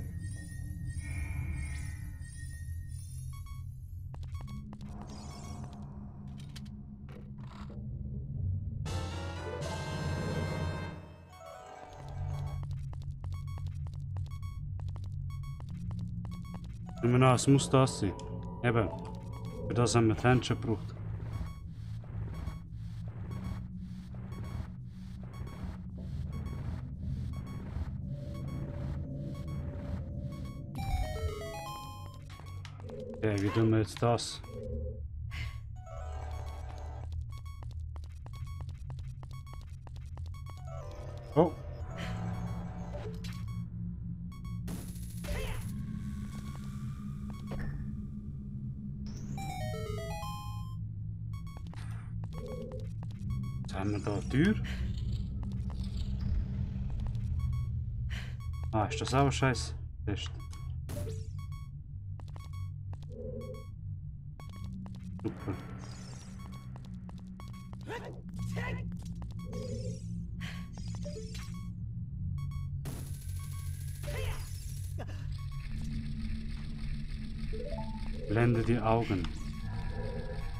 Es muss das sein. Eben. Für das haben wir die Händchen gebraucht. Okay, wie tun wir jetzt das? Oh! Jetzt haben wir da eine Tür. Ah, ist das auch ein scheiß Test? Super. Blende die Augen.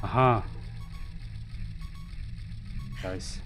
Aha. Scheiße.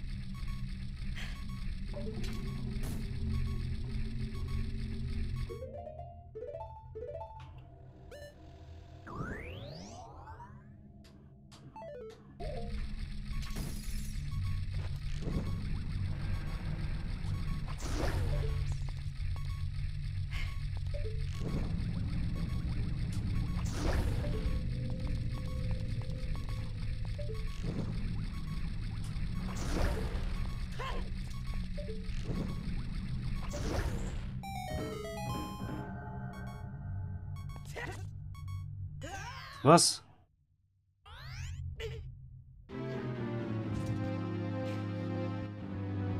Was?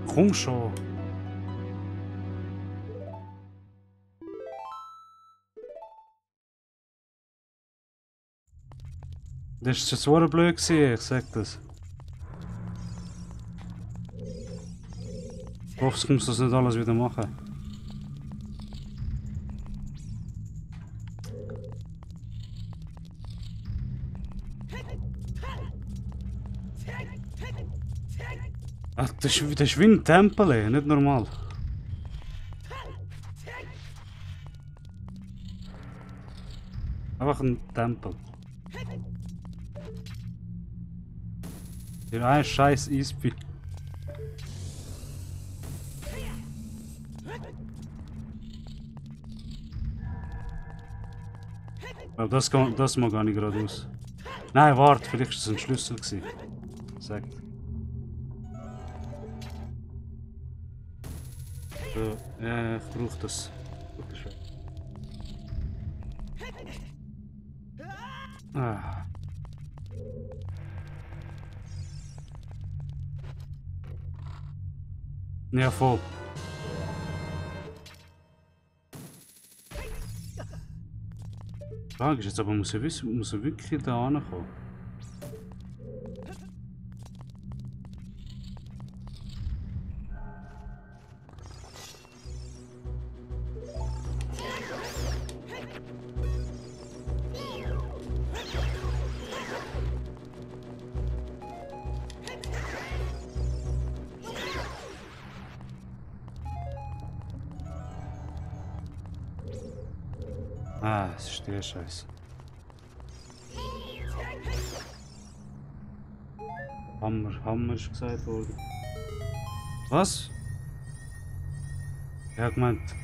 Komm schon. Das ist jetzt so blöd gewesen, ich sag das. Ich hoffe, du musst das nicht alles wieder machen. Ach, das ist wie ein Tempel, ey. Nicht normal. Einfach ein Tempel. Hier ein scheiß Eispi. Aber das mag gar nicht geradeaus. Nein, warte, vielleicht war das ein Schlüssel gewesen. Sagt. So, ja, ich brauche das. Ah. Ja, voll. Die Frage ist jetzt aber, muss er wirklich da ankommen? Ah, es ist der Scheiß. Hammer ist gesagt worden. Was? Ja, gemeint.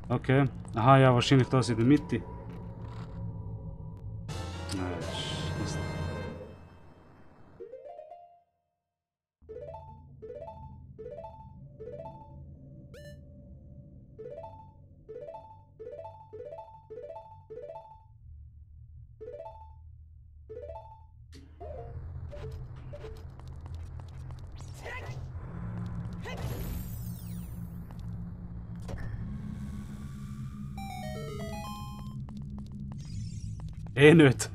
Okay. Aha, ja, wahrscheinlich das in der Mitte. Nein, das ist... Eh nicht.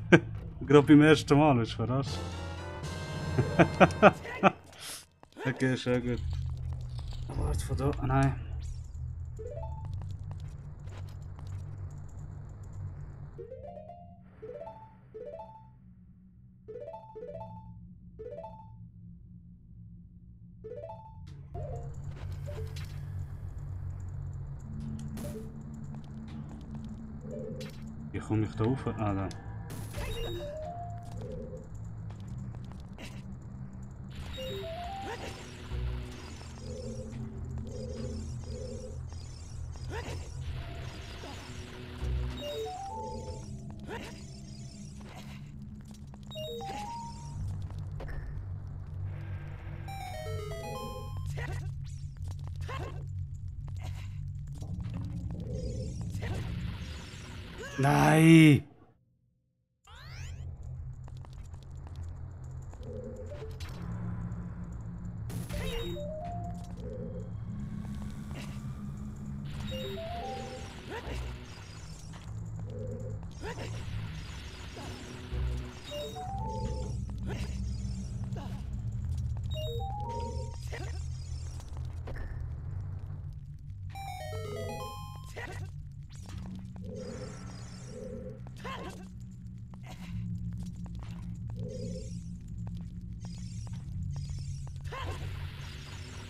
Gerade beim ersten Mal, ist verarscht. Okay, schon gut. Warte, von da. Nein. Wie komme ich da rauf? Ah, da. Nein!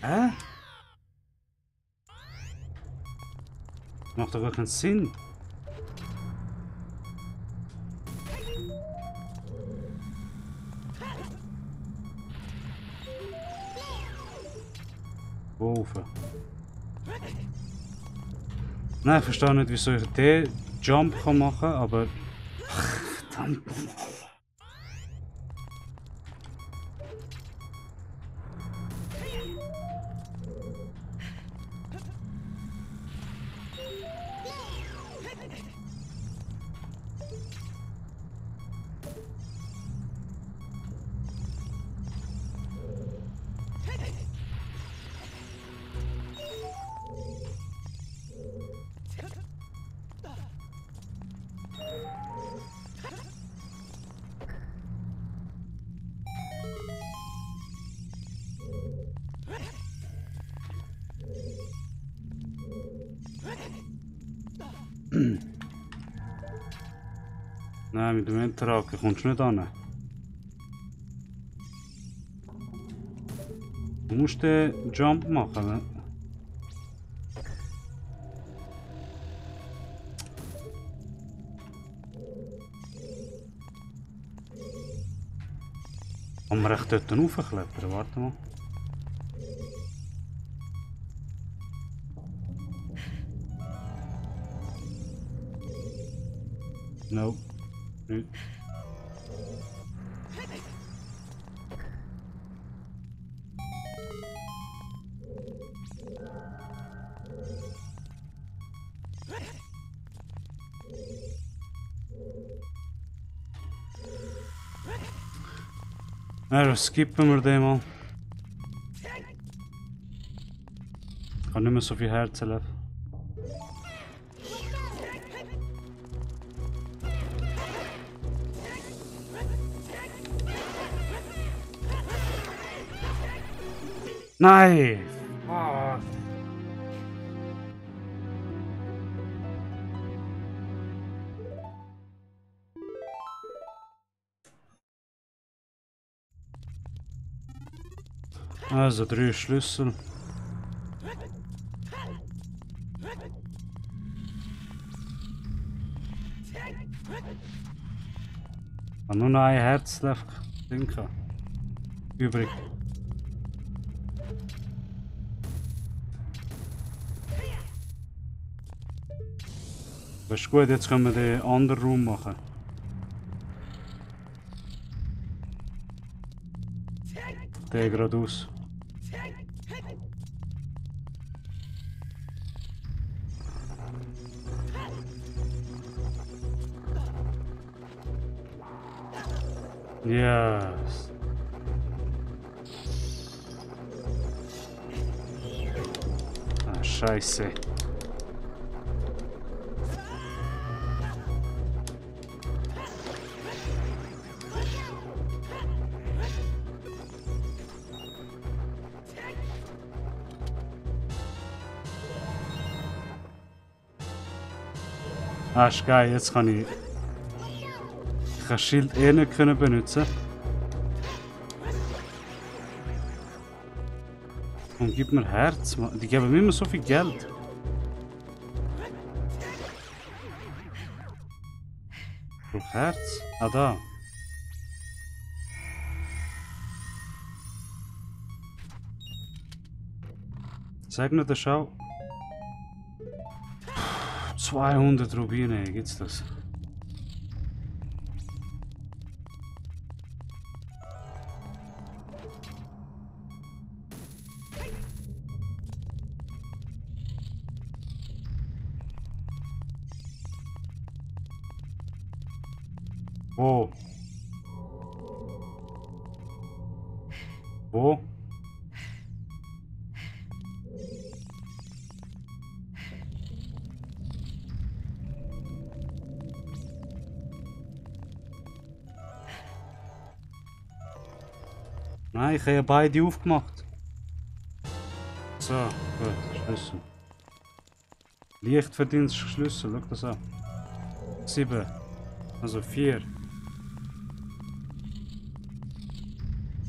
Hä? Macht doch gar keinen Sinn. Wo rauf? Nein, ich verstehe nicht, wieso ich den Jump machen kann, aber... Verdammt. Nein, mit dem Enterhaken kommst du nicht an. Du musst den Jump machen. Ne? Kann man echt dort raufklettern? Warte mal. No. Nicht. Ja, skippen wir den mal. Ich kann nicht mehr so viel Herzen leben. Nein! Fuck. Also 3 Schlüssel. Ich habe nur noch ein Herz übrig. Das ist gut, jetzt können wir den anderen Raum machen. Der geradeaus. Yes. Ah, Scheiße. Ah, ist geil, jetzt kann ich... kann das Schild eh nicht benutzen. Und gib mir Herz, Mann. Die geben mir immer so viel Geld. Ich brauche Herz. Ah, da. Sag mir das auch. 200 Rubine, gibt's das? Wo? Wo? Nein, ich habe ja beide aufgemacht. So, gut, Schlüssel. Lichtverdienstschlüssel, schau das an. 7. Also 4.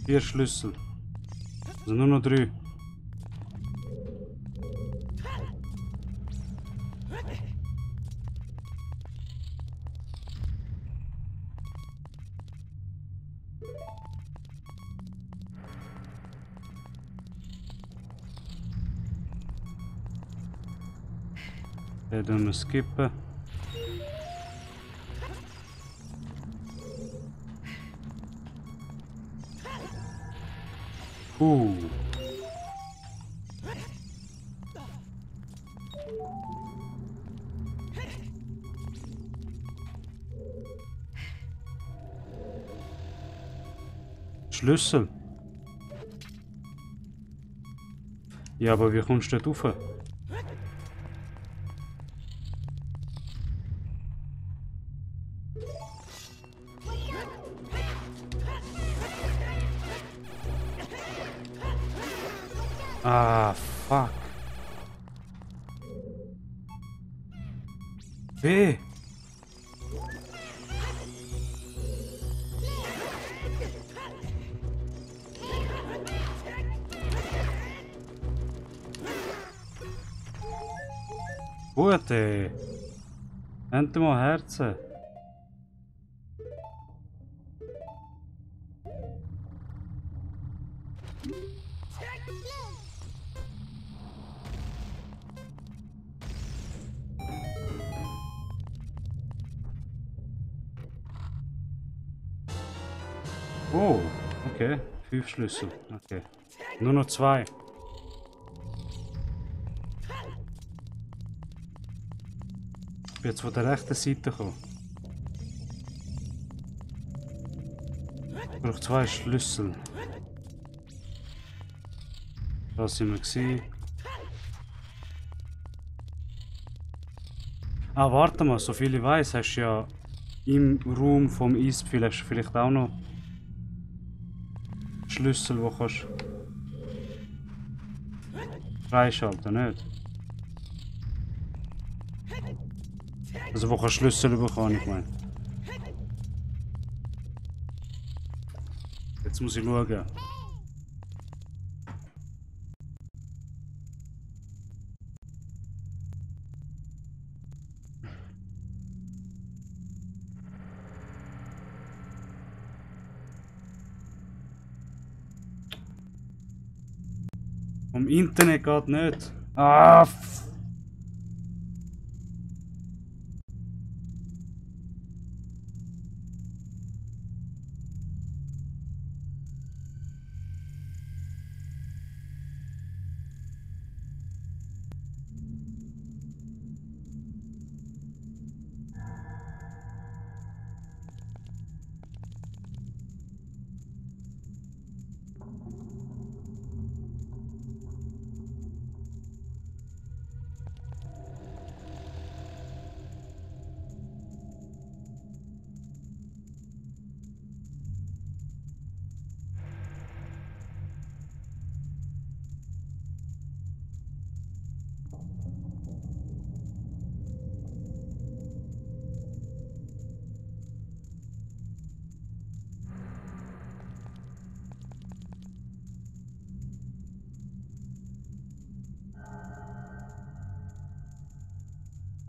4 Schlüssel. Also nur noch 3. Den tun wir skippen. Schlüssel. Ja, aber wie kommst du dort rauf? Ah, fuck. Weh. Gut, ey. Endlich mal Herzen. Oh, okay. 5 Schlüssel. Okay. Nur noch 2. Ich bin jetzt von der rechten Seite gekommen. Ich brauche 2 Schlüssel. Da sind wir gewesen. Ah, warte mal, so viel ich weiß, hast du ja im Raum vom Eisbefehl hast du vielleicht auch noch Schlüssel, die kannst freischalten, nicht? Also wo kannst du Schlüssel bekommen, ich meine. Jetzt muss ich schauen. Vom Internet geht nicht. Ah,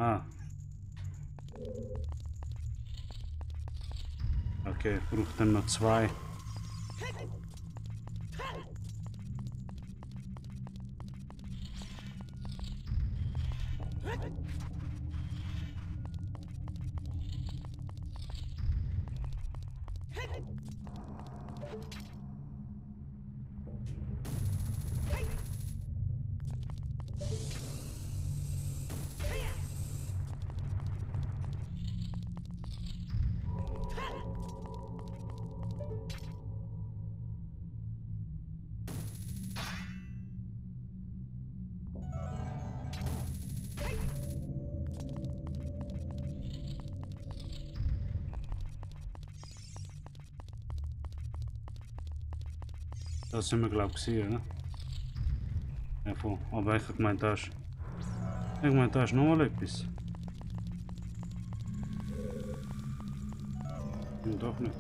Ah. Okay, ich brauche dann noch 2. Das sind wir, glaube ich, ne? Ja, voll. Aber ich gemeint, da ist. Ich meine, da ist noch mal etwas. Und doch nicht.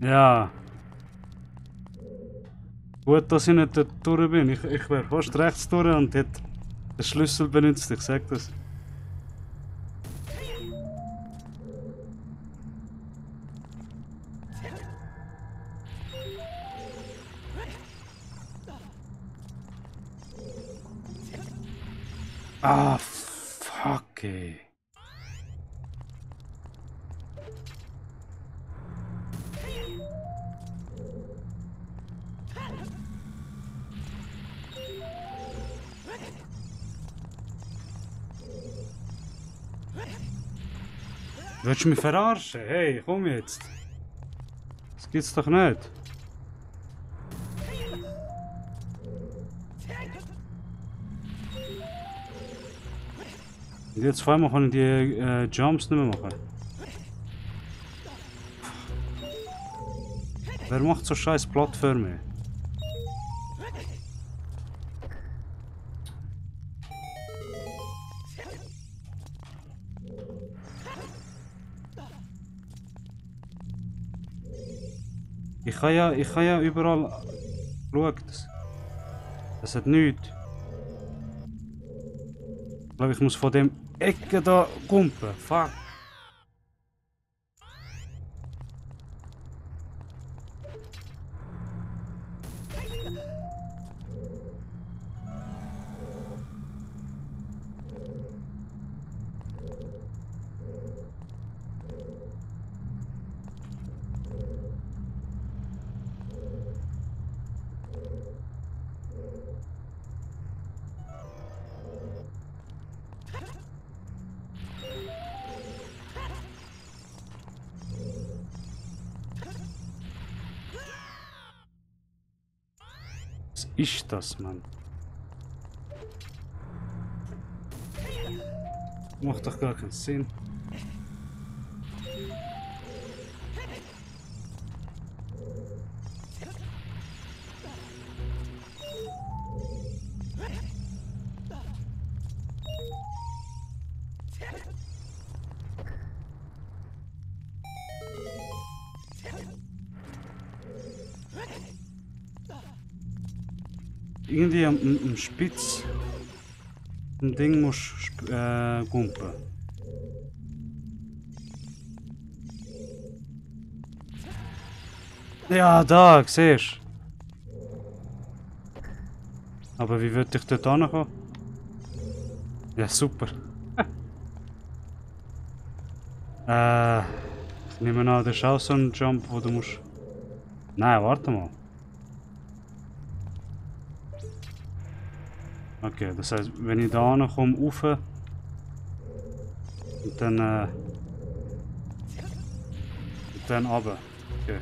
Ja. Gut, dass ich nicht dort durch bin. Ich wäre fast rechts durch und hätte den Schlüssel benutzt, ich sag das. Ah, fuck, ey. Willst du mich verarschen? Hey, komm jetzt. Das gibt's doch nicht. Und jetzt zweimal kann ich die Jumps nicht mehr machen. Wer macht so scheiß Plattformen? Ich kann ja überall schauen. Das hat nichts. Ich glaube, ich muss von dem Ecke da kumpen. Fuck. Was ist das, Mann? Macht doch gar keinen Sinn. Irgendwie am Spitz im Ding musst du gumpen. Ja, da, siehst du. Aber wie würde ich dort hinkommen? Ja, super. Ich nehme an, das ist auch so ein Jump, wo du musst. Nein, warte mal. Okay, das heißt, wenn ich da komme, rauf und dann runter. Okay.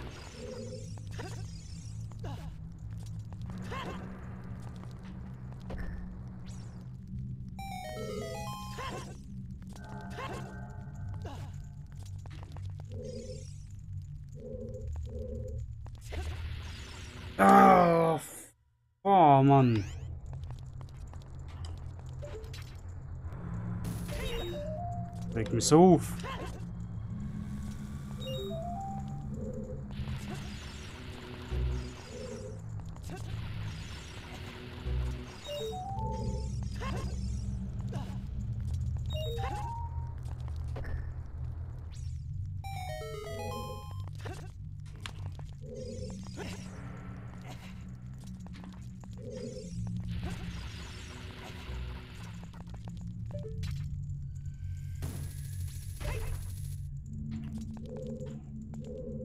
Ah, oh Mann. regt mich so auf.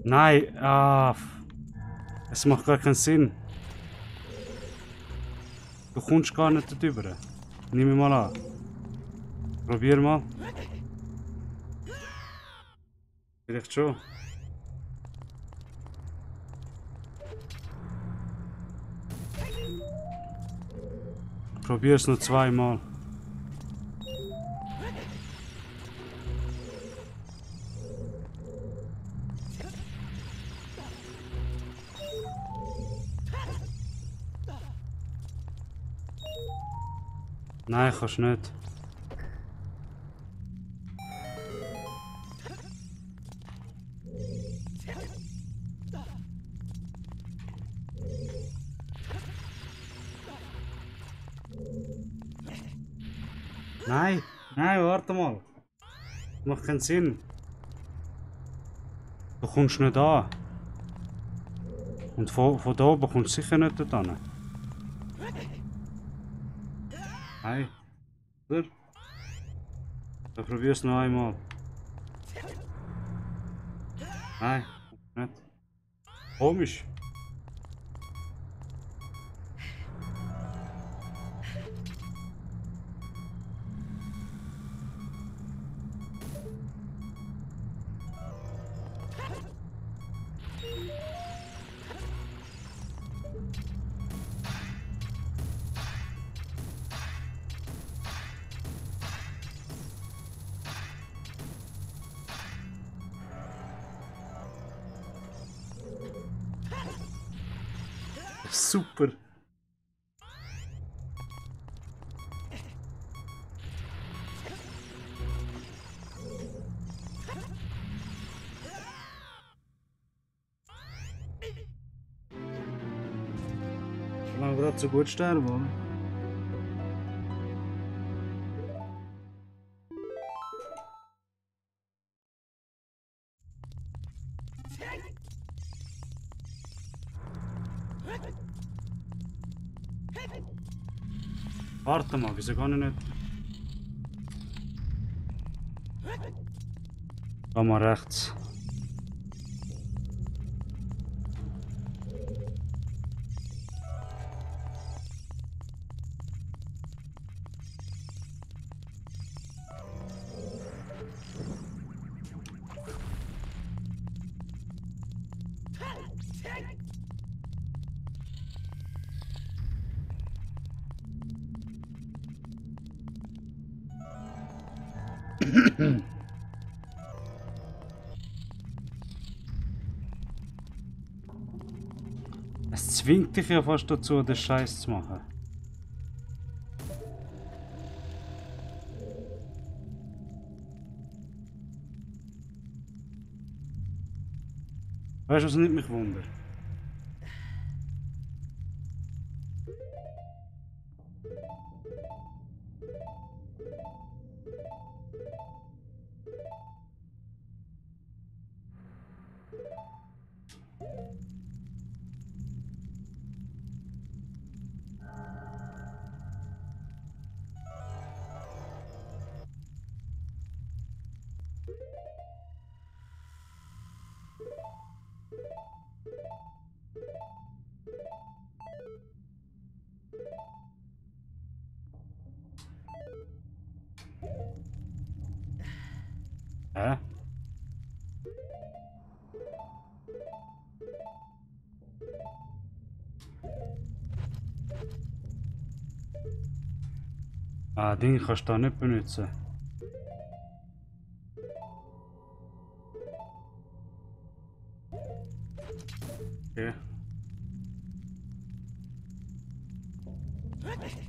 Nein, es macht gar keinen Sinn. Du kommst gar nicht darüber. Nimm mich mal an. Probier mal. Vielleicht schon. Probier es noch zweimal. Nein, kannst nicht. Nein, nein, warte mal. Macht keinen Sinn. Du kommst nicht an. Und von da oben kommst du sicher nicht dort an. Nein. Oder? Dann probier es noch einmal. Nein, nicht. Komisch. Super. Solange wir gerade so gut sterben, oder? Warte mal, wieso kann ich nicht? Geh mal rechts. Es zwingt dich ja fast dazu, den Scheiß zu machen. Weißt du, was nicht mich wundert? Hä? Ding kannst du da nicht benutzen. Okay. Okay. 。 . 。 。 。 . 。 . 。 . 。 . 。 . 。 . 。 . 。 . 。 。 . 。 。 。 . 。 。 。 。 。 。 。 。 。 。 。 。 。 。 。 。 。 。 。 。 。 。 。 。 . 。 。 .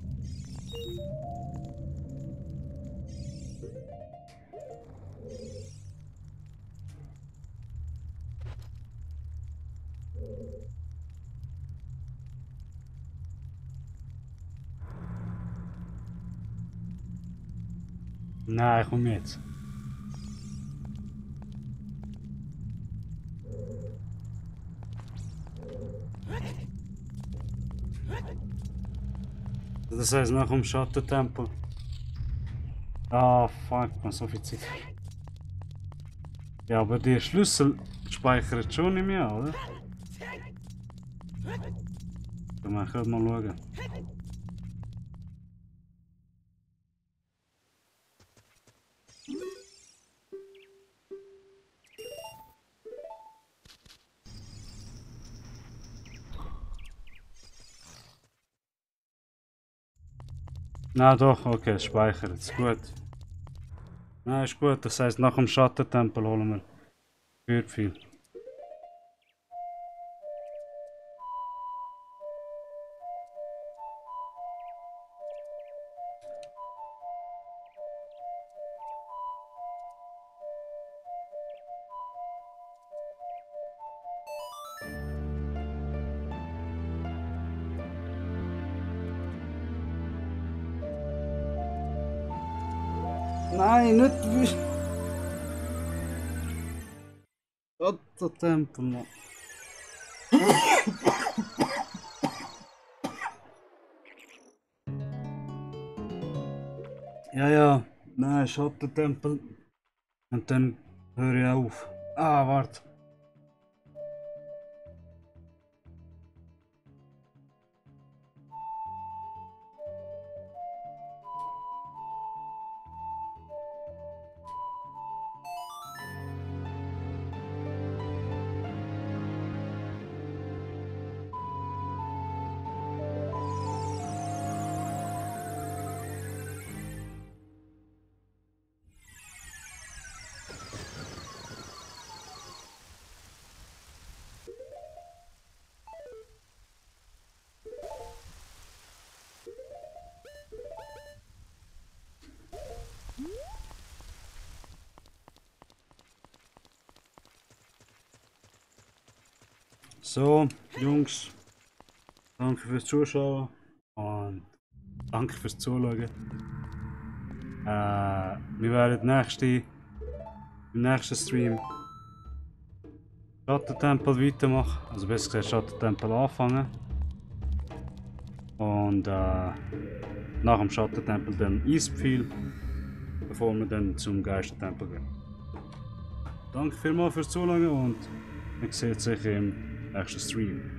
Nein, komm jetzt. Das heißt nach dem Schattentempel. Ah, fuck, man, so viel Zeit. Ja, aber die Schlüssel speichern schon nicht mehr, oder? Dann mal gerade mal schauen. Na doch, okay, es speichert, ist gut. Na, ist gut, das heißt nach dem Schattentempel holen wir für viel. Nein, nicht wie. Schattentempel, Mann. Ja, ja, nein, Schattentempel. Und dann höre ich auf. Ah, warte. So, Jungs, danke fürs Zuschauen und danke fürs Zuschauen. Wir werden im nächsten Stream Schattentempel weitermachen, also besser gesagt Schattentempel anfangen. Und nach dem Schattentempel dann Eispfeil, bevor wir dann zum Geistertempel gehen. Danke vielmals fürs Zuschauen und wir sehen sich im nächsten Stream.